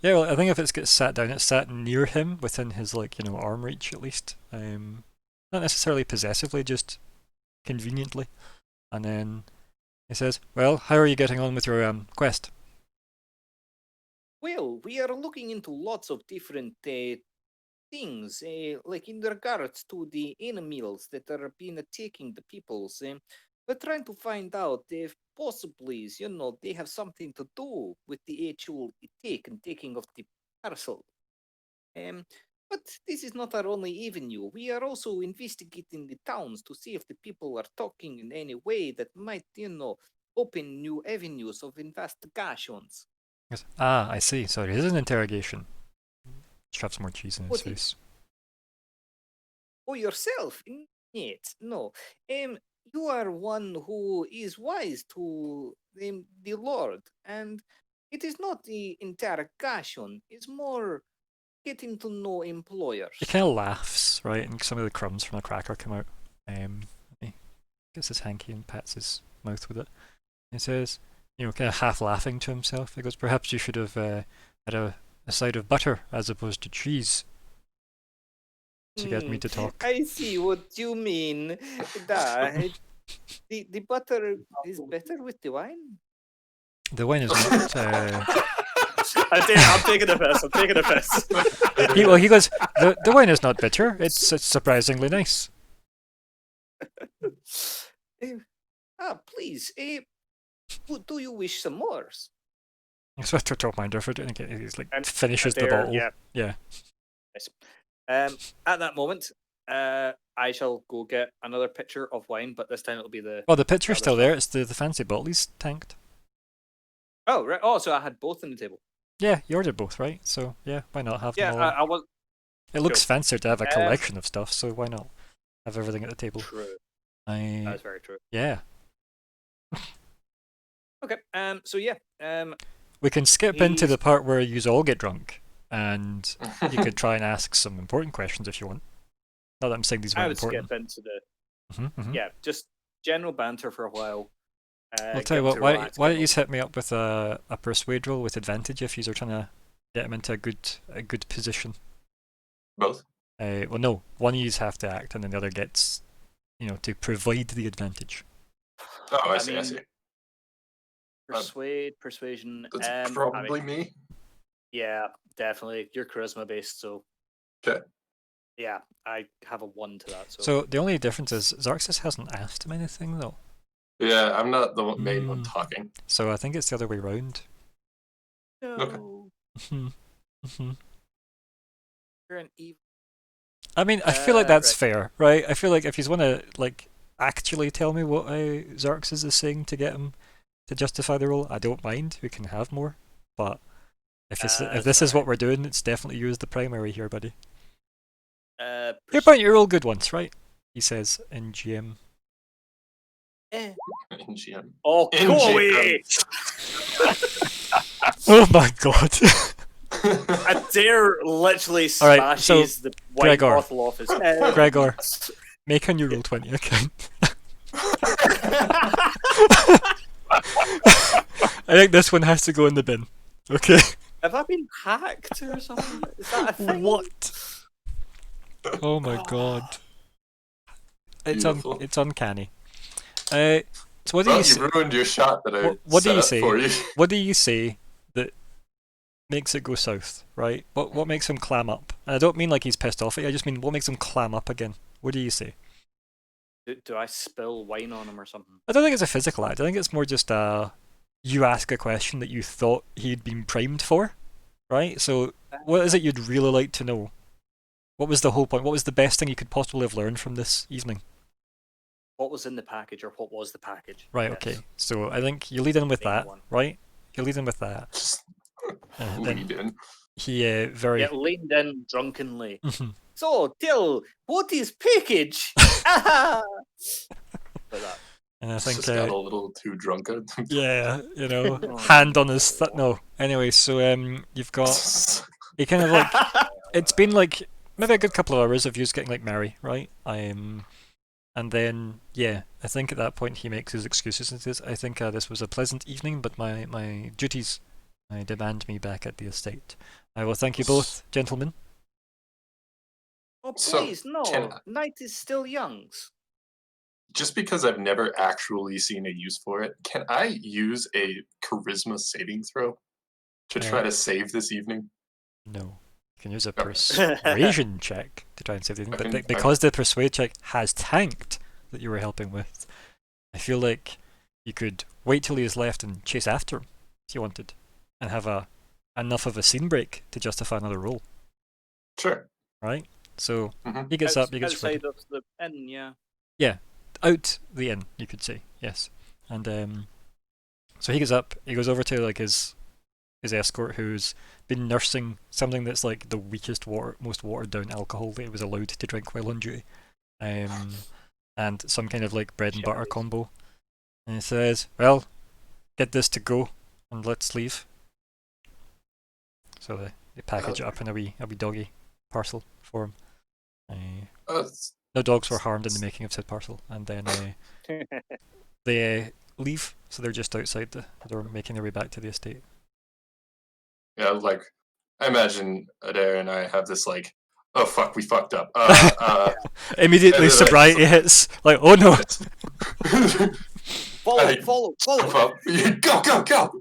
Yeah, well, I think if it gets sat down, it's sat near him, within his arm reach at least. Not necessarily possessively, just conveniently. And then he says, "Well, how are you getting on with your quest?" Well, we are looking into lots of different things, like in regards to the animals that are being attacking the peoples. We're trying to find out if possibly, they have something to do with the actual attack and taking of the parcel. But this is not our only avenue. We are also investigating the towns to see if the people are talking in any way that might, open new avenues of investigations. He goes, ah, I see. Sorry, this is an interrogation. Shoves more cheese in his What face. Oh, yourself? Yet, no. You are one who is wise to the Lord, and it is not the interrogation. It's more getting to know employers. He kind of laughs, right, and some of the crumbs from the cracker come out. He gets his hanky and pats his mouth with it. He says, kind of half laughing to himself. He goes, "Perhaps you should have had a side of butter as opposed to cheese to get me to talk." I see what you mean. The butter is better with the wine. The wine is not. I'm taking a piss. I'm taking a piss. He goes, the wine is not bitter. It's surprisingly nice. Please. Do you wish some more? So I don't mind if he's like And finishes the Adair, bottle. Yeah. Nice. At that moment, I shall go get another pitcher of wine, but this time it'll be the. Well, the pitcher's still there. It's the fancy bottle he's tanked. Oh right. Oh, so I had both on the table. Yeah, you ordered both, right? So yeah, why not have Yeah, them all? I was. It looks Cool. fancier to have a collection of stuff, so why not have everything at the table? True. That's very true. Yeah. Okay. So yeah. We can skip into He's- the part where you all get drunk, and you could try and ask some important questions if you want. Not that I'm saying these I weren't would important. skip into the Mhm. yeah, just general banter for a while. I'll tell you what. Why don't you hit me up with a persuade roll with advantage if you're trying to get him into a good position. Both? Well, no. One of you have to act, and then the other gets, to provide the advantage. Oh, I I see. mean, persuasion. That's probably me. Yeah, definitely. You're charisma based, so. Okay. Yeah, I have a 1 to that. So the only difference is Xerxes hasn't asked him anything though. Yeah, I'm not the main one Mm. talking. So I think it's the other way round. No. Okay. You're an evil. I mean, I feel like that's Right. fair, right? I feel like if he's want to actually tell me what Xerxes is saying to get him to justify the role, I don't mind. We can have more, but if this is what we're doing, it's definitely you as the primary here, buddy. Your point, you roll good once, right? He says in GM. NGM. Oh, go NGM. away! Oh my god. Adair literally All right, so, smashes the wine Gregor. bottle off his head. Gregor, make a new Roll20 account. I think this one has to go in the bin. Okay. Have I been hacked or something? Is that a thing? What? Oh my god. Beautiful. It's uncanny. So what do Well, you say? you ruined your shot that I What do set you up say? for you. What do you say that makes it go south, right? What makes him clam up? And I don't mean like he's pissed off at you, I just mean what makes him clam up again? What do you say? Do I spill wine on him or something? I don't think it's a physical act. I think it's more just you ask a question that you thought he'd been primed for, right? So what is it you'd really like to know? What was the whole point? What was the best thing you could possibly have learned from this evening? What was in the package, or what was the package? Right, Yes. okay. So I think you lead in with Main that, one. right? You lead in with that. Just Then lead in. he very... Yeah, leaned in drunkenly. Mhm. So, Till, what is package? Like that. And I think... Just got a little too drunk. yeah, you know, Oh, hand on his... no. Anyway, so you've got... He kind of like... It's been like maybe a good couple of hours of you getting like merry, right? And then yeah, I think at that point he makes his excuses and says, "I think this was a pleasant evening, but my duties demand me back at the estate. I will thank you both, gentlemen." Oh, So, please, no. can- Night is still young. Just because I've never actually seen a use for it, can I use a charisma saving throw to try to save this evening? No, you can use a Okay. persuasion check to try and save the evening, but Okay. because the persuade check has tanked that you were helping with, I feel like you could wait till he is left and chase after him if you wanted, and have enough of a scene break to justify another roll, Sure. right? So Mhm. he gets up, he gets ready. outside of the inn, yeah. Out the inn, you could say, yes. And so he gets up, he goes over to like his escort, who's been nursing something that's like the weakest most watered down alcohol that he was allowed to drink while on duty, and some kind of like bread and butter Cherries. combo. And he says, "Well, get this to go, and let's leave." So they package it up in a wee doggy parcel for him. No dogs were harmed in the making of said parcel, and then they leave. So they're just outside the door, making their way back to the estate. Yeah, like I imagine Adair and I have this like, oh fuck, we fucked up. Immediately, and then sobriety hits. Like, oh no! Follow. Jump up. Go!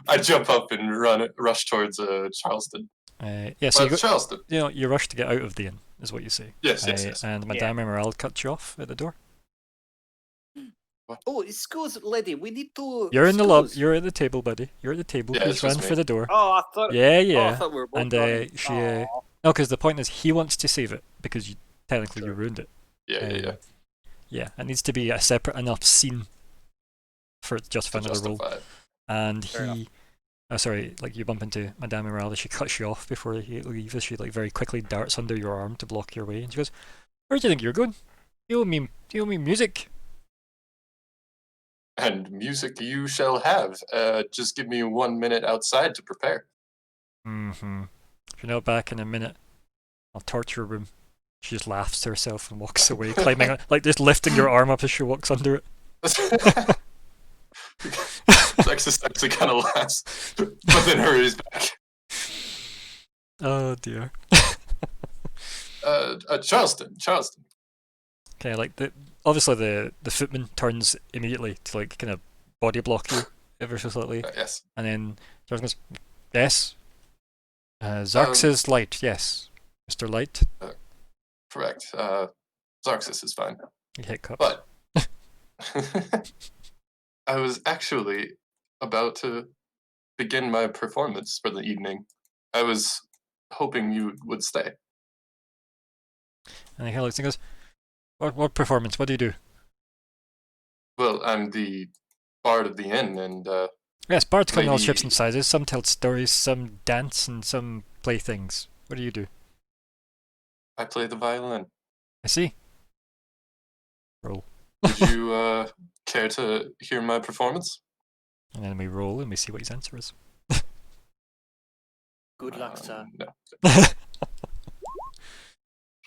I jump up and rush towards Charleston. Yeah, so Charleston. you rush to get out of the inn, is what you say. Yes. And Madame Emerald cuts you off at the door. Oh, excuse, lady. We need to. You're in the excuse. You're at the table, buddy. You're at the table. Yeah, Please it's run just for me. the door. Oh, I thought. Yeah, Oh, I yeah. thought we were both And running. she. Aw. No, because the point is he wants to save it because technically you ruined it. Yeah. Yeah, it needs to be a separate enough scene for it to justify another roll. Justify it. And Fair enough. sorry, like you bump into Madame Emerald, she cuts you off before you leave. As she like very quickly darts under your arm to block your way, and she goes, "Where do you think you're going? You owe me music." And music you shall have. Just give me 1 minute outside to prepare. Mm-hmm. If you're not back in a minute, I'll torch your room. She just laughs to herself and walks away, climbing like just lifting your arm up as she walks under it. Exercise kind of laughs, but then hurries back. Oh dear. Charleston. Okay, like obviously the footman turns immediately to like kind of body block you ever so slightly, Yes. and then Charles goes, "Yes, Xerxes Light, yes, Mr. Light." Correct. Xerxes is fine. You hiccup. But I was actually about to begin my performance for the evening. I was hoping you would stay. And he kind of looks and goes, "What performance? What do you do?" Well, I'm the bard of the inn, and Yes, bards come in all shapes Maybe- and sizes. Some tell stories, some dance, and some play things. What do you do? I play the violin. I see. Roll. Would you care to hear my performance? And then we roll and we see what his answer is. Good luck, sir. No.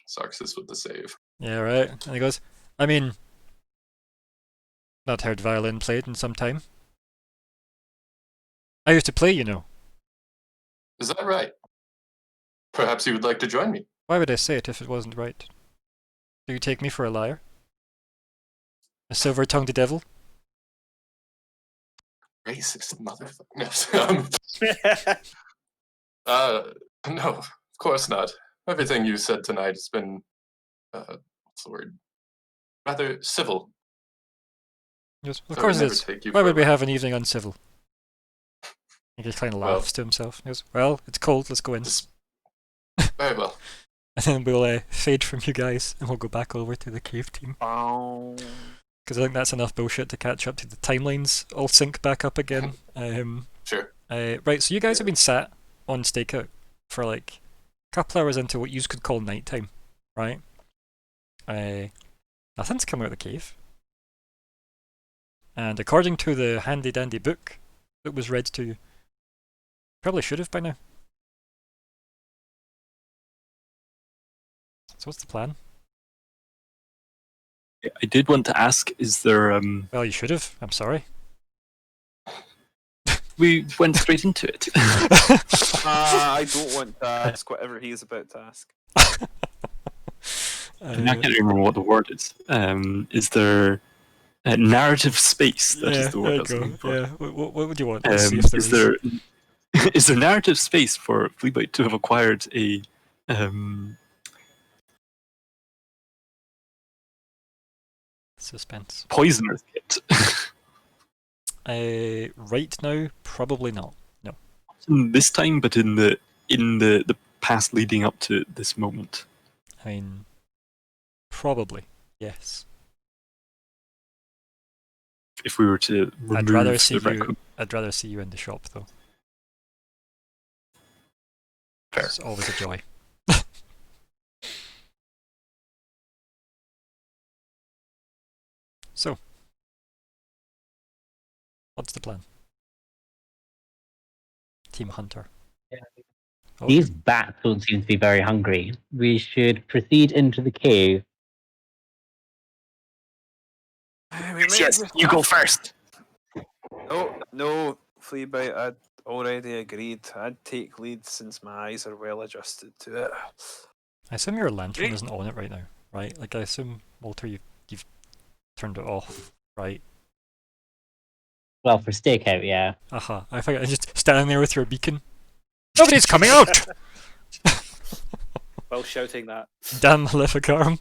Sarxus with the save. Yeah, right. And he goes, I mean, not heard violin played in some time. I used to play, you know. Is that right? Perhaps you would like to join me. Why would I say it if it wasn't right? Do you take me for a liar? A silver-tongued devil? Racist motherfucker. No, of course not. Everything you said tonight has been, what's the word? Rather civil. Yes, of So course I it would is. never take you Why for would a we ride. have an evening uncivil? He just kind of Well- laughs to himself. He goes, well, it's cold, let's go in. Just- Very well. And then we'll fade from you guys and we'll go back over to the cave team. Oh. Because I think that's enough bullshit to catch up to the timelines all sync back up again. Sure. Right, so you guys have been sat on stakeout for like a couple hours into what you could call nighttime, right? Nothing's come out of the cave. And according to the handy dandy book that was read to you, probably should have by now. So what's the plan? I did want to ask: is there? Well, you should have. I'm sorry. We went straight into it. I don't want to ask whatever he is about to ask. And I can't remember what the word is. Is there a narrative space? That is the word I was looking for. Yeah. What would you want? Let's see if Is there is there narrative space for Fleabite to have acquired a suspense? poisoner's kit? Right now, probably not. No. In this time, but in the past leading up to this moment. I mean, probably yes. If we were to remove I'd rather see the you. I'd rather see you in the shop, though. Fair. It's always a joy. So, what's the plan? Team Hunter. Oh, These bats don't seem to be very hungry. We should proceed into the cave. Yes, you go first. Oh, no, Fleabite, I'd already agreed. I'd take lead since my eyes are well adjusted to it. I assume your lantern isn't on it right now, right? Like I assume, Walter, you've turned it off, right? Well, for stakeout, yeah. Aha! I think I'm just standing there with your beacon. Nobody's coming out. While shouting that. Damn malefic arm.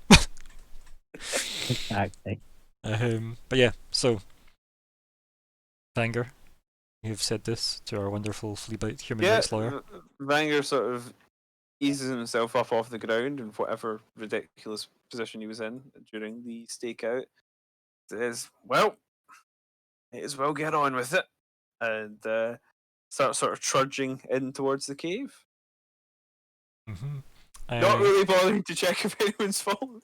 Exactly. But yeah, so Vanger, you've said this to our wonderful Fleabite human rights lawyer. Vanger sort of eases himself up off the ground in whatever ridiculous position he was in during the stakeout. Says, well, may as well get on with it. And start sort of trudging in towards the cave. Mm-hmm. Not really bothering to check if anyone's followed.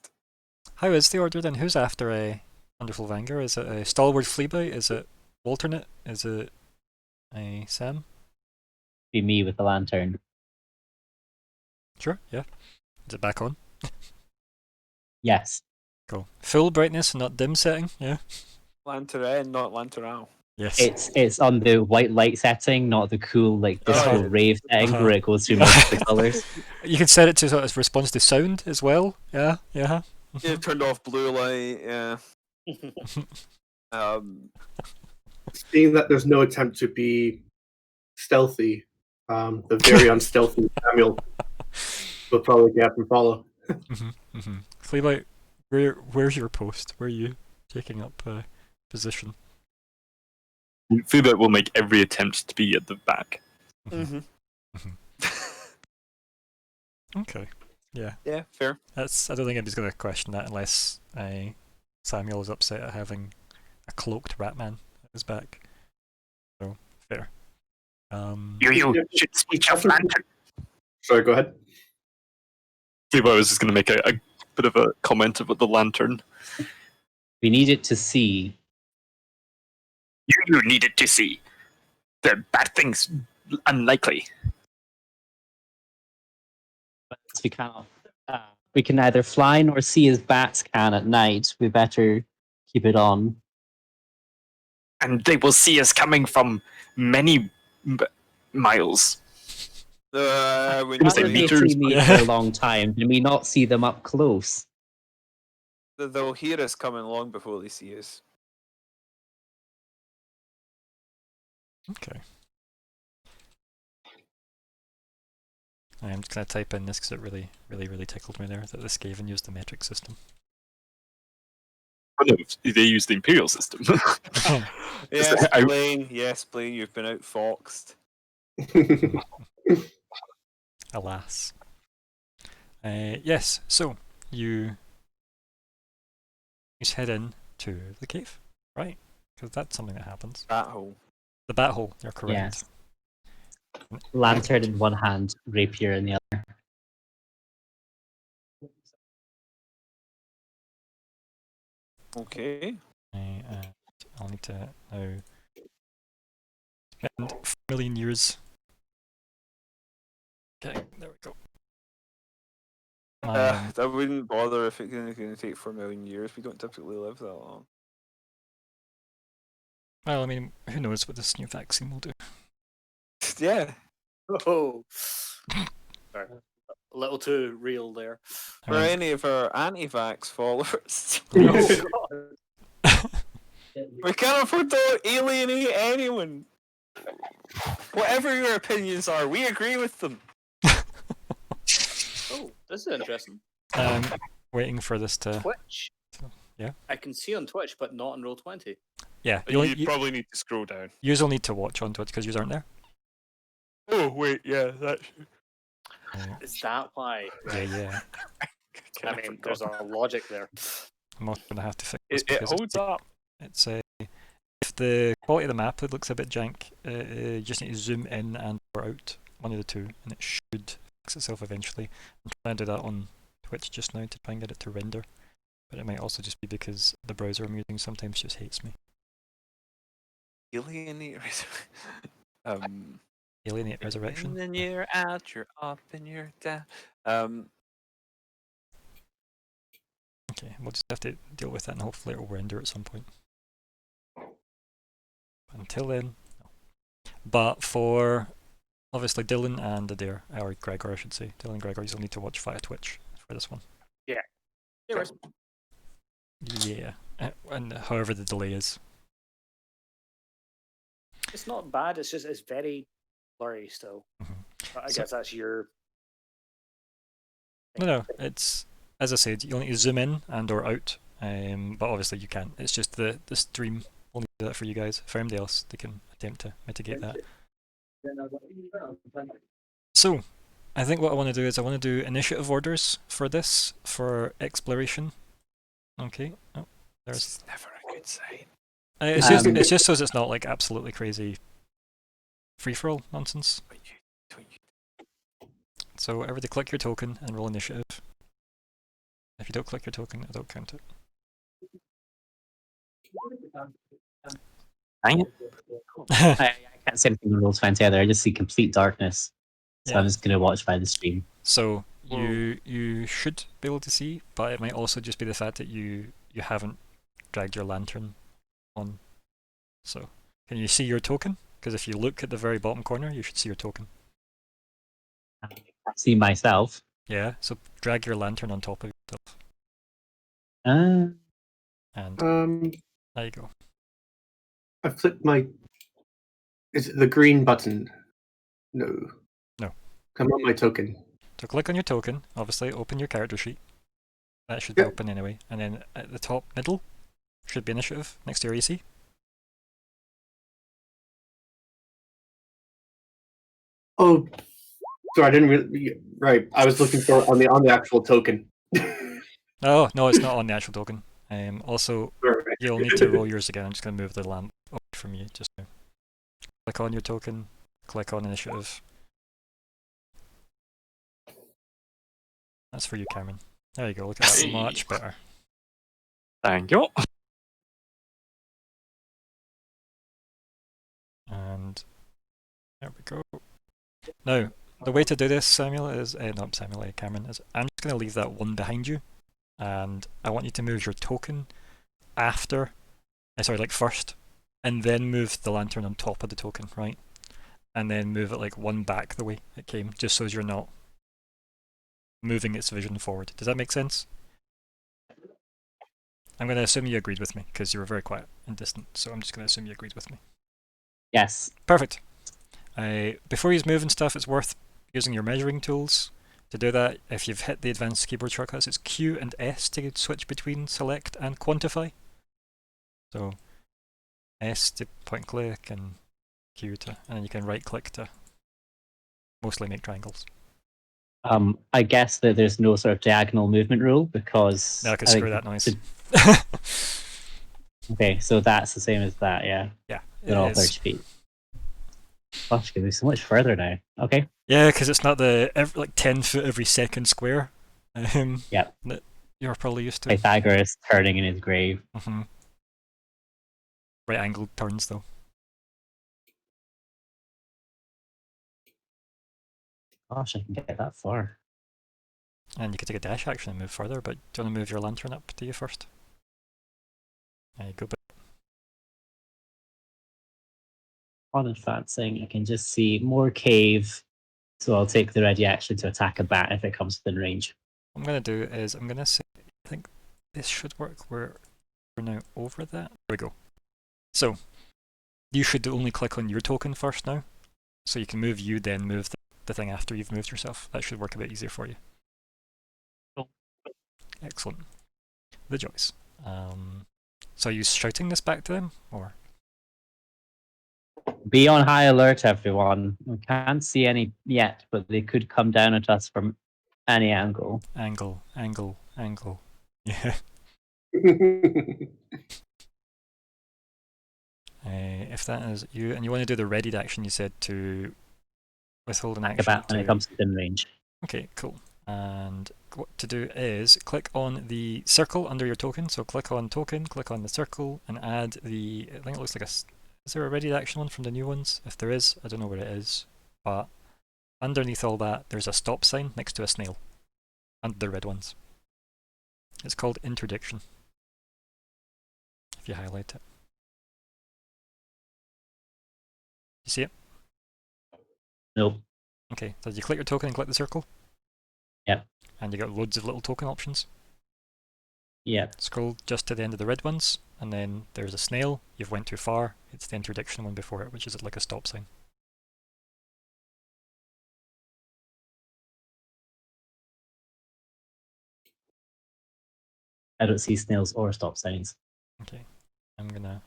How is the order then? Who's after a wonderful Vanger? Is it a stalwart Fleabite? Is it alternate? Is it a Sam? Be me with the lantern. Sure, yeah. Is it back on? Yes. Cool. Full brightness and not dim setting, yeah? Lantern, not Lanteral. Yes. It's on the white light setting, not the cool like disco yeah. rave setting Uh-huh. where it goes through most of the colours. You can set it to sort of response to sound as well, yeah? Yeah. Yeah, turned off blue light, yeah. Seeing that there's no attempt to be stealthy, the very unstealthy Samuel will probably get up and follow. Fleabite, where's your post? Where are you taking up position? Fleabite will make every attempt to be at the back. Mm-hmm. Okay. Yeah. Yeah, fair. I don't think anybody's going to question that unless Samuel is upset at having a cloaked Ratman at his back. So, fair. You should switch off lantern. Sorry, go ahead. Fleabite was just going to make a bit of a comment about the lantern. We need it to see. You needed to see. The bad things unlikely. But we cannot. We can neither fly nor see as bats can at night. We better keep it on. And they will see us coming from many miles. When Must say How you they meters. see me Yeah. for a long time? Can we not see them up close? they'll hear us coming long before they see us. Okay. I'm just gonna type in this because it really tickled me there that the Skaven used the metric system. Oh, no, they use the Imperial system. Yes, I- Blaine. Yes, Blaine. You've been outfoxed. Alas. Yes, so you head in to the cave, right? Because that's something that happens. That hole. The bat hole, you're correct. Yes. Lantern in one hand, rapier in the other. Okay. I'll need to now spend 4 million years. Okay, there we go. I wouldn't bother if it's going to take 4 million years. We don't typically live that long. Well, I mean, who knows what this new vaccine will do. Yeah. Oh, sorry. A little too real there. I For mean, any of our anti-vax followers, Oh, God. we can't afford to alienate anyone. Whatever your opinions are, we agree with them. Oh, this is interesting. waiting for this to... Twitch. Yeah. I can see on Twitch, but not on Roll20. Yeah, You probably need to scroll down. you'll need to watch on Twitch because you aren't there. Oh wait, yeah, that's. Is that why? Yeah. I mean, there's a logic there. I'm also gonna have to fix this It because holds up. it's if the quality of the map looks a bit jank, you just need to zoom in and or out, one of the two, and it should fix itself eventually. I'm trying to do that on Twitch just now to try and get it to render, but it might also just be because the browser I'm using sometimes just hates me. Alienate. Alienate Resurrection. And then you're out, you're up, and you're down. Okay, we'll just have to deal with that and hopefully it'll render at some point. Until then, no. But for obviously Dylan and Adair, or Gregor I should say, Dylan and Gregor, you'll need to watch via Twitch for this one. Yeah. There is. Yeah, and however the delay is. It's not bad. It's just it's very blurry still. But I So- guess that's your. No, it's as I said, you'll need to zoom in and or out. But obviously you can't. It's just the stream will need to do that for you guys. For anybody else, they can attempt to mitigate that. So, I think what I want to do is I want to do initiative orders for this for exploration. Okay. Oh, there's. It's never a good sign. It's just so it's not like absolutely crazy free for all nonsense. So everybody click your token and roll initiative. If you don't click your token, I don't count it. Dang it. I can't see anything on Roll20 either. I just see complete darkness. So Yeah. I'm just going to watch by the stream. So you should be able to see, but it might also just be the fact that you haven't dragged your lantern on. So can you see your token? Because if you look at the very bottom corner, you should see your token. I can't see myself. Yeah. So drag your lantern on top of yourself, and there you go. I flipped my. Is it the green button? No. No. Come on, my token. So click on your token. Obviously, open your character sheet. That should be Yep. open anyway. And then at the top middle should be initiative next to your AC. Oh, sorry, I didn't really. Right, I was looking for on the actual token. Oh no, it's not on the actual token. Also, Sorry. you'll need to roll yours again. I'm just going to move the lamp away from you just now. Click on your token. Click on initiative. That's for you, Cameron. There you go. Look at that. Hey. Much better. Thank you. There we go. Now, the way to do this, Samuel, is not Samuel, Cameron, is I'm just going to leave that one behind you, and I want you to move your token after, like first, and then move the lantern on top of the token, right? And then move it like one back the way it came, just so as you're not moving its vision forward. Does that make sense? I'm going to assume you agreed with me, because you were very quiet and distant, so I'm just going to assume you agreed with me. Yes. Perfect. Before you move and stuff, it's worth using your measuring tools. To do that, if you've hit the advanced keyboard shortcuts, it's Q and S to switch between select and quantify. So S to point click and Q to, and then you can right click to mostly make triangles. I guess that there's no sort of diagonal movement rule because No, I can screw that noise. Okay, so that's the same as that, yeah. Yeah, they're all 30 feet. Gosh, going to be so much further now. Okay. Yeah, because it's not the like 10 foot every second square. Yeah. That you're probably used to. Pythagoras turning in his grave. Right angled turns though. Gosh, I can get that far. And you could take a dash action and move further, but do you want to move your lantern up to you first? There you go. On advancing, I can just see more cave, so I'll take the ready action to attack a bat if it comes within range. What I'm going to do is I'm going to say, I think this should work. We're now over that. There we go. So you should only click on your token first now, so you can move you, then move the thing after you've moved yourself. That should work a bit easier for you. Cool. Excellent. The joys. So are you shouting this back to them, or? Be on high alert, everyone. We can't see any yet, but they could come down at us from any angle. Angle. Yeah. If that is you, and you want to do the readied action, you said to withhold an action. Bat when it comes within range. Okay, cool. And what to do is click on the circle under your token. So click on token, click on the circle, and add the. I think it looks like a. Is there a readied action one from the new ones? If there is, I don't know where it is, but underneath all that, there's a stop sign next to a snail. Under the red ones. It's called interdiction. If you highlight it. You see it? Nope. Okay, so you click your token and click the circle? Yep. And you got loads of little token options? Yep. Scroll just to the end of the red ones, and then there's a snail. You've went too far. It's the interdiction one before it, which is like a stop sign. I don't see snails or stop signs. Okay, I'm gonna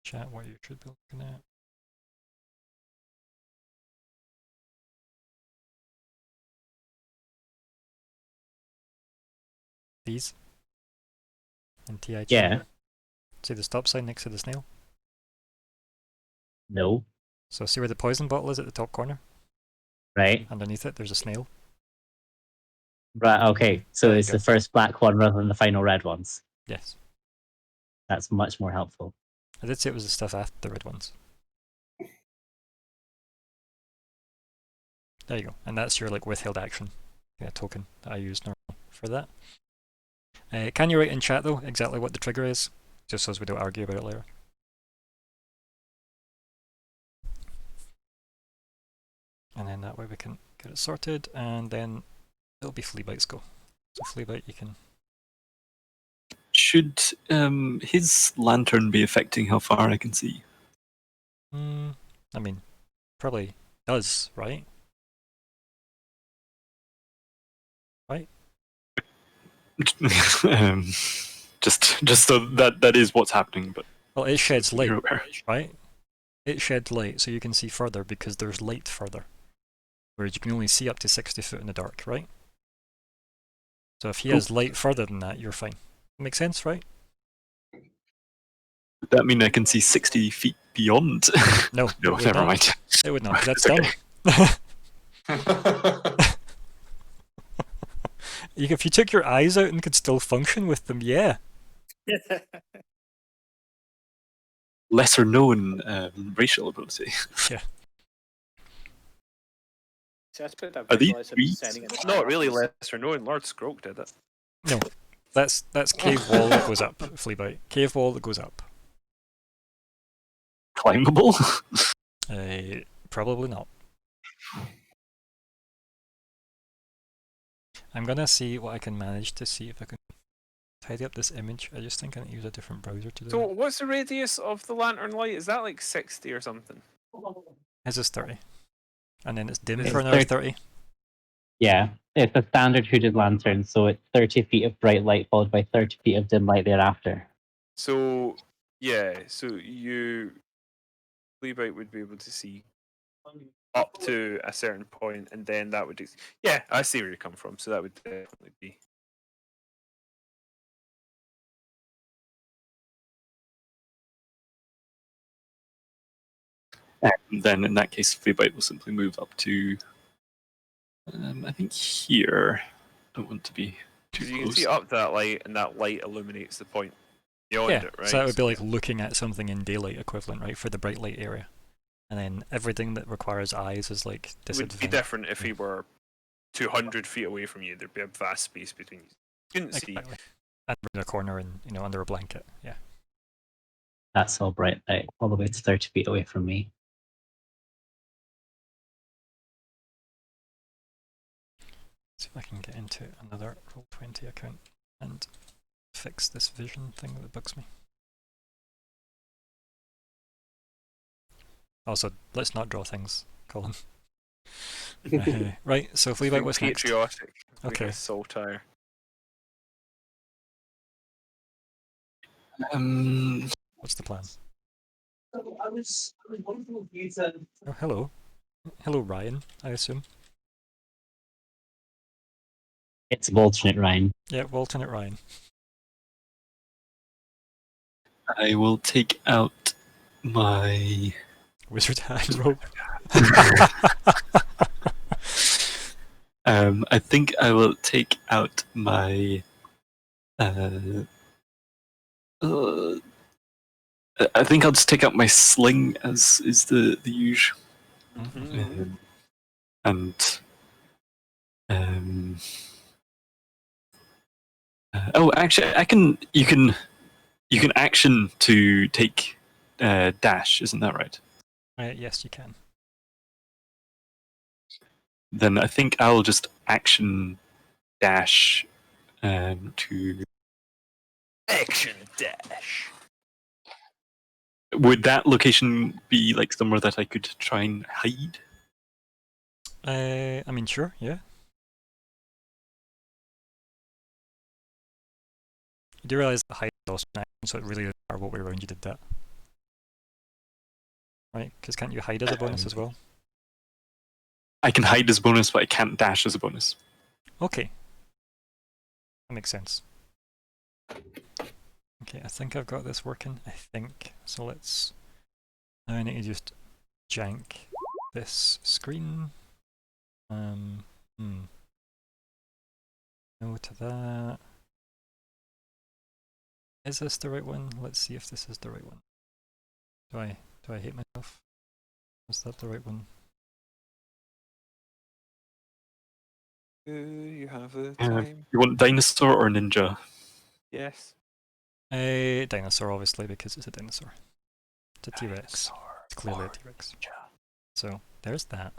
chat what you should be looking at. These? And TI. Yeah. See the stop sign next to the snail? No. So see where the poison bottle is at the top corner? Right. Underneath it, there's a snail. Right, okay. So it's the first black one rather than the final red ones. Yes. That's much more helpful. I did say it was the stuff after the red ones. There you go. And that's your like withheld action token that I use normally for that. Can you write in chat though exactly what the trigger is? Just so as we don't argue about it later. And then that way we can get it sorted, and then it'll be Fleabite's go. So Fleabite, you can. Should his lantern be affecting how far I can see? I mean, probably does, right? Right? Just so that is what's happening, but well, it sheds light, right? It sheds light, so you can see further because there's light further, whereas you can only see up to 60 foot in the dark, right? So if he has light further than that, you're fine. Makes sense, right? Would that mean I can see 60 feet beyond? No, no, never mind. It would not. That's okay. Dumb. If you took your eyes out and could still function with them, yeah. Lesser known racial ability. Yeah. So that's put that Are these visualize him trees? sending an Not arrow really up his- lesser known. Lord Scroak did it. No, that's cave wall that goes up. Fleabite. Cave wall that goes up. Climbable? Probably not. I'm gonna see what I can manage to see if I can tidy up this image. I just think I need to use a different browser to do So that. what's the radius of the lantern light? Is that like 60 or something? His is 30. And then it's dim It's for another 30. 30. Yeah, it's a standard hooded lantern, so it's 30 feet of bright light followed by 30 feet of dim light thereafter. So yeah, so Fleabite would be able to see up to a certain point, and then that would. Yeah, I see where you come from. So that would definitely be. Then in that case, Fleabite will simply move up to, I think here. Don't want to be too Because you can close. see up that light, and that light illuminates the point beyond Yeah, it, right? so that would be like looking at something in daylight equivalent, right, for the bright light area. And then everything that requires eyes is like It would be disadvantage. different if he were 200 feet away from you. There'd be a vast space between you. You couldn't see. Exactly. And in a corner and under a blanket. Yeah. That's all bright light, all the way to 30 feet away from me. See if I can get into another Roll20 account and fix this vision thing that bugs me. Also, let's not draw things, Colin. Right, so Fleabite, what's next? Patriotic. Okay. Like a saltire. What's the plan? Oh, hello. Hello, Ryan, I assume. It's alternate Ryan. Yeah, alternate Ryan. I will take out my. Wizard hand roll. I think I will take out my. I think I'll just take out my sling as is the usual. Mm-hmm. And oh, actually, I can. You can action to take dash, isn't that right? Yes, you can. Then I think I'll just action dash to. Action dash. Would that location be like somewhere that I could try and hide? I mean, sure, yeah. You do realize that hide is also an action, so it really doesn't matter what way around you did that. Right? Because can't you hide as a bonus as well? I can hide as a bonus, but I can't dash as a bonus. Okay. That makes sense. Okay, I think I've got this working. I think. So let's. Now I need to just jank this screen. No to that. Is this the right one? Let's see if this is the right one. Do I hate myself? Is that the right one? You have the time. You want dinosaur or ninja? Yes. A dinosaur, obviously, because it's a dinosaur. It's a T-Rex. It's clearly a T-Rex. So there's that.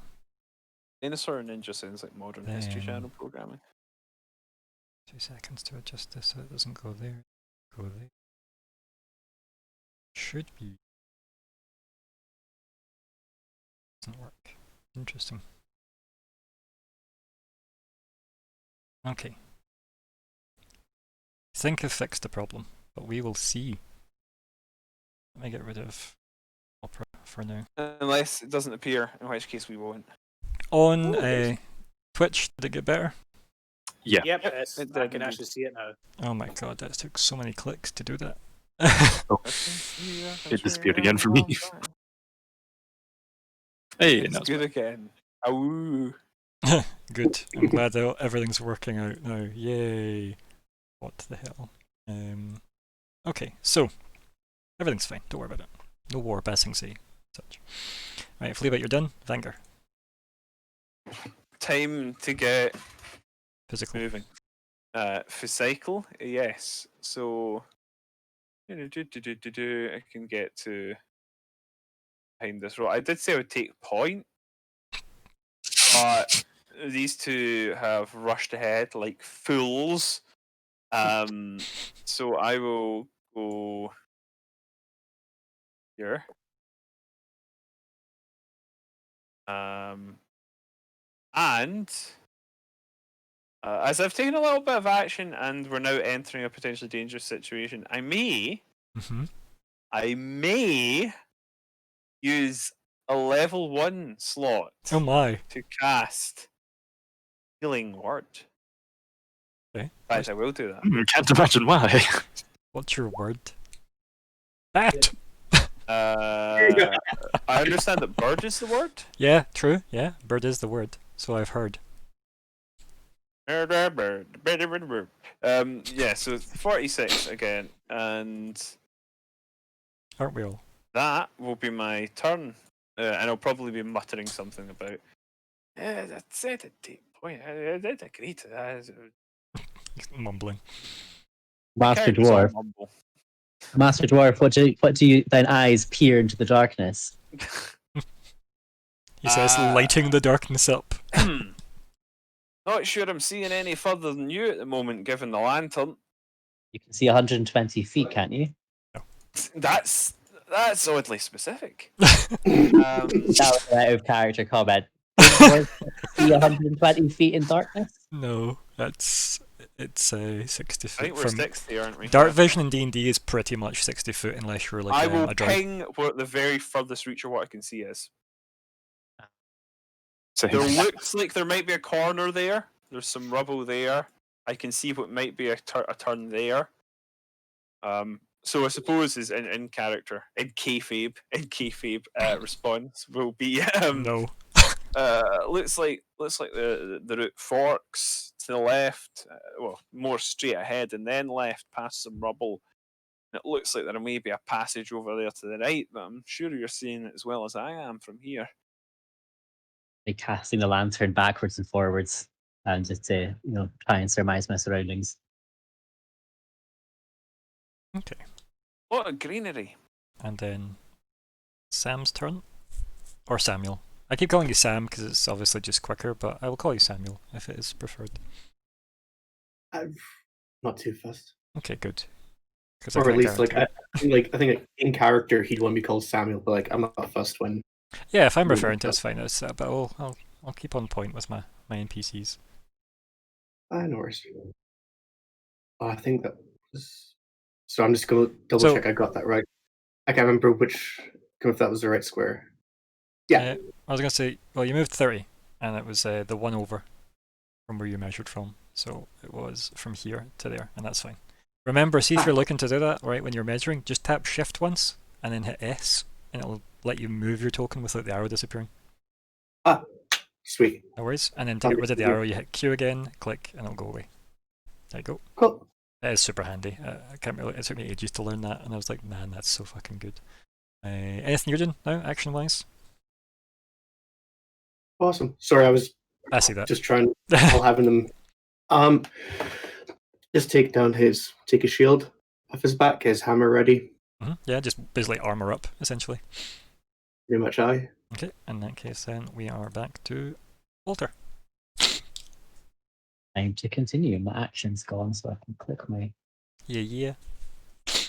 Dinosaur and ninja sounds like modern History Then- Channel programming. 2 seconds to adjust this so it doesn't go there. Go there. Should be. Doesn't work. Interesting. Okay. I think I've fixed the problem, but we will see. Let me get rid of Opera for now. Unless it doesn't appear, in which case we won't. On there's- Twitch, did it get better? Yeah. Yep, Yep, it's, it I did can indeed. actually see it now. Oh my god, that took so many clicks to do that. It disappeared again for me. Hey, It's now it's good again. Awoo. Good. I'm glad that everything's working out now. Yay. What the hell? Okay, so everything's fine. Don't worry about it. No war passing sea. Such. Right, Fleabite, you're done. Vanger. time to get Physical. moving. Physical, yes. So I can get to behind this row. I did say I would take point, but these two have rushed ahead like fools. So I will go here. And as I've taken a little bit of action and we're now entering a potentially dangerous situation, I may use a level 1 slot Oh my. to cast Healing Word. Okay. In fact, I will do that. Can't imagine why. What's your word? That. I understand that bird is the word. Yeah, true. Yeah, bird is the word. So I've heard. Yeah, so 46 again, and Aren't we all? that will be my turn. And I'll probably be muttering something about. That's it. At deep point. I did agree to that. Mumbling. Master Characters all Dwarf. mumble. Master Dwarf, what do you thine eyes peer into the darkness? He says, lighting the darkness up. Not sure I'm seeing any further than you at the moment, given the lantern. You can see 120 feet, can't you? That's oddly specific. That was an out of character comment. See 120 feet in darkness? No, it's 60 I feet think we're from 60, aren't we? Dark vision in D&D is pretty much 60 foot unless you're like I will a droid. ping what the very furthest reach of what I can see is. So There looks like there might be a corner there. There's some rubble there. I can see what might be a turn there. So I suppose is in character, in kayfabe response will be No. looks like the route forks to the left, well, more straight ahead and then left past some rubble. It looks like there may be a passage over there to the right, but I'm sure you're seeing it as well as I am from here. Like casting the lantern backwards and forwards and just to, try and surmise my surroundings. Okay. What a greenery. And then Sam's turn. Or Samuel. I keep calling you Sam because it's obviously just quicker, but I will call you Samuel if it is preferred. I'm not too fussed. Okay, good. Or at least, I think in character he'd want to be called Samuel, but I'm not fussed when. Yeah, if I'm referring to it, it's fine. But I'll keep on point with my NPCs. No worries. I think that was. So I'm just going to double check I got that right. I can't remember if that was the right square. Yeah. I was going to say, well, you moved 30, and it was the one over from where you measured from. So it was from here to there, and that's fine. Remember, see if you're looking to do that, right, when you're measuring, just tap shift once, and then hit S, and it'll let you move your token without the arrow disappearing. Sweet. No worries. And then to get rid of the arrow, you hit Q again, click, and it'll go away. There you go. Cool. That is super handy. It took me ages to learn that, and I was like, man, that's so fucking good. Anything you're doing now, action-wise? Awesome. Sorry, I see that. Just trying, while having them. Just take a shield off his back, his hammer ready. Yeah, just basically armor up, essentially. Pretty much aye. Okay, in that case then we are back to Walter. Time to continue. My action's gone, so I can click my... Yeah.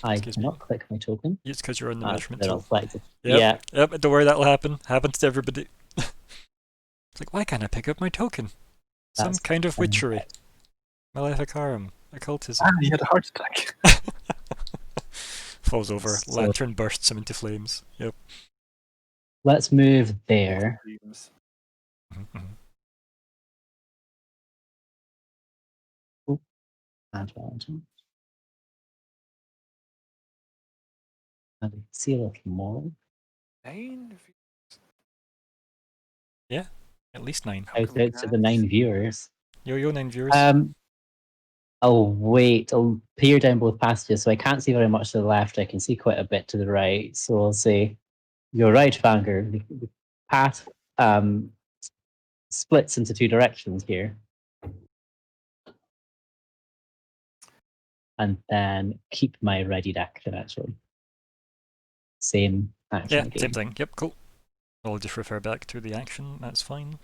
I cannot click my token. It's because you're on the measurement tool. Yep. Yep, don't worry, that'll happen. Happens to everybody. It's like, why can't I pick up my token? Some kind of witchery. Maleficarum. Occultism. He had a heart attack. Falls over. Lantern bursts him into flames. Yep. Let's move there. And see a little more. 9? Yeah, at least 9. Out to the 9 viewers. Yo, 9 viewers. I'll peer down both passages, so I can't see very much to the left. I can see quite a bit to the right. So I'll say, you're right, Vanger. The path splits into two directions here. And then keep my readied action, actually. Same action Yeah, again. same thing. Yep, cool. I'll just refer back to the action, that's fine.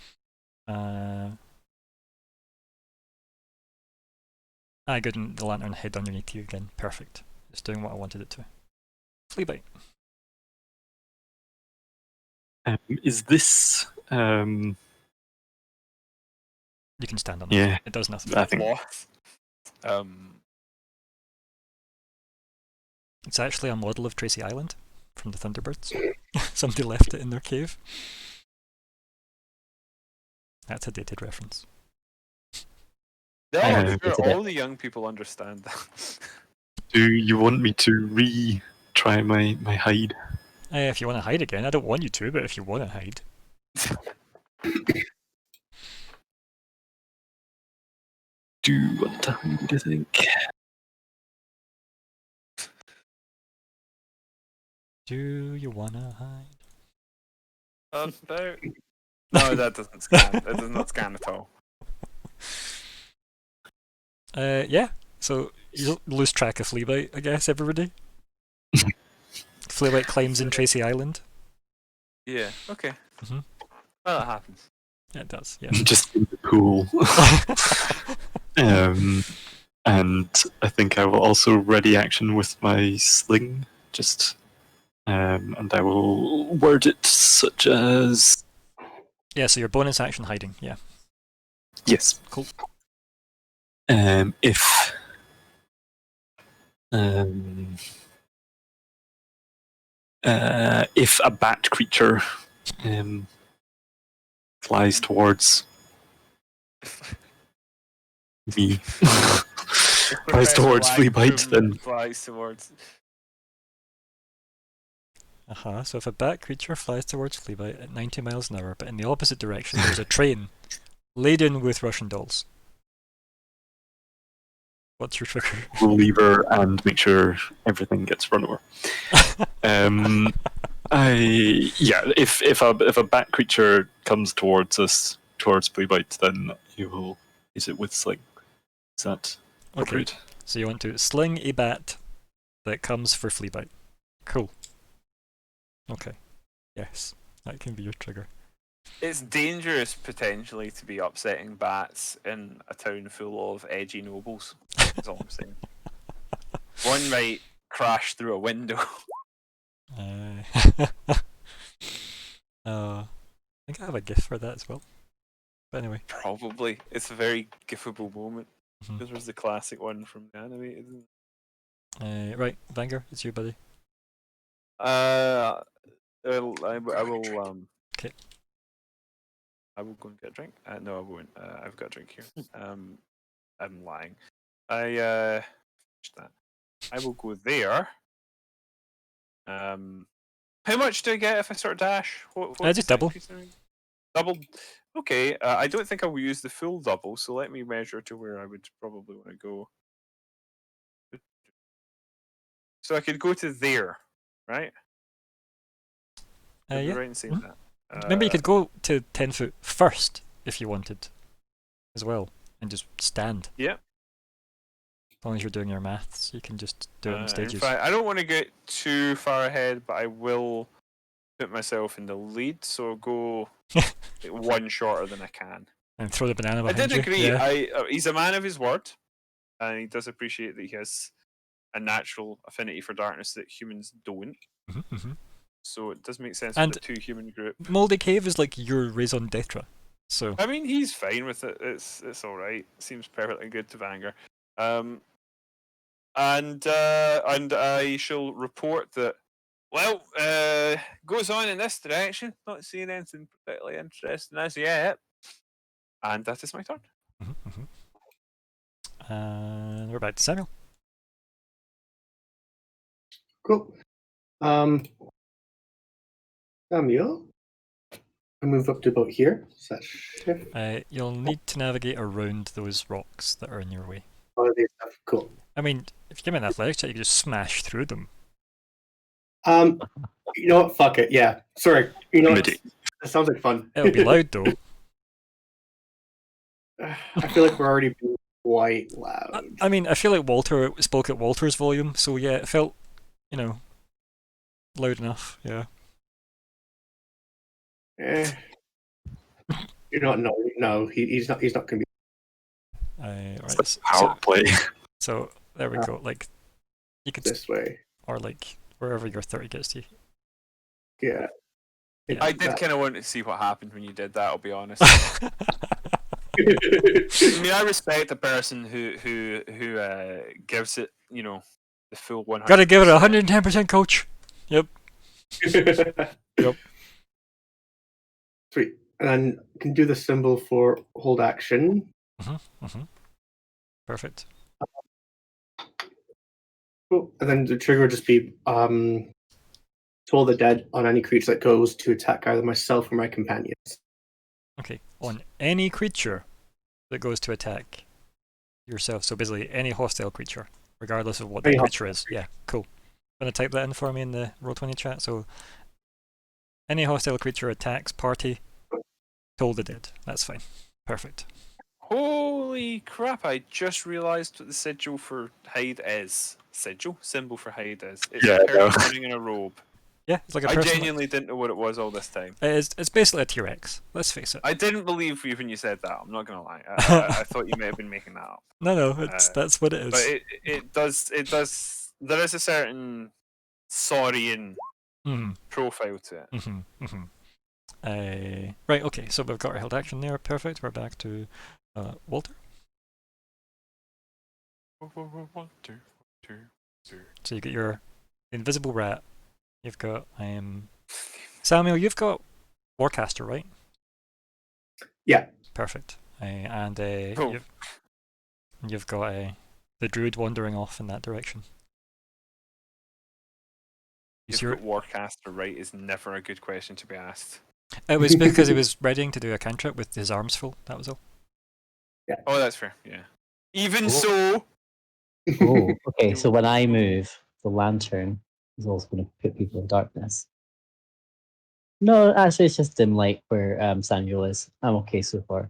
Good, and the lantern head underneath you again. Perfect. It's doing what I wanted it to. Flea bite. Is this... You can stand on it. Yeah. It does nothing. I think... It's actually a model of Tracy Island from the Thunderbirds. Somebody left it in their cave. That's a dated reference. No, Uh, I'm sure it's a bit- all the young people understand that. Do you want me to retry my hide? If you want to hide again, I don't want you to, but if you want to hide. Do you want to hide, I think? Do you want to hide? About... No, that doesn't scan. That does not scan at all. Yeah, so you lose track of Fleabite, I guess, everybody. Fleabite climbs in Tracy Island. Yeah, okay. Mhm. Well, that happens. Yeah, it does, yeah. Just in the pool. And I think I will also ready action with my sling. Just and I will word it such as... Yeah, so your bonus action hiding, yeah. Yes. Cool. If a bat creature flies towards me, flies towards Fleabite, then Flies towards... So if a bat creature flies towards Fleabite at 90 miles an hour, but in the opposite direction there's a train laden with Russian dolls. What's your trigger? we'll leave her and make sure everything gets run over. If a bat creature comes towards us, towards Fleabite, then you will use it with sling. Is that Okay, appropriate? so you want to sling a bat that comes for Fleabite. Cool. Okay. Yes, that can be your trigger. It's dangerous, potentially, to be upsetting bats in a town full of edgy nobles. That's all I'm saying. One might crash through a window. I think I have a gift for that as well. But anyway. Probably. It's a very gifable moment. Mhm. This was the classic one from the animated. Right, Vanger, it's you, buddy. I will. Okay. I will go and get a drink. No, I won't. I've got a drink here. I'm lying. That. I will go there. How much do I get if I sort of dash? What's Just the double. Double. Okay. I don't think I will use the full double. So let me measure to where I would probably want to go. So I could go to there, right? Yeah. Right in saying that. Remember, you could go to 10 foot first if you wanted, as well, and just stand. Yeah. As long as you're doing your maths, you can just do it in In stages. fact, I don't want to get too far ahead, but I will put myself in the lead, so I'll go one shorter than I can. And throw the banana I behind did you. agree. Yeah. He's a man of his word, and he does appreciate that he has a natural affinity for darkness that humans don't. Mm-hmm. So it does make sense And for the two human group. Moldy Cave is like your raison d'etre. So I mean, he's fine with it. It's all right. Seems perfectly good to Vanger. And I shall report that. Well, goes on in this direction. Not seeing anything particularly interesting as yet. And that is my turn. And we're back to Samuel. Cool. Samuel, I move up to about here. Is that shift? You'll need to navigate around those rocks that are in your way. All of these stuff. Cool. I mean, if you give me an athletics check, you can just smash through them. You know what? Fuck it. Yeah. Sorry. You know what? It sounds like fun. It'll be loud though. I feel like we're already being quite loud. I mean, I feel like Walter spoke at Walter's volume, so yeah, it felt, loud enough. Yeah. You're not. No. He's not. He's not going to be Right. Power play. So there we go. Like, you could, this way. or like wherever your 30 gets you. Yeah. I did kind of want to see what happened when you did that. I'll be honest. Gotta I mean, I respect the person who gives it, the full 100. give it 110%, coach. Yep. Yep. Sweet. And then you can do the symbol for hold action. Perfect. Cool. And then the trigger would just be Toll the Dead on any creature that goes to attack either myself or my companions. Okay. On any creature that goes to attack yourself, so basically any hostile creature, regardless of what the creature is. Yeah, cool. Gonna type that in for me in the Roll20 chat. So any hostile creature attacks party, Toll the Dead. That's fine. Perfect. Holy crap, I just realised what the sigil for Hyde is. Symbol for Hyde is. It's a person wearing in a robe. Yeah, it's like a I person. genuinely didn't know what it was all this time. It's basically a T-Rex. Let's face it. I didn't believe you when you said that. I'm not gonna lie. I thought you may have been making that up. No, that's what it is. But it does. There is a certain saurian profile to it. Right. Okay. So we've got our held action there. Perfect. We're back to Walter. So you get your invisible rat. You've got Samuel. You've got Warcaster, right? Yeah. Perfect. And Cool. you've got the druid wandering off in that direction. You've got Warcaster right is never a good question to be asked. It was because he was readying to do a cantrip with his arms full. That was all. Yeah. Oh, that's fair. Yeah. Even so. Oh, okay. So when I move, the lantern is also going to put people in darkness. No, actually, it's just dim light where Samuel is. I'm okay so far.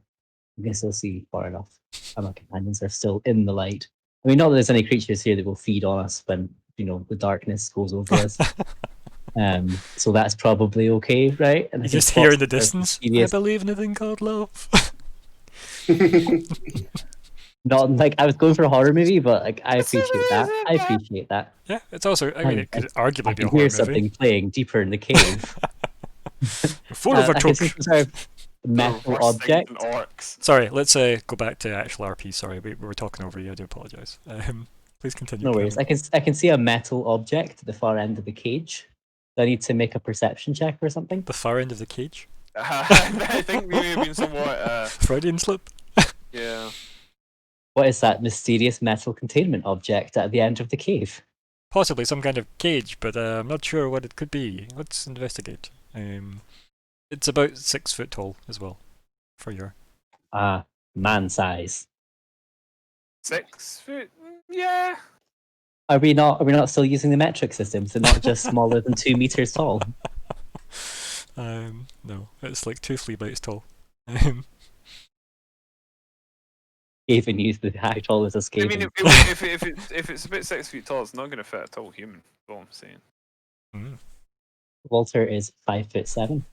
I can still see far enough. And my companions are still in the light. I mean, not that there's any creatures here that will feed on us when the darkness goes over us. So that's probably okay, right? And you just hear in the distance, I believe in a thing called love. Not like I was going for a horror movie, but like I appreciate that. Yeah, it's also. I mean, it could arguably be a horror hear movie. Something playing deeper in the cave. Full of a truck. Metal object. Sorry, let's go back to actual RP. Sorry, we were talking over you. I do apologise. Please continue. No worries. I can see a metal object at the far end of the cage. Do I need to make a perception check or something? The far end of the cage. I think we may have been somewhat Freudian slip. Yeah. What is that mysterious metal containment object at the end of the cave? Possibly some kind of cage, but I'm not sure what it could be. Let's investigate. It's about 6 foot tall as well, for your. Man size. 6 foot. Yeah. Are we not still using the metric system? So not just smaller than 2 meters tall. No, it's like 2 flea bites tall. Even use the high tall as a scale. I mean, if it's about 6 feet tall, it's not going to fit a tall human. That's all I'm saying. Walter is 5'7".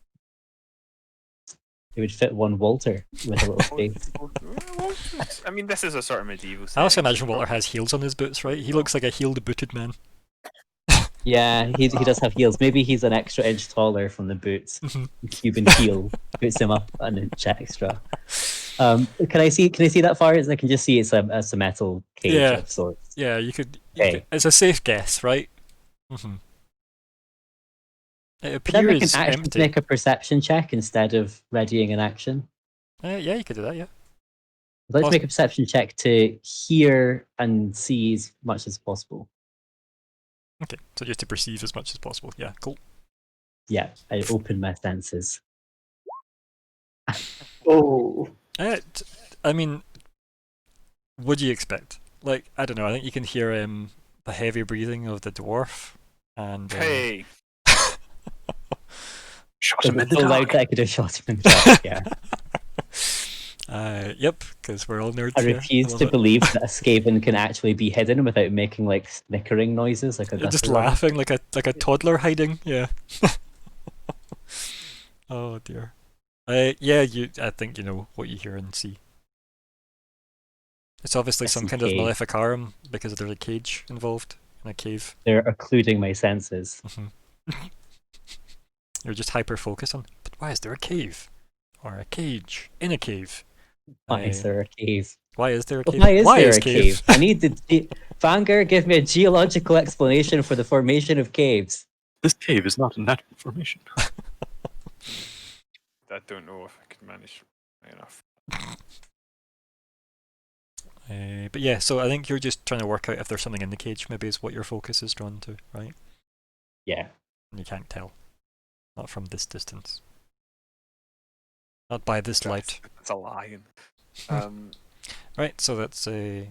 It would fit one Walter with a little space. I mean, this is a sort of medieval. I also imagine Walter has heels on his boots, right? He looks like a heeled booted man. Yeah, he does have heels. Maybe he's an extra inch taller from the boots. Cuban heel puts him up an inch extra. Can I see that far? I can just see it's a metal cage of sorts. Yeah, you could. It's a safe guess, right? It appears can actually empty. make a perception check instead of readying an action. Yeah, you could do that. Yeah. Let's make a perception check to hear and see as much as possible. Okay, so just to perceive as much as possible. Yeah, cool. Yeah, I open my senses. Oh. I mean, what do you expect? Like, I don't know. I think you can hear the heavy breathing of the dwarf, and hey. Shot him in the dark. dark. I could have shot him in the dark. Yeah. Yep, because we're all nerds I here. refuse love to it. believe that a Skaven can actually be hidden without making like snickering noises like a You're just gutter rat. laughing like a toddler hiding. Yeah. Oh dear. Yeah, I think you know what you hear and see. It's obviously I some see kind of cave. maleficarum because there's a cage involved in a cave. They're occluding my senses. You're just hyper focused on. But why is there a cave, or a cage in a cave? Why is there a cave? Why is there a cave? Why is there is a cave? I need the Vanguard, give me a geological explanation for the formation of caves. This cave is not a natural formation. I don't know if I could manage enough. But yeah, so I think you're just trying to work out if there's something in the cage. Maybe is what your focus is drawn to, right? Yeah. And you can't tell, not from this distance, not by this light. It's a lion. Right, so that's a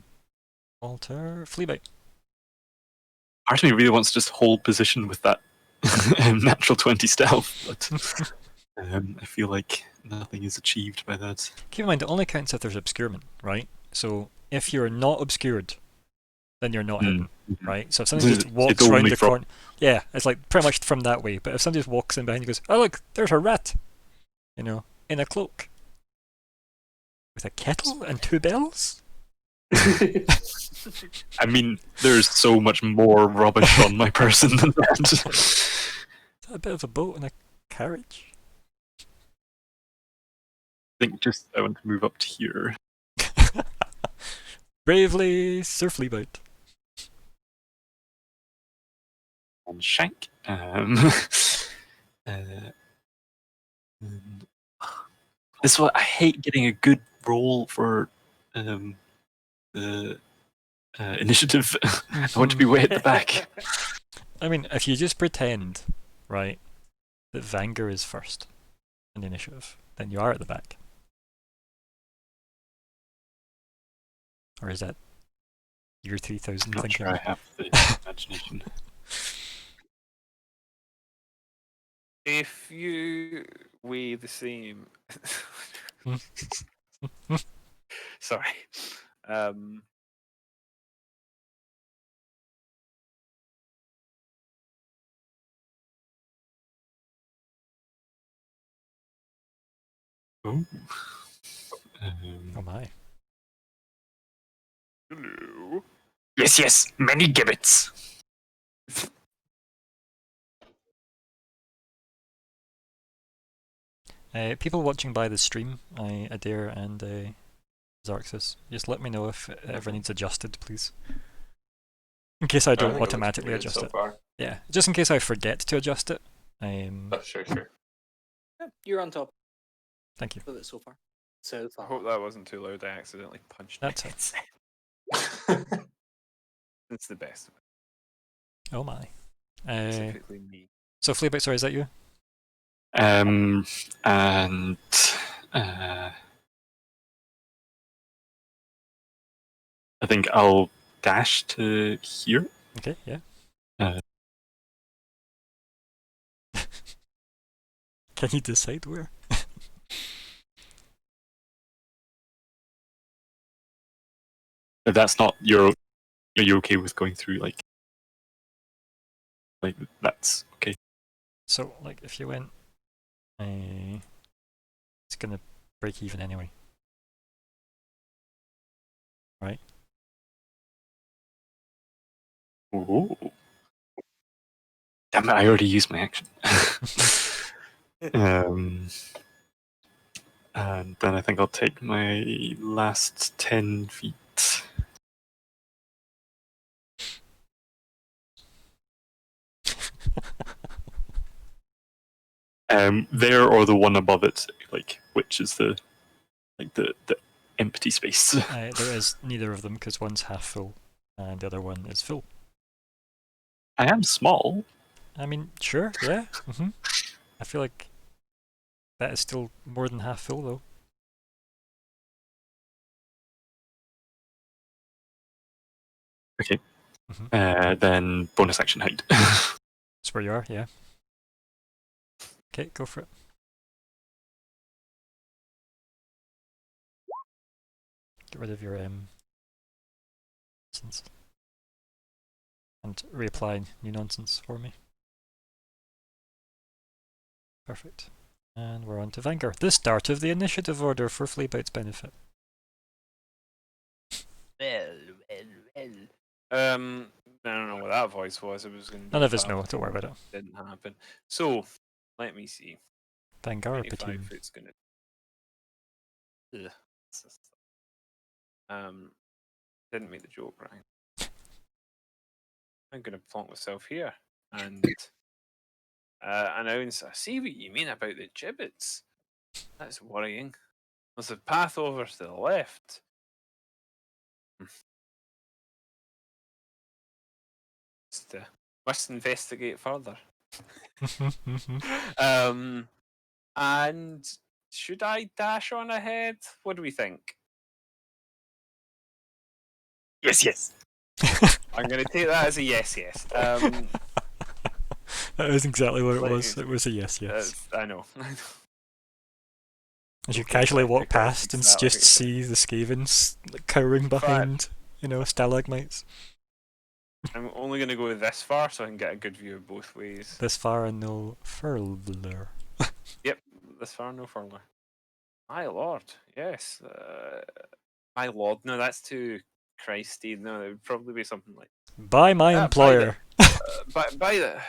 altar fleabite. Part of me really wants to just hold position with that natural 20 stealth, but I feel like nothing is achieved by that. Keep in mind, it only counts if there's obscurement, right? So if you're not obscured, then you're not hidden, right? So if somebody just walks around the corner, yeah, it's like pretty much from that way. But if somebody just walks in behind you and goes, oh look, there's a rat, you know, in a cloak, with a kettle and 2 bells? I mean, there's so much more rubbish on my person than that. Is that a bit of a boat and a carriage? I think just I want to move up to here. Bravely, Sir Fleabite. And shank. This is what I hate getting a good roll for the initiative. I want to be way at the back. I mean, if you just pretend, right, that Vanger is first in the initiative, then you are at the back. Or is that year 3000 I'm not thinking? sure I have the imagination. If you weigh the same. Sorry. Oh. Oh my. Hello. Yes, yes, many gibbets. People watching by the stream, Adair and Xarxis, just let me know if it ever needs adjusted, please. In case I don't think it looks automatically pretty good adjust so it. far. Yeah, just in case I forget to adjust it. Oh, sure. Yeah, you're on top Thank you. of it so far. So I far. hope that wasn't too loud. I accidentally punched That's my it. headset. It's the best. Oh my. Specifically me. So Fleabite, sorry, is that you? And I think I'll dash to here. Okay, yeah. Can you decide where? If that's not are you okay with going through like that's okay? So, like, if you went, it's gonna break even anyway, right? Oh. Damn it! I already used my action. And then I think I'll take my last 10 feet. There or the one above it, like which is the empty space. There is neither of them because one's half full and the other one is full. I am small. I mean, sure, yeah. I feel like that is still more than half full though. Okay. Then bonus action height. That's where you are, yeah. Okay, go for it. get rid of your nonsense. And reapply new nonsense for me. Perfect. And we're on to Vanguard. The start of the initiative order for Fleabite's benefit. Well. I don't know what that voice was. It was going to. None of us know. Don't worry about it. Didn't happen. So, let me see. Vanguard 25 platoon. foot's going to. Didn't make the joke right. I'm going to plonk myself here and announce. I see what you mean about the gibbets. That's worrying. There's a path over to the left. Must investigate further. And should I dash on ahead? What do we think? Yes. I'm going to take that as a yes. That is exactly what it was. It was a yes. I know. As you casually walk figure out past and exactly just see the Skavens cowering behind, stalagmites. I'm only going to go this far so I can get a good view of both ways. This far and no further. Yep, this far, no further. My lord, yes. My lord, no, that's too Christy. No, it would probably be something like By my employer. by the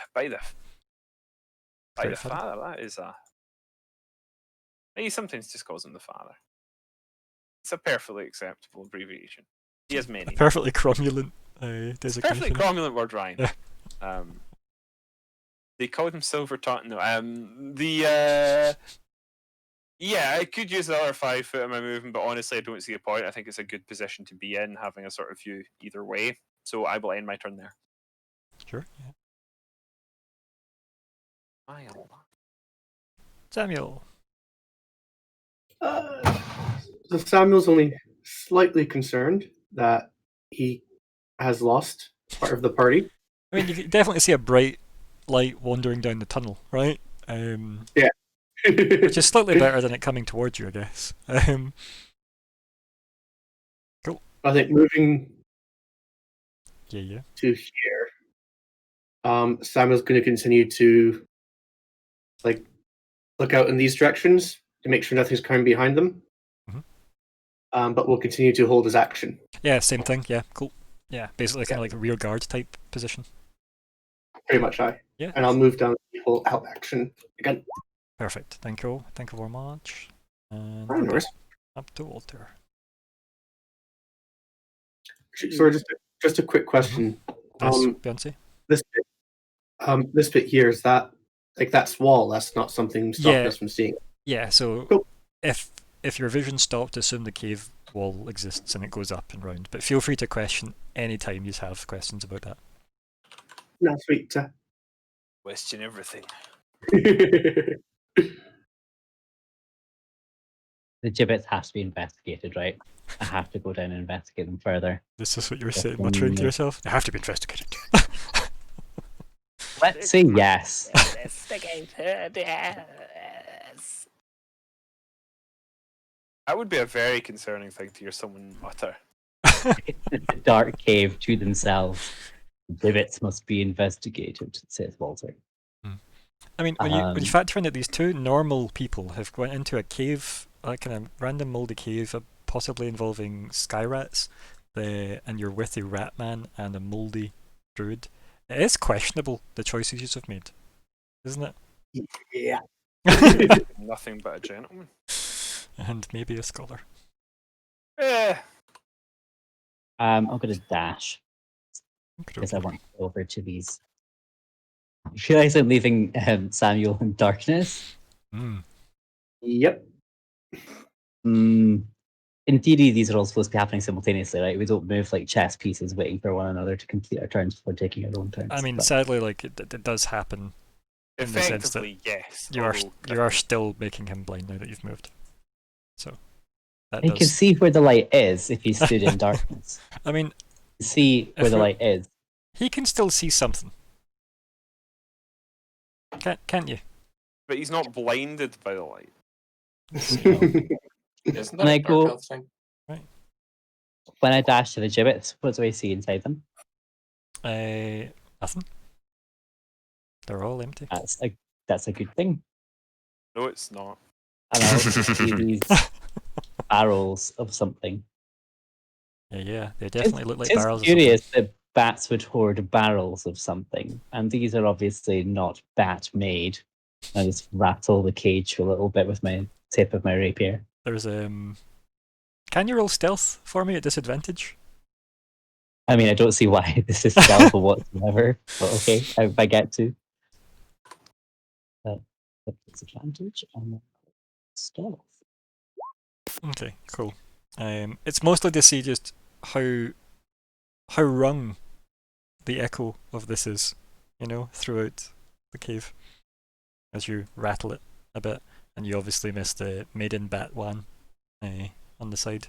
Great father. That is a. He sometimes just calls him the father. It's a perfectly acceptable abbreviation. He has many. A perfectly cromulent It's designation. perfectly cromulent word, Ryan. Yeah. They called him Silver Tongue. No, yeah, I could use the other 5 foot of my movement, but honestly, I don't see a point. I think it's a good position to be in, having a sort of view either way. So I will end my turn there. Sure. Yeah. Samuel. So Samuel's only slightly concerned that he has lost part of the party. I mean, you can definitely see a bright light wandering down the tunnel, right? Yeah. Which is slightly better than it coming towards you, I guess. Cool. I think moving Yeah. to here, Samuel's going to continue to look out in these directions to make sure nothing's coming behind them. Mm-hmm. But we'll continue to hold his action. Yeah, same thing. Yeah, cool. Yeah, basically kind of like a rear guard type position. Pretty much, Yeah. And I'll move down the whole out action again. Perfect. Thank you very much. And No worries. up to Walter. Sorry, just a quick question. Yes, Beyonce. This bit here, is that that's wall? That's not something stopping us from seeing. Yeah. So Cool. if your vision stopped, assume the cave wall exists and it goes up and round. But feel free to question any time you have questions about that. No, sweet. Question everything. The gibbets have to be investigated, right? I have to go down and investigate them further. This is what you're saying, muttering to yourself. They have to be investigated. Let's say yes. Investigated, yes. That would be a very concerning thing to hear someone mutter. The dark cave to themselves. Gibbets must be investigated, says Walter. I mean, when you factor in that these 2 normal people have gone into a cave, like kind of random moldy cave, possibly involving sky rats, and you're with a rat man and a moldy druid, it is questionable the choices you have made, isn't it? Yeah. Nothing but a gentleman. And maybe a scholar. I'm going to dash because I want to go over to these. I realize I'm leaving Samuel in darkness. Yep. In theory, these are all supposed to be happening simultaneously, right? We don't move like chess pieces waiting for one another to complete our turns before taking our own turns. I mean, sadly, it does happen. In the sense that yes. You are still making him blind now that you've moved. So that he does. can see where the light is if he stood in darkness. I mean, see where the light is. He can still see something. Can't you? But he's not blinded by the light. Isn't that a dark elf thing? Right. When I dash to the gibbets, what do I see inside them? Nothing. They're all empty. That's a good thing. No, it's not. And I also see these barrels of something. Yeah, they definitely look like It's barrels of curious something. that bats would hoard barrels of something, and these are obviously not bat made. I just rattle the cage a little bit with my tip of my rapier. There's Can you roll stealth for me at disadvantage? I mean, I don't see why this is stealth whatsoever, but okay, if I get to. Disadvantage on stealth. Okay, cool. It's mostly to see just how rung the echo of this is, throughout the cave as you rattle it a bit, and you obviously missed the maiden bat one on the side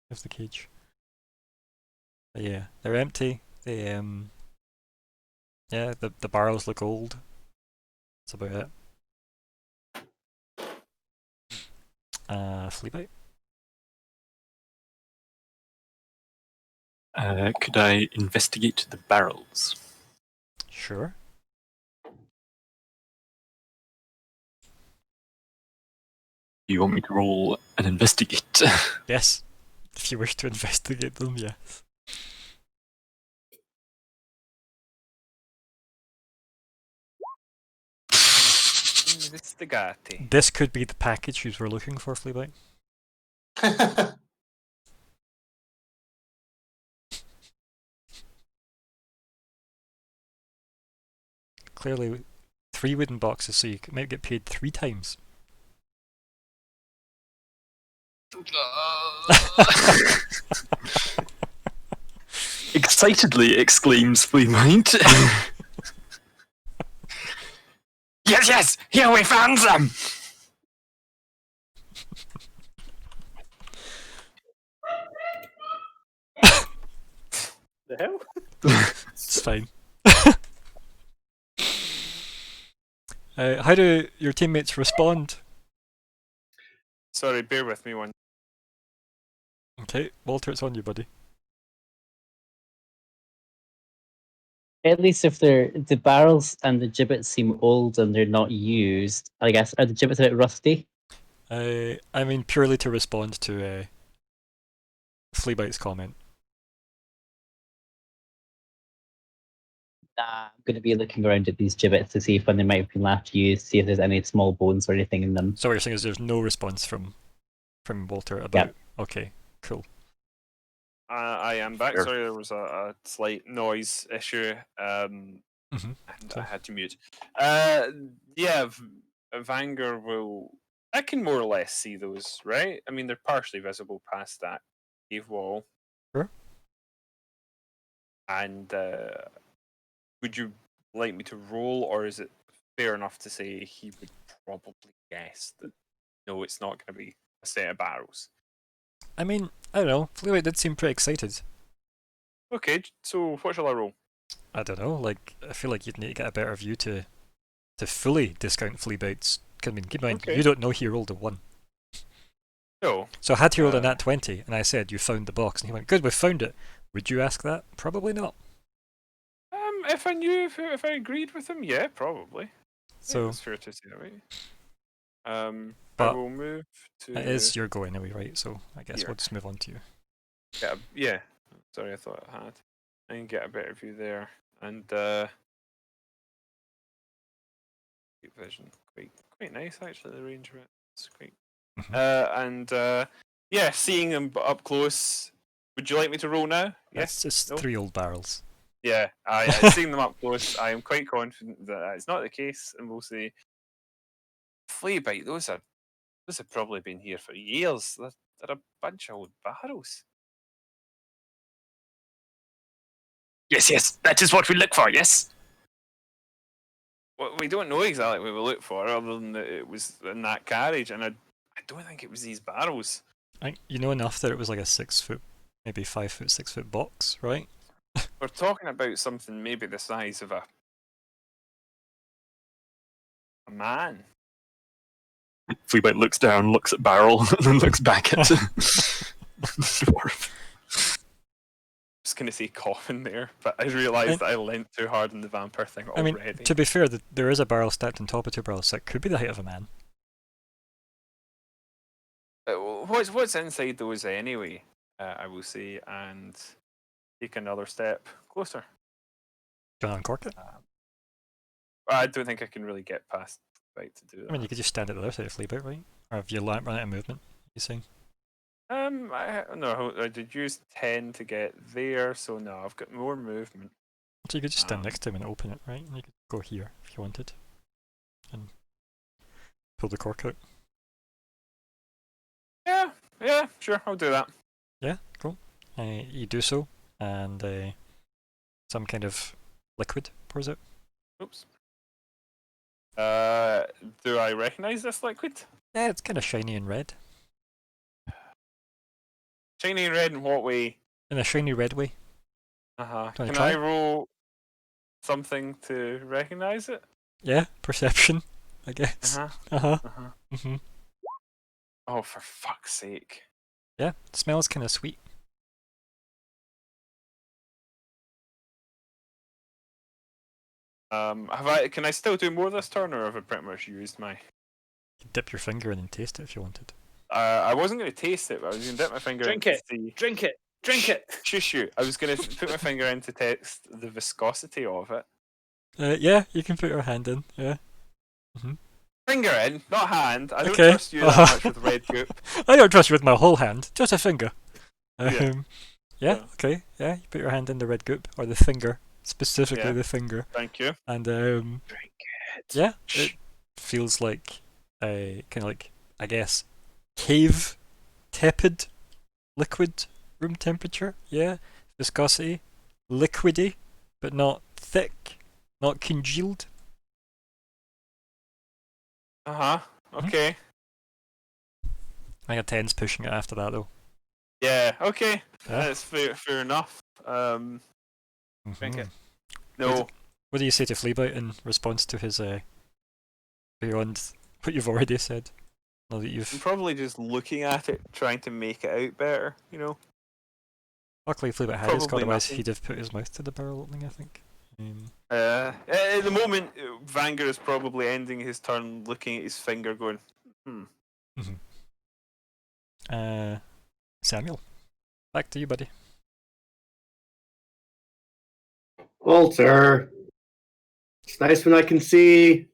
of the cage. But yeah, they're empty. They the barrels look old. That's about it. Flea bite. Could I investigate the barrels? Sure. Do you want me to roll and investigate? Yes. If you wish to investigate them, yes. Investigate. This could be the package you were looking for, Fleabite. Clearly, 3 wooden boxes, so you might get paid 3 times. Excitedly exclaims Fleamite. Yes, here we found them! The hell? It's fine. How do your teammates respond? Sorry, bear with me one. Okay, Walter, it's on you, buddy. At least if the barrels and the gibbets seem old and they're not used, I guess, are the gibbets a bit rusty? I mean, purely to respond to Fleabite's comment. Nah, I'm going to be looking around at these gibbets to see if when they might have been last used, see if there's any small bones or anything in them. So what you're saying is there's no response from Walter about... Yep. Okay, cool. I am back. Sure. Sorry, there was a slight noise issue, and So- I had to mute. Yeah, Vanger will. I can more or less see those, right? I mean, they're partially visible past that cave wall. Sure. And would you like me to roll, or is it fair enough to say he would probably guess that no, it's not going to be a set of barrels? I mean, I don't know. Fleabite did seem pretty excited. Okay, so what shall I roll? I don't know. Like, I feel like you'd need to get a better view to fully discount Fleabite's. I mean, keep in mind, Okay. you don't know he rolled a 1. No. So had he rolled a nat 20, and I said, you found the box, and he went, good, we found it. Would you ask that? Probably not. If I knew, if I agreed with him, yeah, probably. So It's fair to say that, right? I But will move to. it is your go anyway, right? So I guess Here. we'll just move on to you. Yeah. Sorry, I thought I had. I can get a better view there, and vision quite nice actually. The range of it, it's quite. Mhm. Yeah, seeing him up close. Would you like me to roll now? Yes, just No? 3 old barrels. Yeah, I seeing them up close. I am quite confident that it's not the case, and we'll say, Fleabite. Those have probably been here for years. They're a bunch of old barrels. Yes, that is what we look for, yes? Well, we don't know exactly what we look for, other than that it was in that carriage, and I don't think it was these barrels. You know enough that it was like a 6 foot, maybe 5 foot, 6 foot box, right? We're talking about something maybe the size of a man. Fleabite looks down, looks at Barrel, and then looks back at the dwarf. was going to say coffin there, but I realised that I leant too hard on the vampire thing I already. mean, to be fair, there is a barrel stacked on top of 2 barrels, so it could be the height of a man. What's inside those anyway? I will say, and take another step closer. Do you want to uncork it? I don't think I can really get past right to do that. I mean, you could just stand at the other side of Fleabite, right? Or if you run out of movement, you saying? No, I did use 10 to get there, so no, I've got more movement. So you could just stand next to him and open it, right? And you could go here if you wanted. And pull the cork out. Yeah, sure, I'll do that. Yeah, cool. You do so, and some kind of liquid pours out. Oops. Do I recognise this liquid? Yeah, it's kind of shiny and red. Shiny and red in what way? In a shiny red way. Can try? I roll something to recognise it? Yeah, perception, I guess. Mm-hmm. Oh, for fuck's sake. Yeah, it smells kind of sweet. Can I still do more this turn, or have I pretty much used my... You could dip your finger in and taste it if you wanted. I wasn't going to taste it, but I was going to dip my finger Drink in it. to see... Drink it. Drink it. Shush you. I was going to put my finger in to test the viscosity of it. Yeah, you can put your hand in, yeah. Finger in, not hand. I don't Okay. trust you that much with red goop. I don't trust you with my whole hand, just a finger. Yeah. Yeah, okay, yeah, you put your hand in the red goop, or the finger, specifically Yeah. the finger. Thank you. And Drink it. yeah, it feels like a kind of like, I guess, cave tepid liquid room temperature. Yeah, viscosity, liquidy, but not thick, not congealed. Okay. I think a 10's pushing it after that though. Yeah, okay. Yeah. That's fair enough. Drink it. Mhm. No. What do you say to Fleabite in response to his beyond what you've already said? Now that I'm you've probably just looking at it, trying to make it out better, you know? luckily Fleabite had his, Probably otherwise nothing. he'd have put his mouth to the barrel opening, I think. At the moment, Vanger is probably ending his turn looking at his finger going, Samuel, back to you, buddy. Walter, it's nice when I can see.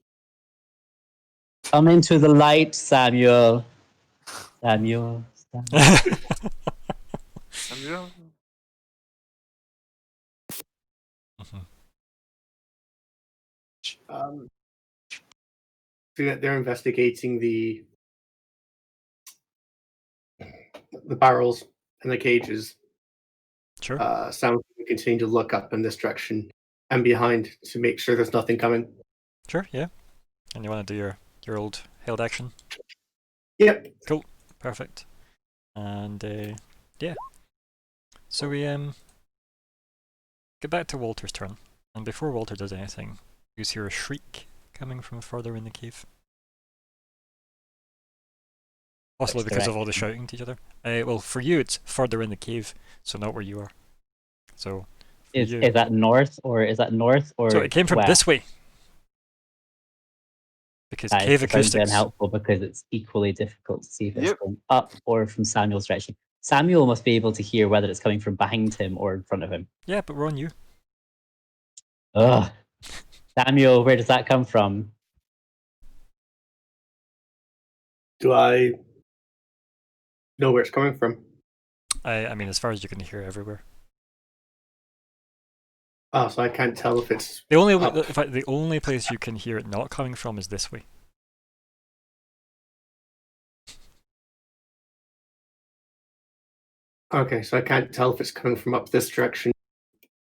Come into the light, Samuel. Samuel. Samuel. So they're investigating the barrels and the cages. Sure. Sam will continue to look up in this direction and behind to make sure there's nothing coming. Sure, yeah. And you want to do your old held action? Yep. Cool. Perfect. And yeah. So we get back to Walter's turn. And before Walter does anything, you hear a shriek coming from further in the cave. Possibly Which because of all the direction? shouting to each other. Well, for you it's further in the cave, so not where you are. So for Is you, that north or so it came from west? this way. Because That cave is acoustics. unhelpful because it's equally difficult to see if it's Yep. going up or from Samuel's direction. Samuel must be able to hear whether it's coming from behind him or in front of him. Yeah, but we're on you. Ugh. Samuel, where does that come from? Do I know where it's coming from? I mean, as far as you can hear everywhere. Oh, so I can't tell if it's The only up. in fact, the only place you can hear it not coming from is this way. Okay, so I can't tell if it's coming from up this direction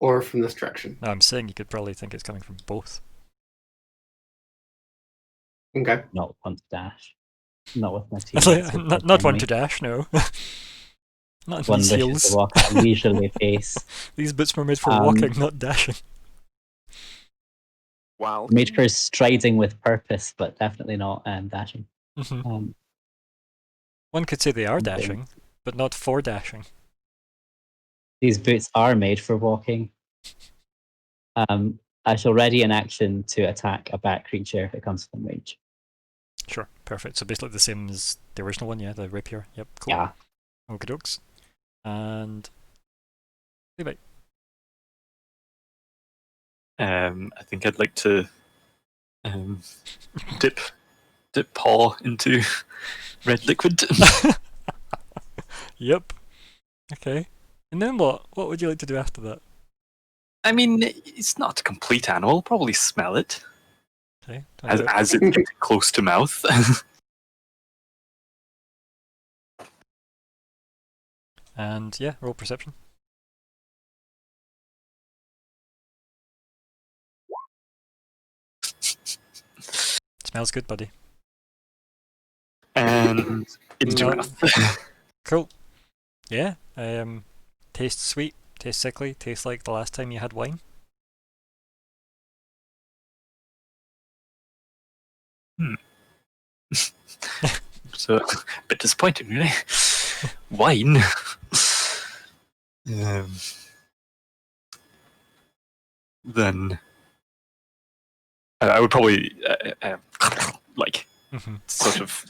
or from this direction. No, I'm saying you could probably think it's coming from both. Okay. Not want to dash. Not with my team. It's like, not one to dash, no. Not in One these wishes heels. to walk at a leisurely pace. These boots were made for Um, walking, not dashing. Wow. Made for striding with purpose, but definitely not dashing. Hmm. One could say they are Okay. dashing, but not for dashing. These boots are made for walking. I shall ready an action to attack a bat creature if it comes within range. Sure, perfect. So basically the same as the original one, yeah, the rapier. Yep, cool. Yeah. Okie dokes. And Levi. I think I'd like to dip paw into red liquid. Yep. Okay. And then what? What would you like to do after that? I mean, it's not a complete animal. Probably smell it Okay. as it gets close to mouth. And yeah, roll perception. Smells good, buddy. And into Smell- mouth. Cool. Yeah. Tastes sweet, tastes sickly, tastes like the last time you had wine. So a bit disappointing, really. Wine. Then I would probably like Mm-hmm. sort of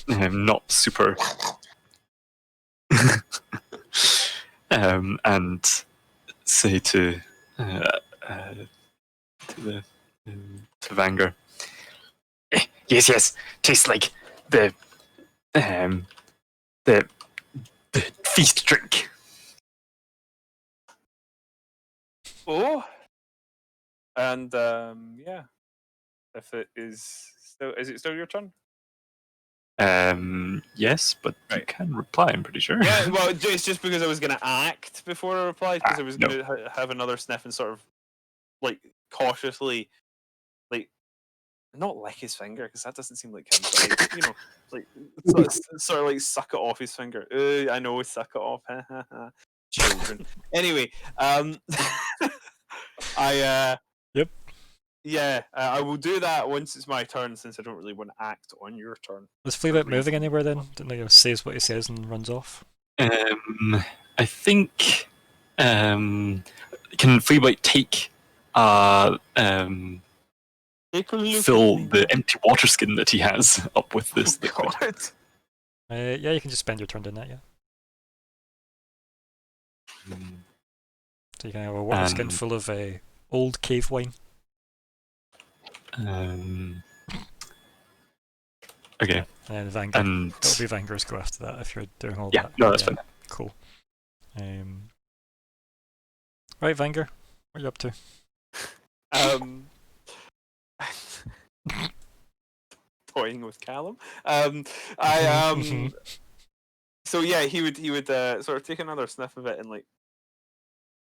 not super and say to Vanger, yes, tastes like the feast drink. Oh, and yeah, if it is it still your turn? Yes, but you Right. can reply, I'm pretty sure. Yeah, well, it's just because I was going to act before I replied, because I was no. going to have another sniff and sort of like cautiously, like not lick his finger, because that doesn't seem like him, but like, you know, like sort of like suck it off his finger. I know, suck it off. Children. Anyway, I Yep. yeah, I will do that once it's my turn, since I don't really want to act on your turn. Was Fleabit moving anywhere then? Didn't he says what he says and runs off? I think can Fleabite take Take a look fill at me, the empty water skin that he has up with this liquid? God. Yeah, you can just spend your turn doing that, yeah. So you can have a water skin full of old cave wine. Okay. And then Vanger. And It'll be Vanger's go after that if you're doing all yeah, that. no, that's fine. Cool. Right, Vanger, what are you up to? Toying with Callum. Mm-hmm. So yeah, he would sort of take another sniff of it and like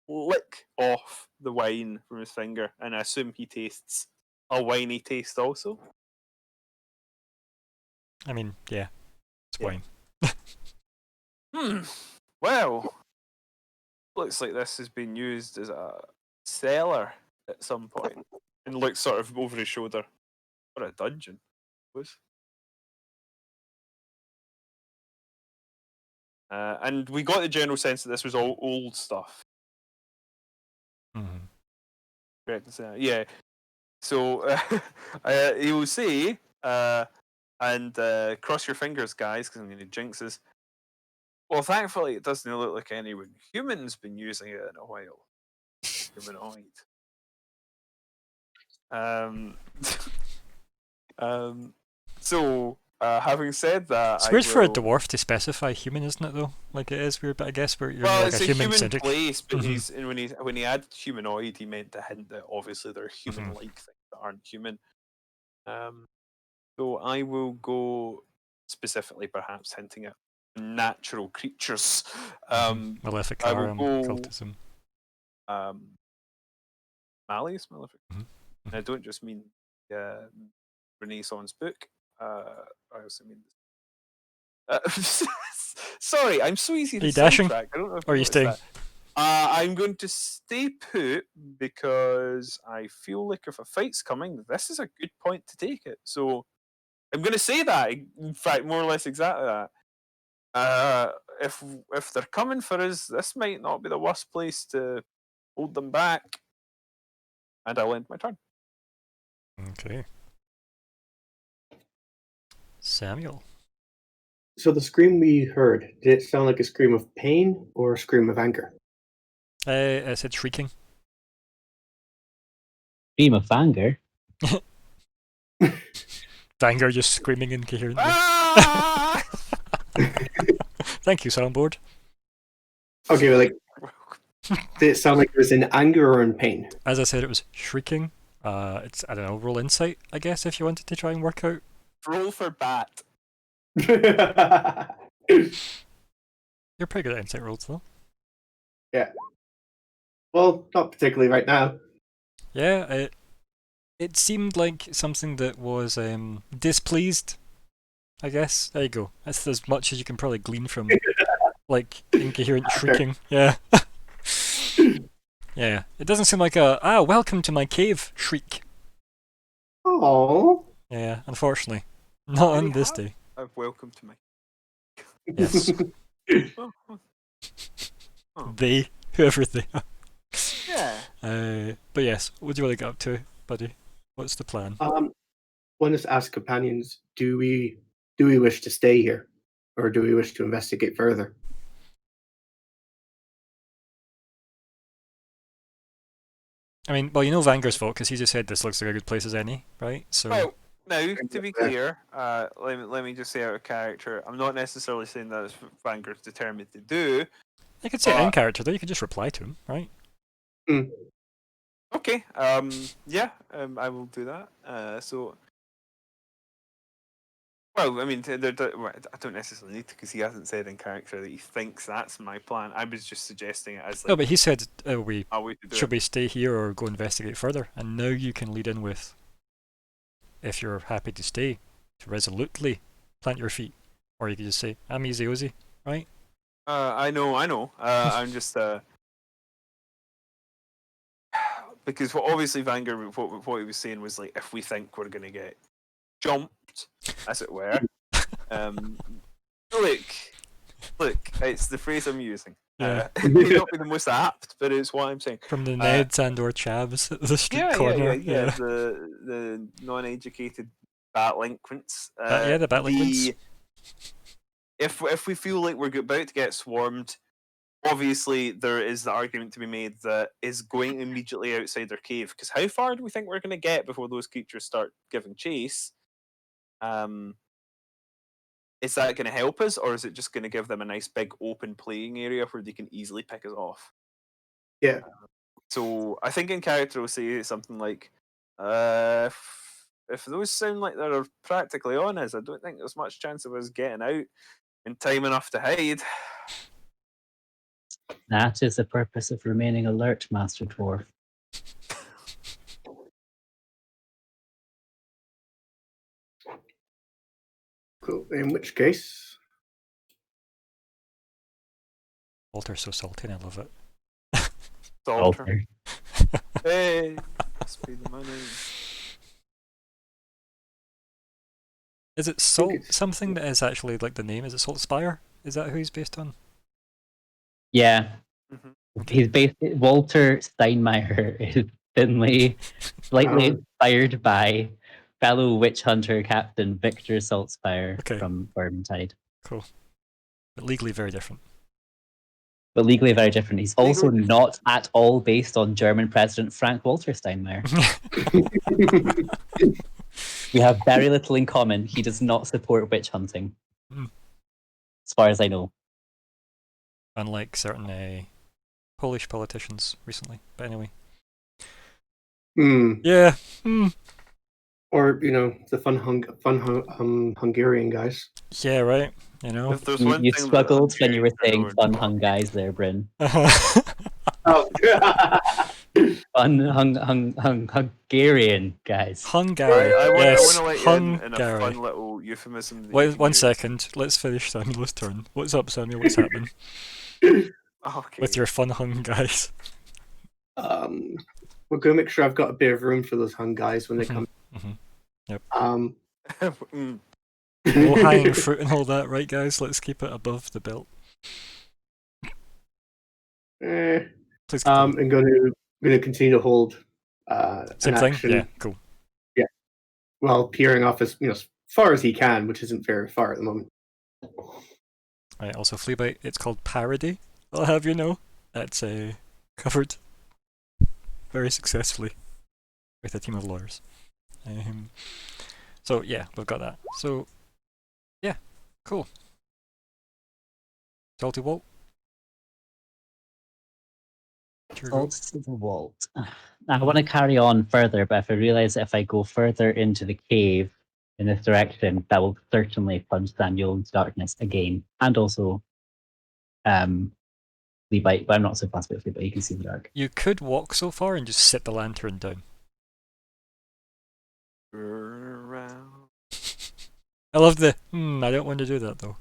lick off the wine from his finger, and I assume he tastes a winey taste also. I mean, yeah, it's Yeah. wine. Well, looks like this has been used as a cellar at some point, and looks sort of over his shoulder, or a dungeon, I suppose. And we got the general sense that this was all old stuff. Mm-hmm. Correct to say that? Yeah. So he will say, and cross your fingers, guys, because I'm going to jinx this. Well, thankfully, it doesn't look like anyone human's been using it in a while. Humanoid. So, having said that, It's weird for a dwarf to specify human, isn't it? Though, like it is weird, but I guess you're well, like it's a a human human centric. place, but Mhm. when he added humanoid, he meant to hint that obviously there are human-like things that aren't human. So I will go specifically, perhaps hinting at natural creatures. Malefic I will Aram, go cultism. Malleus Malefic. Mhm. And I don't just mean Renaissance book. I also mean. Sorry, I'm so easy Are to you dashing? sidetrack. I don't know if Or are you noticed staying? that. I'm going to stay put because I feel like if a fight's coming, this is a good point to take it. So I'm going to say that. In fact, more or less exactly that. if they're coming for us, this might not be the worst place to hold them back. And I'll end my turn. Okay. Samuel. So the scream we heard, did it sound like a scream of pain or a scream of anger? I said shrieking. Scream of anger. Anger just screaming incoherently. Ah! Thank you, soundboard. Okay, like, did it sound like it was in anger or in pain? As I said, it was shrieking. It's, I don't know, roll insight, I guess, if you wanted to try and work out. Roll for bat. You're pretty good at insight rolls, though. Yeah. Well, not particularly right now. Yeah, it seemed like something that was displeased, I guess. There you go. That's as much as you can probably glean from, like, incoherent shrieking. Yeah. Yeah. It doesn't seem like a, welcome to my cave shriek. Oh. Yeah, unfortunately. Not on this day. Welcome to my. Yes. Oh, oh. They, whoever they are. Yeah. But yes, what do you want to get up to, buddy? What's the plan? One is ask companions, do we wish to stay here? Or do we wish to investigate further? I mean, well, you know Vanger's fault because he just said this looks like a good place as any, right? So. Well, now, to be clear, let me just say out of character, I'm not necessarily saying that it's Vanguard's determined to do. You could say it in character, though. You could just reply to him, right? Okay. Yeah. I will do that. So. Well, I mean, I don't necessarily need to because he hasn't said in character that he thinks that's my plan. I was just suggesting it as like. No, but he said, should we stay here or go investigate further? And now you can lead in with, if you're happy to stay, to resolutely plant your feet. Or you could just say, I'm easy Ozzy, right? I know. I'm just because obviously Vanguard, what he was saying was like, if we think we're going to get jumped, as it were. Look, it's the phrase I'm using. Yeah. It may not be the most apt, but it's what I'm saying. From the Neds and or Chavs at the street corner. Yeah. The non-educated batlinquents. The batlinquents. If we feel like we're about to get swarmed, obviously there is the argument to be made that is going immediately outside their cave. Because how far do we think we're going to get before those creatures start giving chase? Is that going to help us, or is it just going to give them a nice big open playing area where they can easily pick us off? Yeah. So I think in character we'll say something like, if those sound like they're practically on us, I don't think there's much chance of us getting out in time enough to hide. That is the purpose of remaining alert, Master Dwarf. Cool. In which case, Walter's so salty and I love it. Salter. Hey, must be the money. Is it Salt something that is actually like the name? Is it Salt Spire? Is that who he's based on? Yeah. Mm-hmm. He's based Walter Steinmeier is slightly inspired by fellow witch hunter Captain Victor Saltspire from Vermintide. Cool. But legally very different. But legally very different. He's also not at all based on German President Frank-Walter Steinmeier. We have very little in common. He does not support witch hunting. As far as I know. Unlike certain Polish politicians recently. But anyway. Yeah. Or, the fun Hungarian guys. Yeah, right. You know. You struggled when you were saying fun hung guys there, Bryn. Fun Hungarian guys. Hungary. I yes. want to let you in a fun little euphemism. Wait, 1 second. Let's finish Samuel's turn. What's up, Samuel? What's happening? Okay. With your fun hung guys. We're going to make sure I've got a bit of room for those hung guys when they come. Yep. No hanging fruit and all that, right, guys? Let's keep it above the belt. Please continue. I'm going to continue to hold Same an thing? action. Yeah, cool. Yeah. While peering off as far as he can, which isn't very far at the moment. Right, also Fleabite, it's called Parody, I'll have you know. That's covered very successfully with a team of lawyers. So yeah, we've got that. So yeah, cool. Salty Walt. Salt to the Vault. I want to carry on further, but if I realise if I go further into the cave in this direction, that will certainly plunge Daniel into darkness again. And also Fleabite, but I'm not so fast about Fleabite, you can see the dark. You could walk so far and just sit the lantern down. I love the, I don't want to do that though.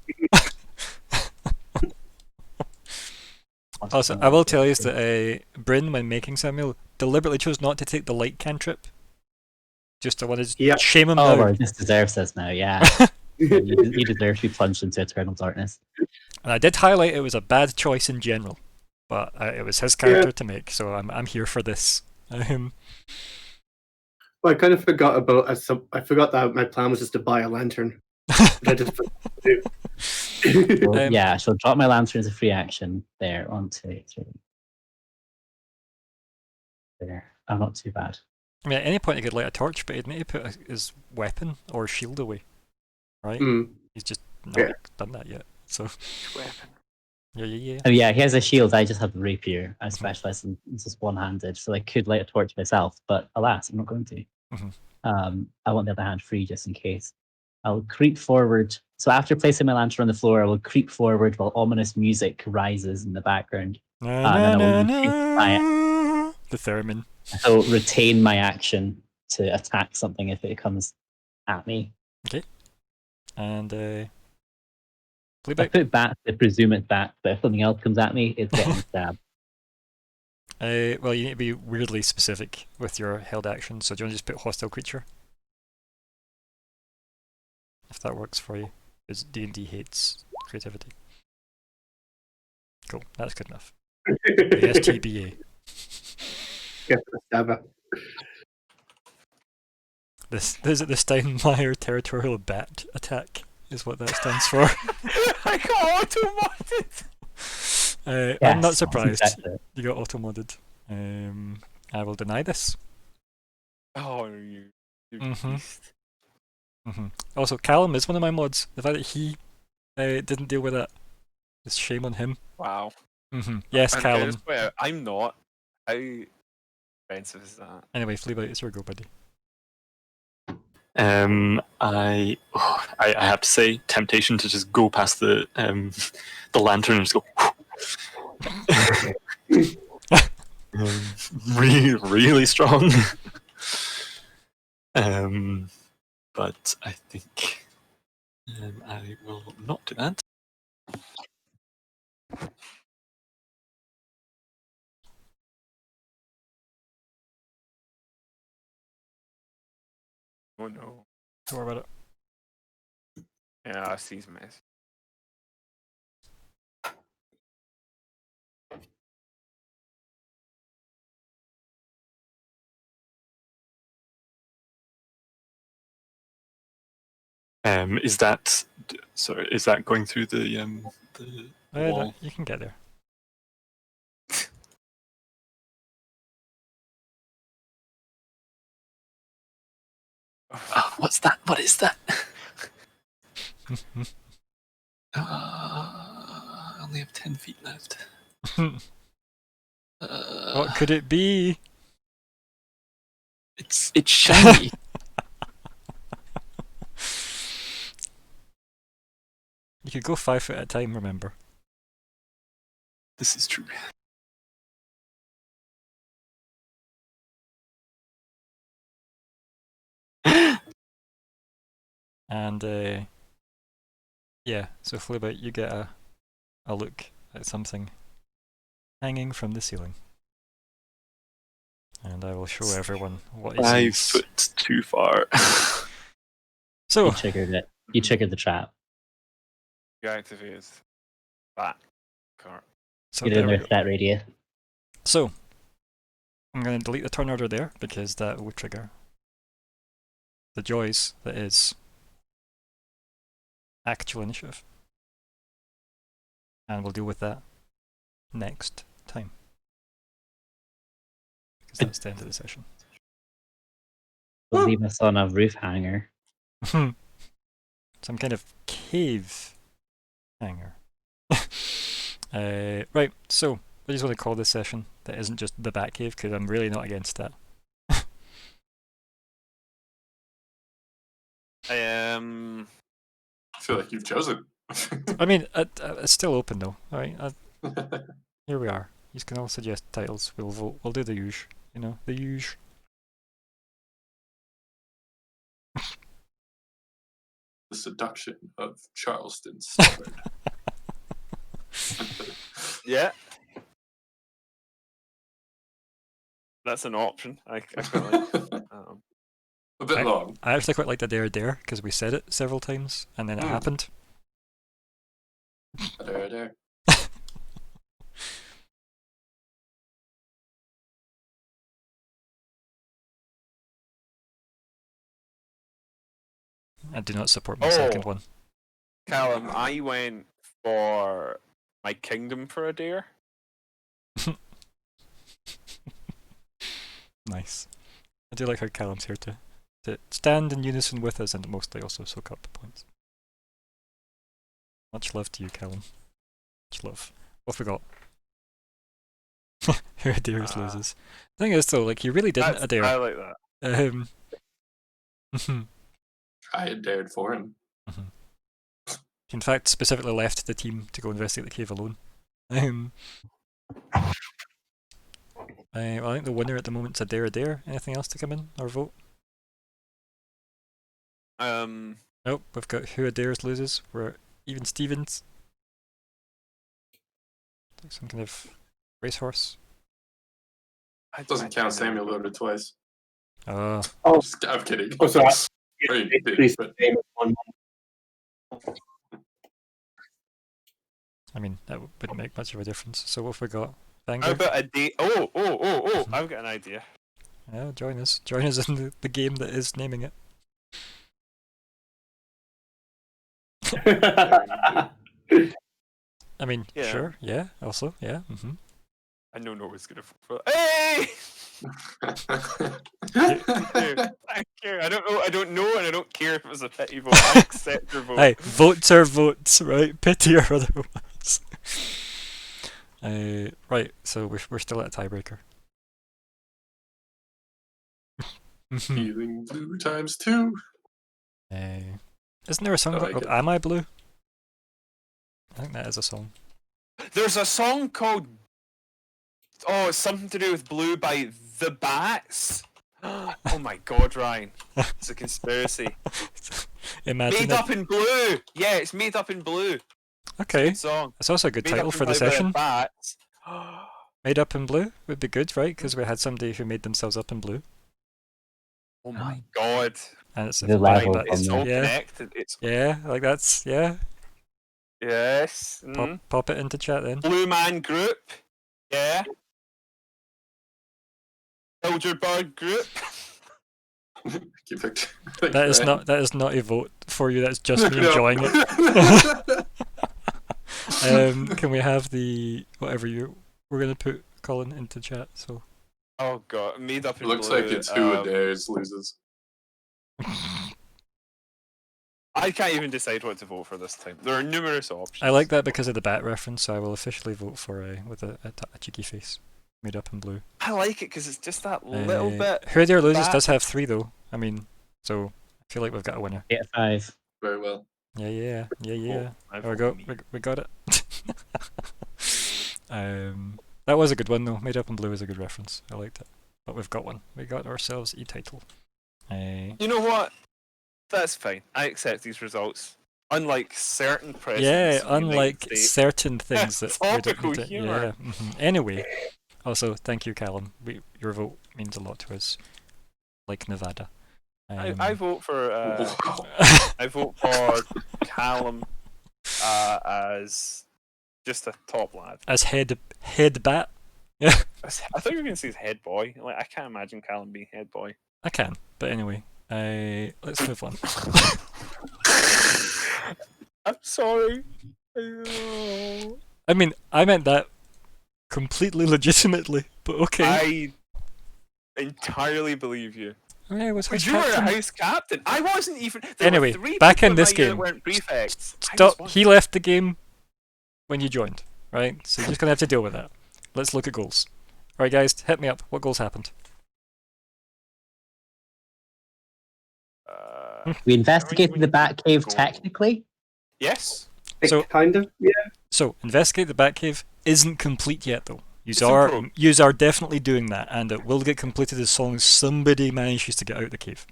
Also, I will tell you that Bryn, when making Samuel, deliberately chose not to take the light cantrip. Just I wanted to shame him Oh, now. well, this deserves this now, yeah. You deserve to be plunged into eternal darkness. And I did highlight it was a bad choice in general, but it was his character to make, so I'm here for this. Well, I kind of forgot about. I forgot that my plan was just to buy a lantern. I just yeah, so drop my lantern as a free action there. 1, 2, 3. There. Oh, not too bad. I mean, at any point he could light a torch, but he'd need to put his weapon or shield away, right? He's just not done that yet. So weapon. Yeah. Oh yeah, he has a shield. I just have the rapier. I specialize in just one-handed, so I could light a torch myself. But alas, I'm not going to. I want the other hand free just in case. I'll creep forward. So after placing my lantern on the floor, I will creep forward while ominous music rises in the background. And then I will retain the theremin. So retain my action to attack something if it comes at me. Okay. And I put bat to presume it's bat, but if something else comes at me, it's getting stabbed. Well, you need to be weirdly specific with your held action, so do you want to just put hostile creature? If that works for you, because D&D hates creativity. Cool, that's good enough. The STBA. The Steinmeier Territorial Bat Attack is what that stands for. I got auto-modded! I'm not surprised. Exactly. You got auto-modded. I will deny this. Oh, you beast. Also, Callum is one of my mods. The fact that he didn't deal with that is shame on him. Wow. Yes, Callum. I'm not. How expensive is that? Anyway, Fleabite, it's your go, buddy. I have to say, temptation to just go past the lantern and just go. Really strong. But I think I will not do that. Oh no. Don't worry about it. Yeah, I see some mess. Is that sorry? Is that going through the wall? You can get there. What's that? What is that? I only have 10 feet left. What could it be? It's shiny. You could go 5 foot at a time, remember? This is true. And yeah, so Fleabite, you get a look at something hanging from the ceiling. And I will show everyone what it 5 is. foot too far. So you triggered it. You triggered the trap. You activated that. cart. So Get there in we there, go. that radio. So I'm going to delete the turn order there because that will trigger the joys that is actual initiative. And we'll deal with that next time. Because that's the end of the session. Will leave us on a roof hanger. Some kind of cave hanger. Right, so I just want to call this session that isn't just the Bat Cave because I'm really not against that. I feel like you've chosen. I mean, it's still open though. All right, here we are. You can all suggest titles. We'll vote. We'll do the usual. You know, the usual. The seduction of Charleston. Yeah. That's an option. I quite like. A bit long. I actually quite like the dare because we said it several times and then it happened. Dare. I do not support my second one. Callum, I went for my kingdom for a dare. Nice. I do like how Callum's here to stand in unison with us and mostly also soak up the points. Much love to you, Callum. Much love. What have we got? Who Adhairs loses. The thing is though, like you really didn't Adhair. I like that. I had dared for him. In fact, specifically left the team to go investigate the cave alone. Well, I think the winner at the moment is Adhair. Anything else to come in or vote? Nope, we've got who Adhairs loses. We're even Stevens. Like some kind of racehorse. It doesn't count. Samuel loaded twice. Oh. I'm kidding. Oh, sorry. I mean, that wouldn't make much of a difference. So what have we got? How Vanguard? about a day? Oh! I've got an idea. Yeah, join us. Join us in the game that is naming it. I mean, Yeah. sure, yeah, also, yeah. I know no one's gonna vote for that. Hey! Thank you. I don't know, and I don't care if it was a pity vote. I accept your vote. Hey, votes are votes, right? Pity or otherwise. Right, so we're still at a tiebreaker. Feeling blue times 2. Isn't there a song I like called it. Am I Blue? I think that is a song. There's a song called it's something to do with blue by The Bats. Oh my god, Ryan. It's a conspiracy. Imagine Made it. up in blue! Yeah, it's made up in blue. Okay, Good song. it's also a good Made title up in for the blue by session. Bats. Made Up in Blue would be good, right? Because we had somebody who made themselves up in blue. Oh my god. And it's The right, level but from It's there. all Yeah. connected. It's yeah, like that's yeah. yes. Pop it into chat then. Blue Man Group. Yeah. Bilderberg Group. Keep it. That is not a vote for you. That's just me No. enjoying it. Can we have the whatever we're gonna put Colin into chat? So Oh god, made up It in looks blue. like it's who Adairs loses. I can't even decide what to vote for this time. There are numerous options. I like that because of the bat reference. So I will officially vote for with a cheeky face, Made Up in Blue. I like it because it's just that little bit. Who Dare Loses bat. does have 3 though. I mean, so I feel like we've got a winner. 8 out of 5. Very well. Yeah. I There we vote go. me. We got it. That was a good one though. Made Up in Blue is a good reference. I liked it. But we've got one. We got ourselves a title. You know what? That's fine. I accept these results. Unlike certain precedents. Yeah, in the United unlike States. certain things that we don't Topical need to- humour. Yeah. Anyway, also thank you, Callum. Your vote means a lot to us. Like Nevada. I vote for Wow. I vote for Callum as just a top lad. As head bat. Yeah, I thought you were going to say his head boy. Like, I can't imagine Callum being head boy. I can. But anyway, let's move on. I'm sorry. I mean, I meant that completely legitimately, but okay. I entirely believe you. Yeah, was But house you were a captain. house captain. I wasn't even. There Anyway, were 3 back people in this my year that game. weren't prefects. I was Stop. one. He left the game when you joined, right? So you're just gonna have to deal with that. Let's look at goals. All right, guys, hit me up. What goals happened? We investigated the Batcave Goal. technically. Yes. So- kind of, yeah. So, investigate the Batcave isn't complete yet, though. It's in Yous are definitely doing that, and it will get completed as long as somebody manages to get out the cave.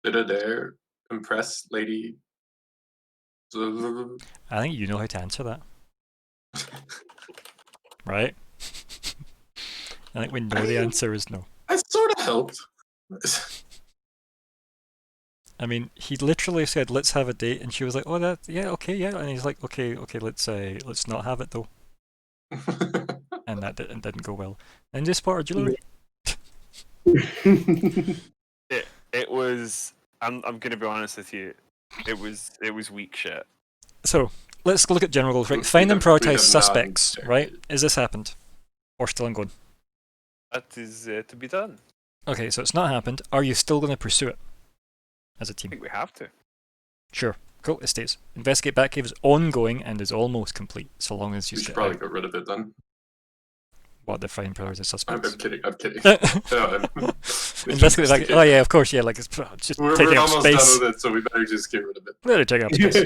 Did Adair impress Lady? I think you know how to answer that, right? I think we know the answer is no. I sort of helped. I mean, he literally said, "Let's have a date," and she was like, "Oh, that, yeah, okay, yeah," and he's like, "Okay, let's not have it though," and that didn't go well. And just spotted jewelry. It was. I'm going to be honest with you. It was weak shit. So let's look at general goals. Right, We find and have- we prioritize have suspects. not- Right, is this happened, or still ongoing? That is to be done. Okay, so it's not happened. Are you still going to pursue it as a I team? think we have to. Sure. Cool. It stays. Investigate Batcave is ongoing and is almost complete, so long as you We get should probably out. get rid of it then. What the fine prioritize I'm suspects? kidding. I'm kidding. No, Investigate Batcave. Oh yeah, of course. Yeah, like it's just We're taking up almost space. done with it, so we better just get rid of it. Really taking up space.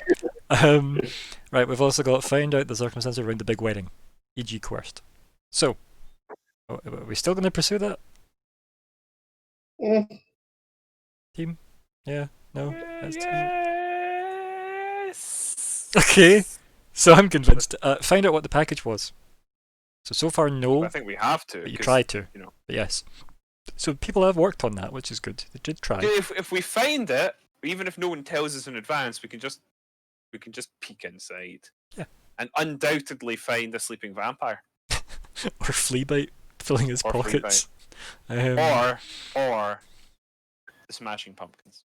Right. We've also got find out the circumstances around the big wedding, e.g. coerced. So, are we still going to pursue that team? Yeah. No. That's Yes. Okay. So I'm convinced. Find out what the package was. So far, no. I think we have to. But you 'cause, tried to. You know. But yes. So people have worked on that, which is good. They did try. If we find it, even if no one tells us in advance, we can just peek inside. Yeah. And undoubtedly find a sleeping vampire. Or Fleabite filling his Or pockets. Or the Smashing Pumpkins.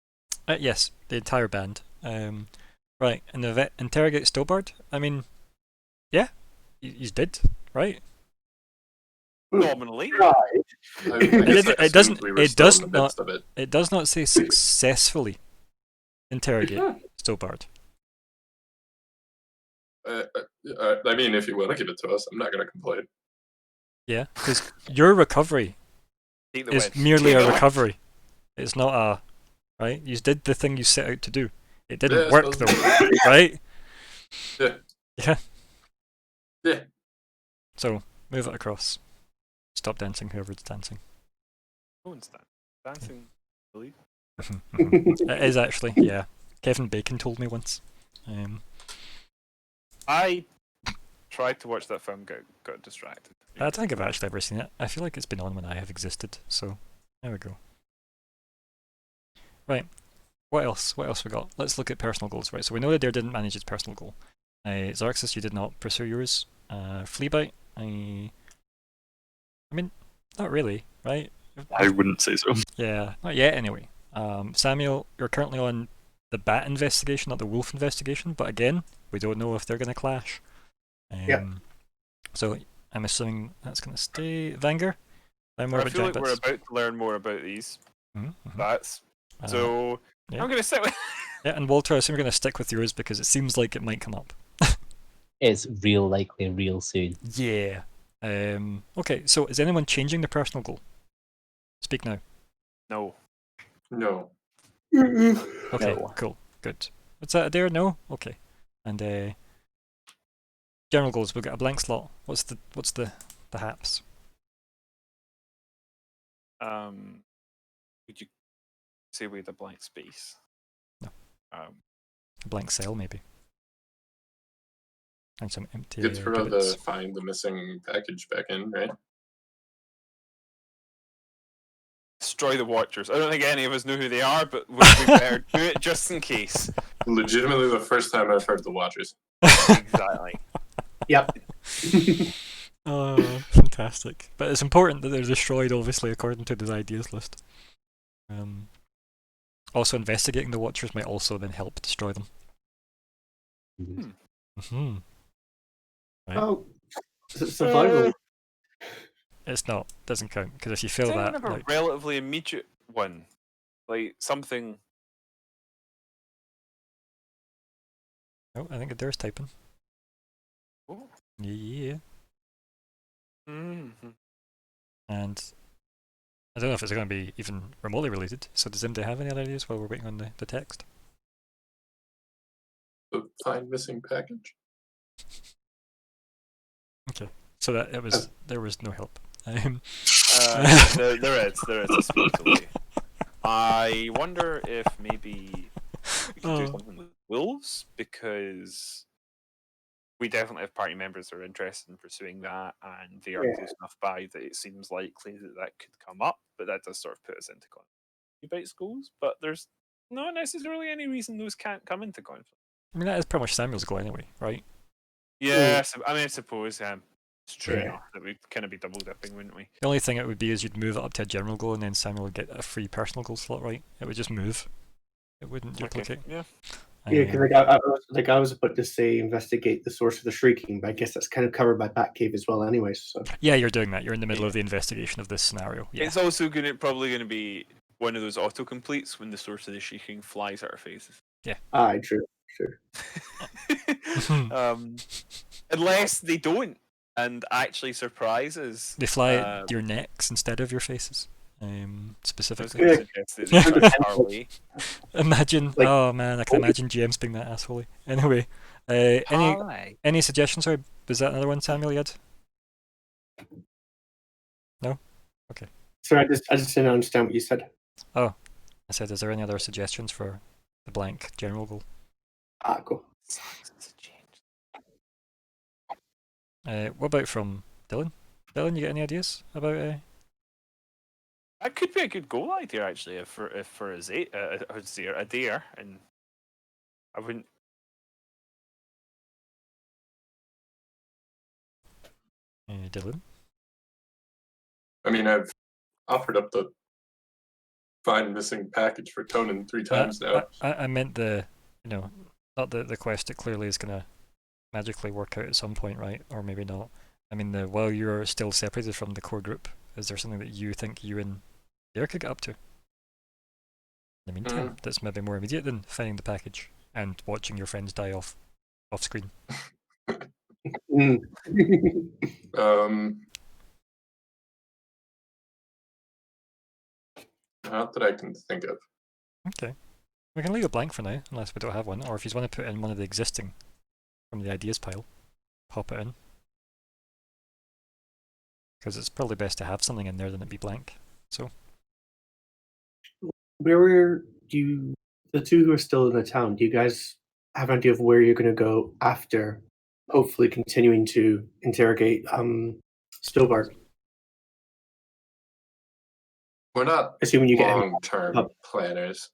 Yes, the entire band. Right, and the interrogate Stobart. I mean, yeah, he's dead, right? Nominally. It doesn't. We were It still in does the not. midst of it. It does not say successfully interrogate Stobart. I mean, if you want to give it to us, I'm not going to complain. Yeah, because your recovery Take the is win. merely Take a the win. recovery. It's not a right. You did the thing you set out to do. It didn't Yeah, I work suppose. though, right? Yeah. Yeah. Yeah. So move it across. Stop dancing, whoever's dancing. No one's dancing. Believe. It is actually, yeah. Kevin Bacon told me once. I tried to watch that film, got distracted. I don't think I've actually ever seen it. I feel like it's been on when I have existed, so there we go. Right. What else? What else we got? Let's look at personal goals. Right, so we know that Dare didn't manage his personal goal. Xarxis, you did not pursue yours. Fleabite, I mean, not really, right? I wouldn't say so. Yeah, not yet anyway. Samuel, you're currently on the Bat investigation, not the Wolf investigation, but again, we don't know if they're going to clash. Yep. So I'm assuming that's going to stay. Vanger? I'm more I about feel like giant we're bits. about to learn more about these Mhm. bats. Uh, So yeah. I'm gonna sit with. Yeah, and Walter, I assume you're going to stick with yours because it seems like it might come up. It's real likely real soon. Yeah. Okay, so is anyone changing their personal goal? Speak now. No. No. Okay, No. cool, good. What's that, Adair? No? Okay. And general goals, we've got a blank slot. What's the haps? Would you say we had a blank space? No. Um, A blank cell, maybe. And some empty Good throw gibbets. to find the missing package back in, right? destroy the Watchers. I don't think any of us know who they are, but we better do it just in case. Legitimately, the first time I've heard the Watchers. Exactly. Yep. Oh, fantastic. But it's important that they're destroyed, obviously, according to the ideas list. Also, investigating the Watchers might also then help destroy them. Mm-hmm. Right. Oh, survival. It's not. Doesn't count, because if you fail Does that... anyone have a like, relatively immediate one? Like something... oh, I think Adhairs typing. Oh. Yeah. Mm-hmm. And I don't know if it's going to be even remotely related, so does anybody have any other ideas while we're waiting on the text? The find missing package. Okay, so that it was there was no help. There is a supposedly. I wonder if maybe we could do something with wolves, because we definitely have party members who are interested in pursuing that, and they are close enough by that it seems likely that that could come up, but that does sort of put us into conflict about schools, but there's not necessarily any reason those can't come into conflict. I mean, that is pretty much Samuel's goal anyway, right? Yeah, I mean, I suppose it's true Yeah. enough that we'd kind of be double dipping, wouldn't we? The only thing it would be is you'd move it up to a general goal, and then Samuel would get a free personal goal slot, right? It would just move. It wouldn't duplicate. Okay. Yeah. Yeah, because I was about to say investigate the source of the shrieking, but I guess that's kind of covered by Batcave as well, anyways. So Yeah, you're doing that. You're in the middle of the investigation of this scenario. Yeah. It's also probably going to be one of those autocompletes when the source of the shrieking flies at our faces. Yeah. aye, true. Unless they don't and actually surprise us. They fly at your necks instead of your faces. Specifically. I was gonna suggest that they try our way. Imagine, Like- oh man, I can imagine James being that asshole. Anyway, any suggestions? Sorry, was that another one, Samuel? You had? No. Okay. Sorry, I just didn't understand what you said. I said, is there any other suggestions for the blank general goal? Cool. What about from Dylan? Dylan, you get any ideas about? That could be a good goal idea, actually, if for a dare, and I wouldn't. Dylan. I mean, I've offered up the find missing package for Conan 3 times now. I meant not the quest. It clearly is gonna magically work out at some point, right? Or maybe not. I mean, while you're still separated from the core group, is there something that you think you and Derek could get up to? In the meantime, that's maybe more immediate than finding the package and watching your friends die off screen. Not that I can think of. Okay. We can leave it blank for now, unless we don't have one, or if you want to put in one of the existing from the ideas pile, pop it in. Because it's probably best to have something in there than it be blank. So. Where do you, the two who are still in the town, do you guys have an idea of where you're going to go after hopefully continuing to interrogate Stillbart? We're not Assuming you get him long-term up. planners.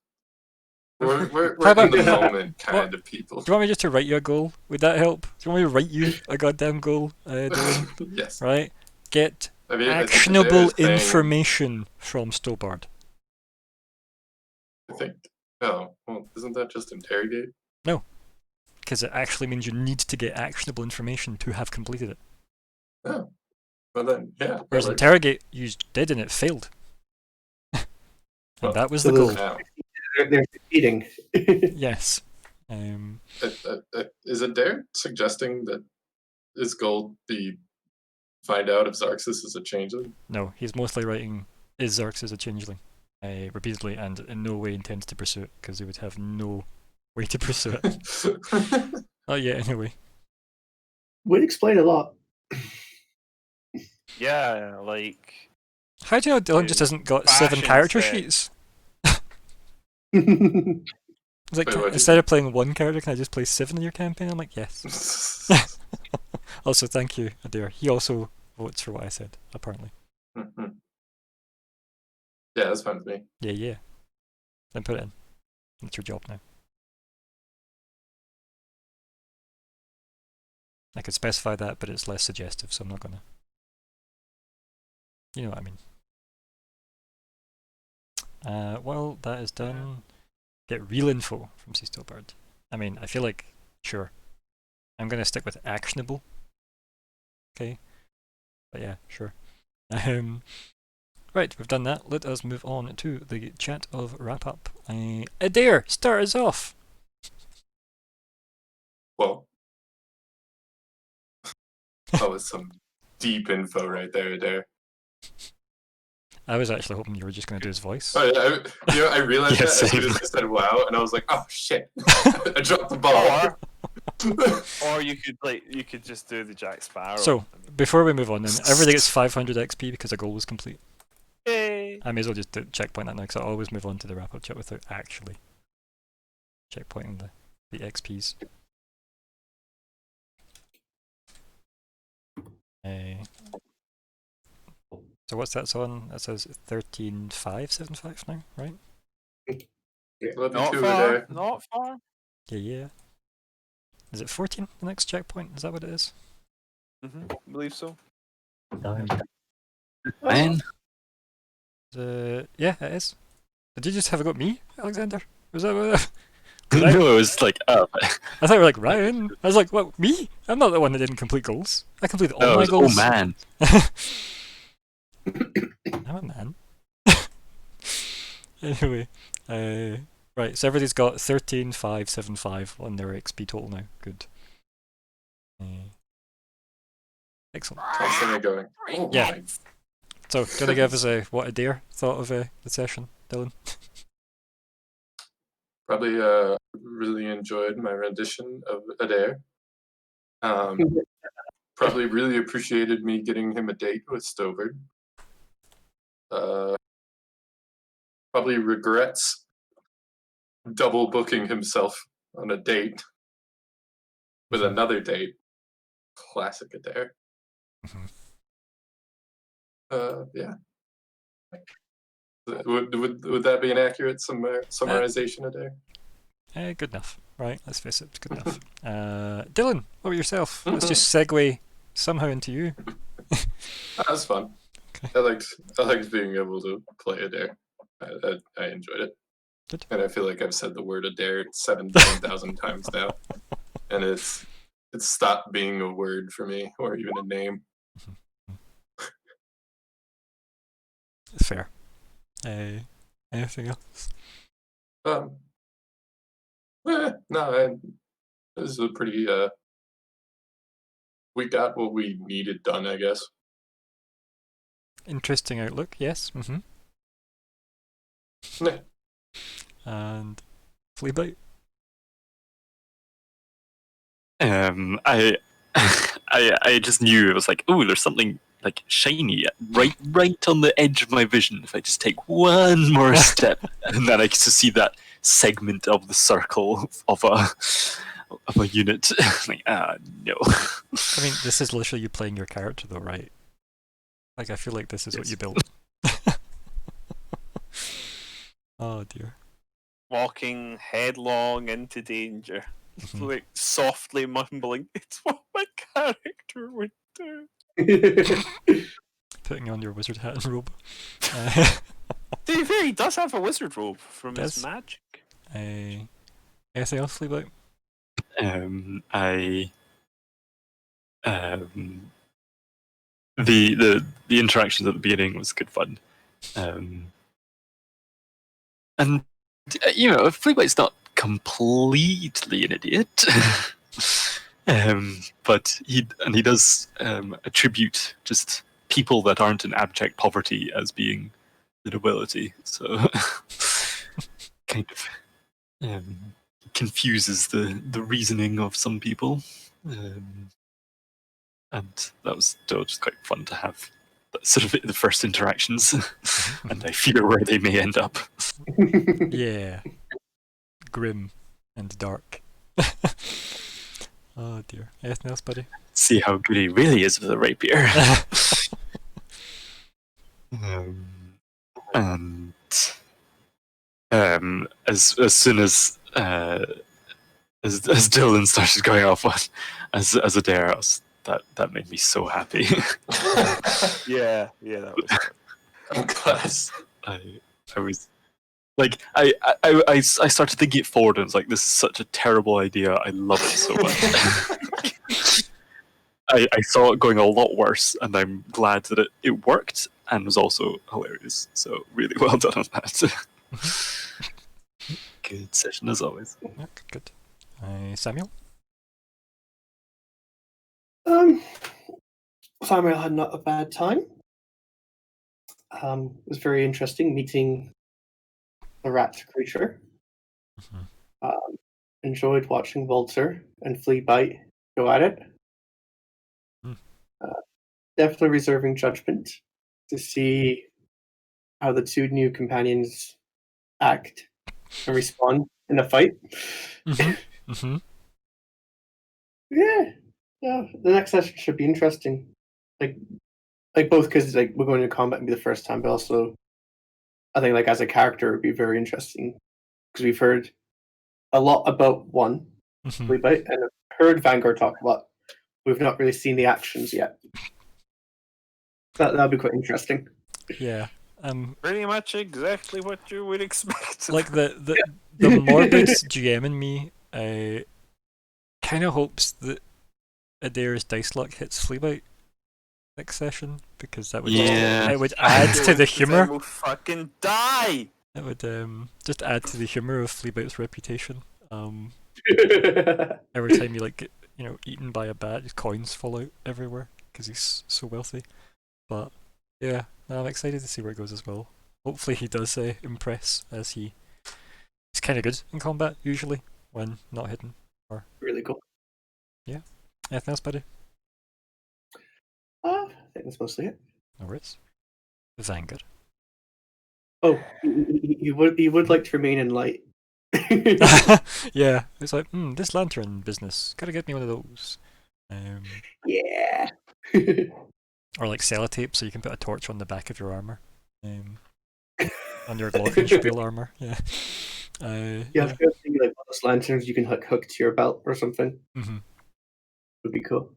We're How about- in the moment kind of people. Do you want me just to write you a goal? Would that help? Do you want me to write you a goddamn goal, Dylan? Yes. Right? Get I mean, I think actionable Adhairs thing- information from Stillbart. I think. Oh, well, isn't that just interrogate? No. Because it actually means you need to get actionable information to have completed it. Oh. Well then, yeah. Whereas that works. interrogate, you did and it failed. And Well, that was so the those- goal. Now, They're succeeding. Yes. is Adair suggesting that his goal be find out if Xarxus is a changeling? No, he's mostly writing is Xarxus a changeling repeatedly, and in no way intends to pursue it, because he would have no way to pursue it. Not yet, anyway. Would explain a lot. Yeah, like How do you know Dylan just hasn't got 7 fashion character set. sheets? It's like, Wait, what did instead you- of playing 1 character, can I just play 7 in your campaign? I'm like, yes. Also, thank you, Adair. He also votes for what I said, apparently. Yeah, that's fine with me. Yeah. Then put it in. It's your job now. I could specify that, but it's less suggestive, so I'm not gonna. You know what I mean. Well, that is done. Get real info from Sea Still Bird. I mean, I feel like, sure. I'm gonna stick with actionable. Okay. But yeah, sure. Right, we've done that. Let us move on to the chat of wrap up. Adair, start us off. Well, that was some deep info right there, Adair. I was actually hoping you were just going to do his voice. Oh, yeah, I realized Yeah, that as soon same. as I said wow, and I was like, oh shit, I dropped the ball. Or you could just do the Jack Sparrow. So, before we move on then, everybody gets 500 XP because a goal was complete. Yay! I may as well just checkpoint that now because I always move on to the wrap-up chat without actually checkpointing the XPs. So what's that on? That says 13,575 now, right? Love you Not too, far. Adair. Not far. Yeah. Is it 14, the next checkpoint? Is that what it is? I believe so. Man. Yeah, it is. Did you just have a go at me, Alexander? Was that what No, it was like, I thought you were like, Ryan. I was like, what, me? I'm not the one that didn't complete goals. I completed all my goals. Oh man. I'm a man. Anyway, right, so everybody's got 13,575 on their XP total now. Good. Excellent. Constantly going. Oh, Yeah. my. So, do you want to give us what Adair thought of the session, Dylan? Probably really enjoyed my rendition of Adair. Probably really appreciated me getting him a date with Stovard. Probably regrets double booking himself on a date with another date. Classic Adair. Yeah. Would that be an accurate summarization, Adair? Good enough. Right, let's face it, it's good enough. Dylan, what about yourself? Let's just segue somehow into you. That was fun. Okay. I liked being able to play Adair. I enjoyed it. Good. And I feel like I've said the word Adair 7,000 times now, and it's stopped being a word for me or even a name. It's fair. Anything else? No, this is a pretty. We got what we needed done, I guess. Interesting outlook, yes. Yeah. And Fleabite? I just knew it was like, oh, there's something like shiny right on the edge of my vision. If I just take one more step, and then I get to see that segment of the circle of a unit. Like, no. I mean, this is literally you playing your character though, right? Like, I feel like this is what you built. Oh dear. Walking headlong into danger. Like softly mumbling, it's what my character would do. Putting on your wizard hat and robe. To be fair, he does have a wizard robe from his Does. magic. Anything else, Fleabite? The interactions at the beginning was good fun, and you know, Fleabite's not completely an idiot, but he does attribute just people that aren't in abject poverty as being the nobility, so kind of confuses the reasoning of some people. And that was still just quite fun to have sort of the first interactions, and I fear where they may end up. Yeah. Grim and dark. Oh dear. Anything else, buddy? See how good he really is with a rapier. And as soon as Dylan started going off on as Adhairs, that made me so happy. Yeah, that was fun. I'm glad. I was like, I started thinking it forward, and it's like, this is such a terrible idea. I love it so much. I saw it going a lot worse, and I'm glad that it worked and was also hilarious. So really well done on that. Good session as always. Yeah, good. Samuel? Samuel had not a bad time. It was very interesting meeting the rat creature. Enjoyed watching Walter and Fleabite go at it. Definitely reserving judgment to see how the two new companions act and respond in a fight. Yeah, the next session should be interesting. Like both because we're going to combat and be the first time, but also I think as a character it would be very interesting because we've heard a lot about one Fleabite and I've heard Vanguard talk about. We've not really seen the actions yet. That'll be quite interesting. Yeah. Pretty much exactly what you would expect. Like the morbid GM in me kind of hopes that Adhairs dice luck hits Fleabite next session, because that would it would add to the humor. Will fucking die. It would just add to the humor of Fleabite's reputation. Every time you get eaten by a bat, his coins fall out everywhere because he's so wealthy. But yeah, I'm excited to see where it goes as well. Hopefully he does impress, as he's kind of good in combat usually when not hidden. Or really cool. Yeah. Anything else, buddy? I think that's mostly it. No worries. Vanguard. Oh, he would like to remain in light. Yeah, it's like, this lantern business. Gotta get me one of those. Yeah. Or sellotape, so you can put a torch on the back of your armor. On your Glockenspiel armor. Yeah. Yeah, I feel like one of those lanterns you can hook to your belt or something. Would be cool.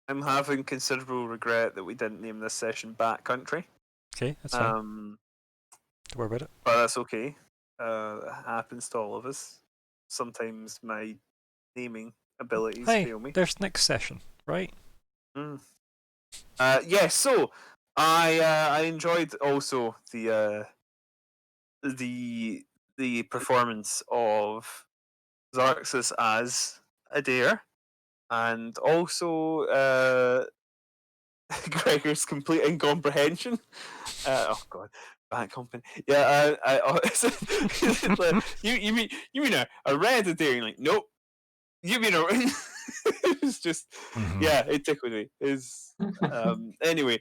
I'm having considerable regret that we didn't name this session Backcountry. Okay, that's fine. Don't worry about it. But that's okay. It happens to all of us. Sometimes my naming abilities fail me. There's next session, right? So I enjoyed also the performance of Xarxus as Adair, and also Gregor's complete incomprehension. Oh god, bad company. Yeah, you mean a red Adair? You're like, nope. You mean a it's just yeah, it tickled me. Anyway,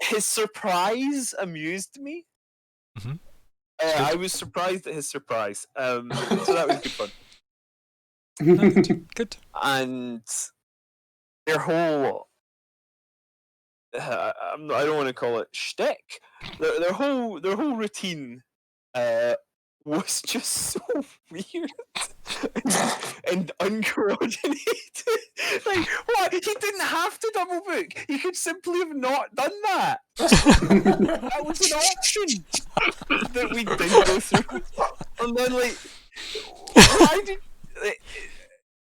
his surprise amused me. I was surprised at his surprise. So that was good fun. Good. And their whole I don't want to call it shtick. Their whole routine was just so weird and uncoordinated. What? He didn't have to double book. He could simply have not done that. That was an option that we didn't go through. And then, why did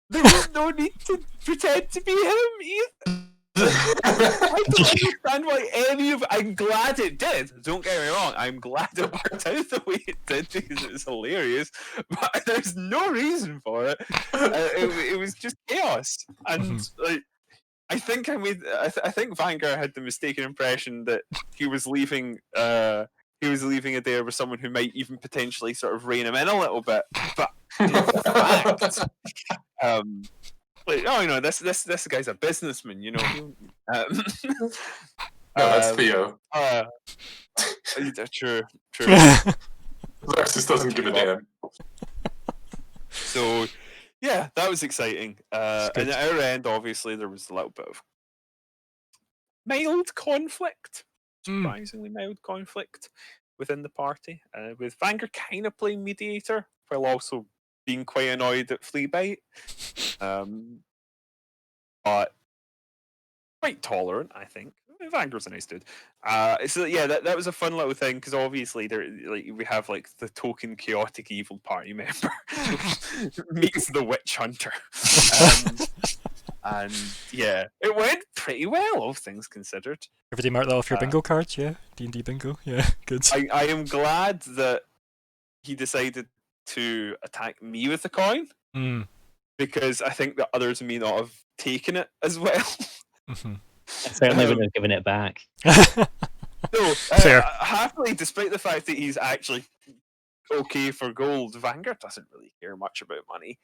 there was no need to pretend to be him either. I don't understand why any of. I'm glad it did. Don't get me wrong. I'm glad it worked out the way it did because it was hilarious. But there's no reason for it. It was just chaos. And I think I think Vanguard had the mistaken impression that he was leaving. He was leaving Adair with someone who might even potentially sort of rein him in a little bit. But in fact, this guy's a businessman, No, that's Theo. True. Xarxus doesn't give a damn. So, yeah, that was exciting. And at our end, obviously, there was a little bit of mild conflict, surprisingly mild conflict within the party, with Vanger kind of playing mediator while also being quite annoyed at Fleabite, but quite tolerant, I think. Vanger's a nice dude. So yeah, that was a fun little thing because obviously we have like the token chaotic evil party member meets the witch hunter, and yeah, it went pretty well, all things considered. Everybody mark that off your bingo cards, yeah? D&D bingo, yeah, good. I am glad that he decided to attack me with the coin, because I think that others may not have taken it as well. I certainly wouldn't have given it back. No, Fair. happily, despite the fact that he's actually okay for gold, Vanguard doesn't really care much about money.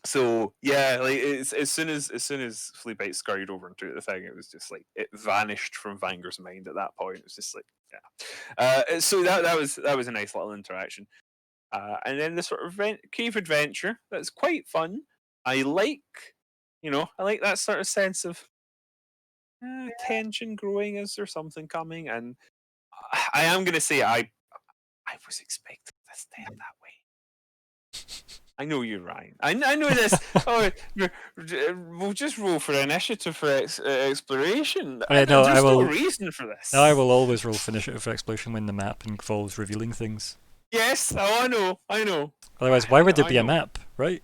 So yeah, like as soon as Fleabite scurried over into the thing, it was just like it vanished from Vanguard's mind at that point. It was just like, yeah. So that was a nice little interaction. And then the sort of cave adventure that's quite fun. I like that sort of sense of tension growing. Is there something coming? And I am going to say I was expecting this to end that way. I know you're right. I know this. We'll just roll for initiative for exploration. There's no reason for this. No, I will always roll for initiative for exploration when the map involves revealing things. Yes, I know. Otherwise, why would there be a map, right?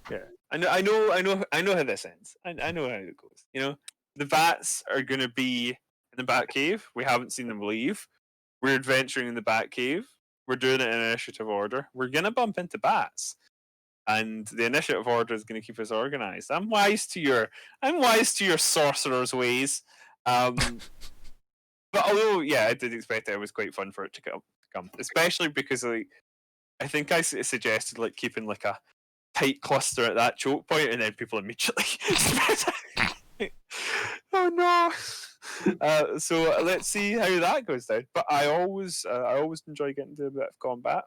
Yeah, I know how this ends. I know how it goes. The bats are going to be in the Bat Cave. We haven't seen them leave. We're adventuring in the Bat Cave. We're doing it in initiative order. We're going to bump into bats. And the initiative order is going to keep us organized. I'm wise to your sorcerer's ways. But although, yeah, I did expect it was quite fun for it to come. Especially because I think I suggested keeping like a tight cluster at that choke point, and then people immediately oh no. So let's see how that goes down. But I always enjoy getting to a bit of combat.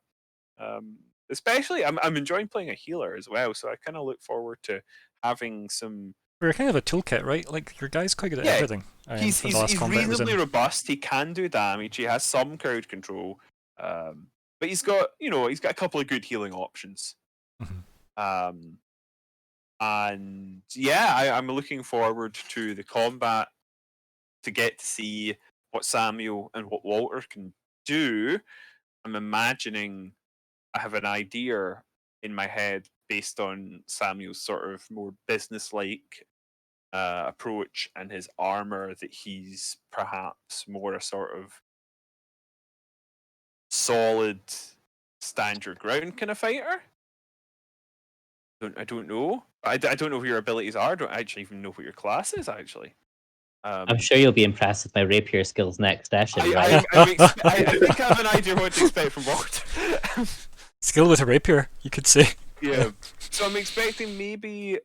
Especially I'm enjoying playing a healer as well, so I kind of look forward to having some. We're kind of a toolkit, right? Like your guy's quite good at everything. He's reasonably robust. He can do damage. He has some crowd control, but he's got a couple of good healing options. And yeah, I'm looking forward to the combat to get to see what Samuel and what Walter can do. I'm imagining I have an idea in my head based on Samuel's sort of more business-like approach and his armor that he's perhaps more a sort of solid, stand your ground kind of fighter. I don't know. I don't know what your abilities are. I don't actually even know what your class is, actually. I'm sure you'll be impressed with my rapier skills next session, right? I think I have an idea what to expect from Walter. Skill with a rapier, you could say. Yeah. So I'm expecting maybe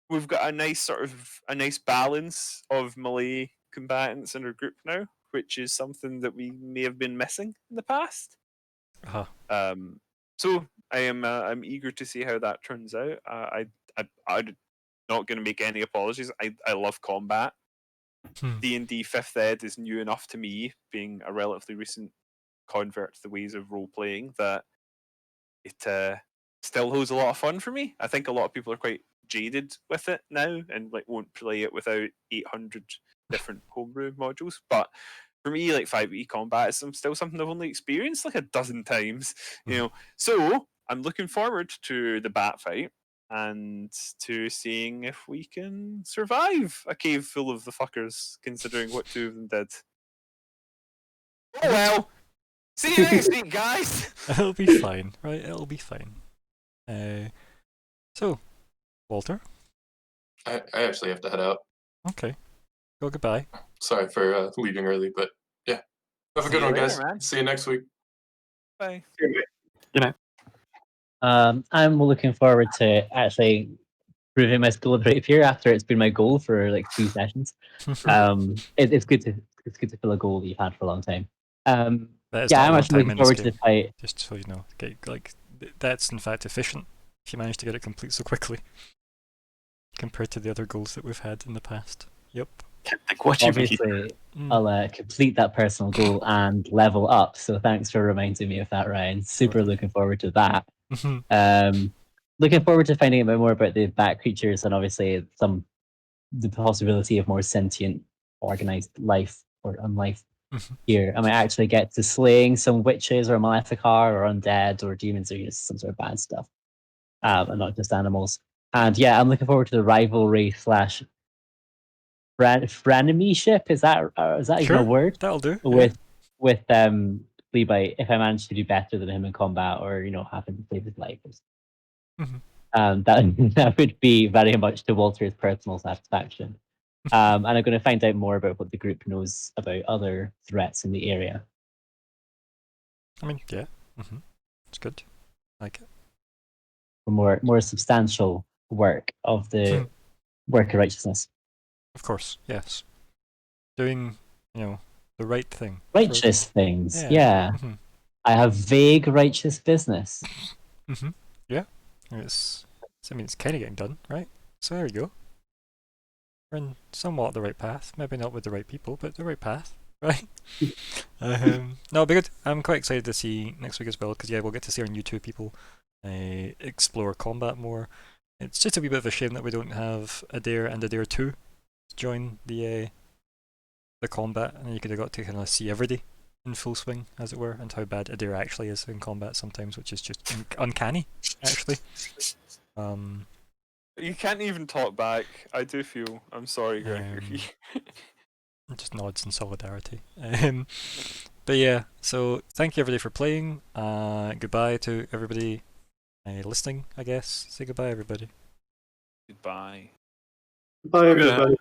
we've got a nice balance of melee combatants in our group now, which is something that we may have been missing in the past. So I'm eager to see how that turns out. I'm not going to make any apologies. I love combat. D&D 5th Ed is new enough to me, being a relatively recent convert to the ways of role playing, that it still holds a lot of fun for me. I think a lot of people are quite jaded with it now and won't play it without 800 different homebrew modules. But for me, 5e combat is still something I've only experienced a dozen times. So I'm looking forward to the bat fight and to seeing if we can survive a cave full of the fuckers, considering what two of them did. Oh well. See you next week, guys. It'll be fine, right? It'll be fine. So, Walter? I actually have to head out. Okay. Go goodbye. Sorry for leaving early, but yeah. Have a good one, guys. See you next week. Bye. Good night. I'm looking forward to actually proving my skill of rapier after it's been my goal for 3 sessions. It's good to fill a goal that you've had for a long time. I'm actually looking forward to the fight. Just so you know, that's in fact efficient if you manage to get it complete so quickly compared to the other goals that we've had in the past. Yep. Like, what do you mean? Obviously, I'll complete that personal goal and level up. So thanks for reminding me of that, Ryan. Super looking forward to that. Looking forward to finding a bit more about the bat creatures and obviously the possibility of more sentient, organized life or unlife here. I might actually get to slaying some witches or maleficar or undead or demons or just some sort of bad stuff, and not just animals. And yeah, I'm looking forward to the rivalry slash frenemy ship. Is that even a word? That'll do. With Fleabite, if I manage to do better than him in combat, or happen to save his life. That that would be very much to Walter's personal satisfaction. And I'm going to find out more about what the group knows about other threats in the area. I mean, yeah, it's good. I like it. More substantial work of the work of righteousness. Of course, yes. Doing, the right thing. Righteous things, yeah. I have vague righteous business. Yeah. It's kind of getting done, right? So there we go. We're in somewhat the right path. Maybe not with the right people, but the right path, right? No, it'll be good. I'm quite excited to see next week as well, because we'll get to see our new 2 people explore combat more. It's just a wee bit of a shame that we don't have Adair and Adair 2 join the combat, and you could have got to kind of see everybody in full swing, as it were, and how bad Adair actually is in combat sometimes, which is just uncanny, actually. You can't even talk back. I do feel. I'm sorry, Gregory. Just nods in solidarity. But yeah, so thank you everybody for playing. Goodbye to everybody listening, I guess. Say goodbye, everybody. Goodbye. Bye, everybody.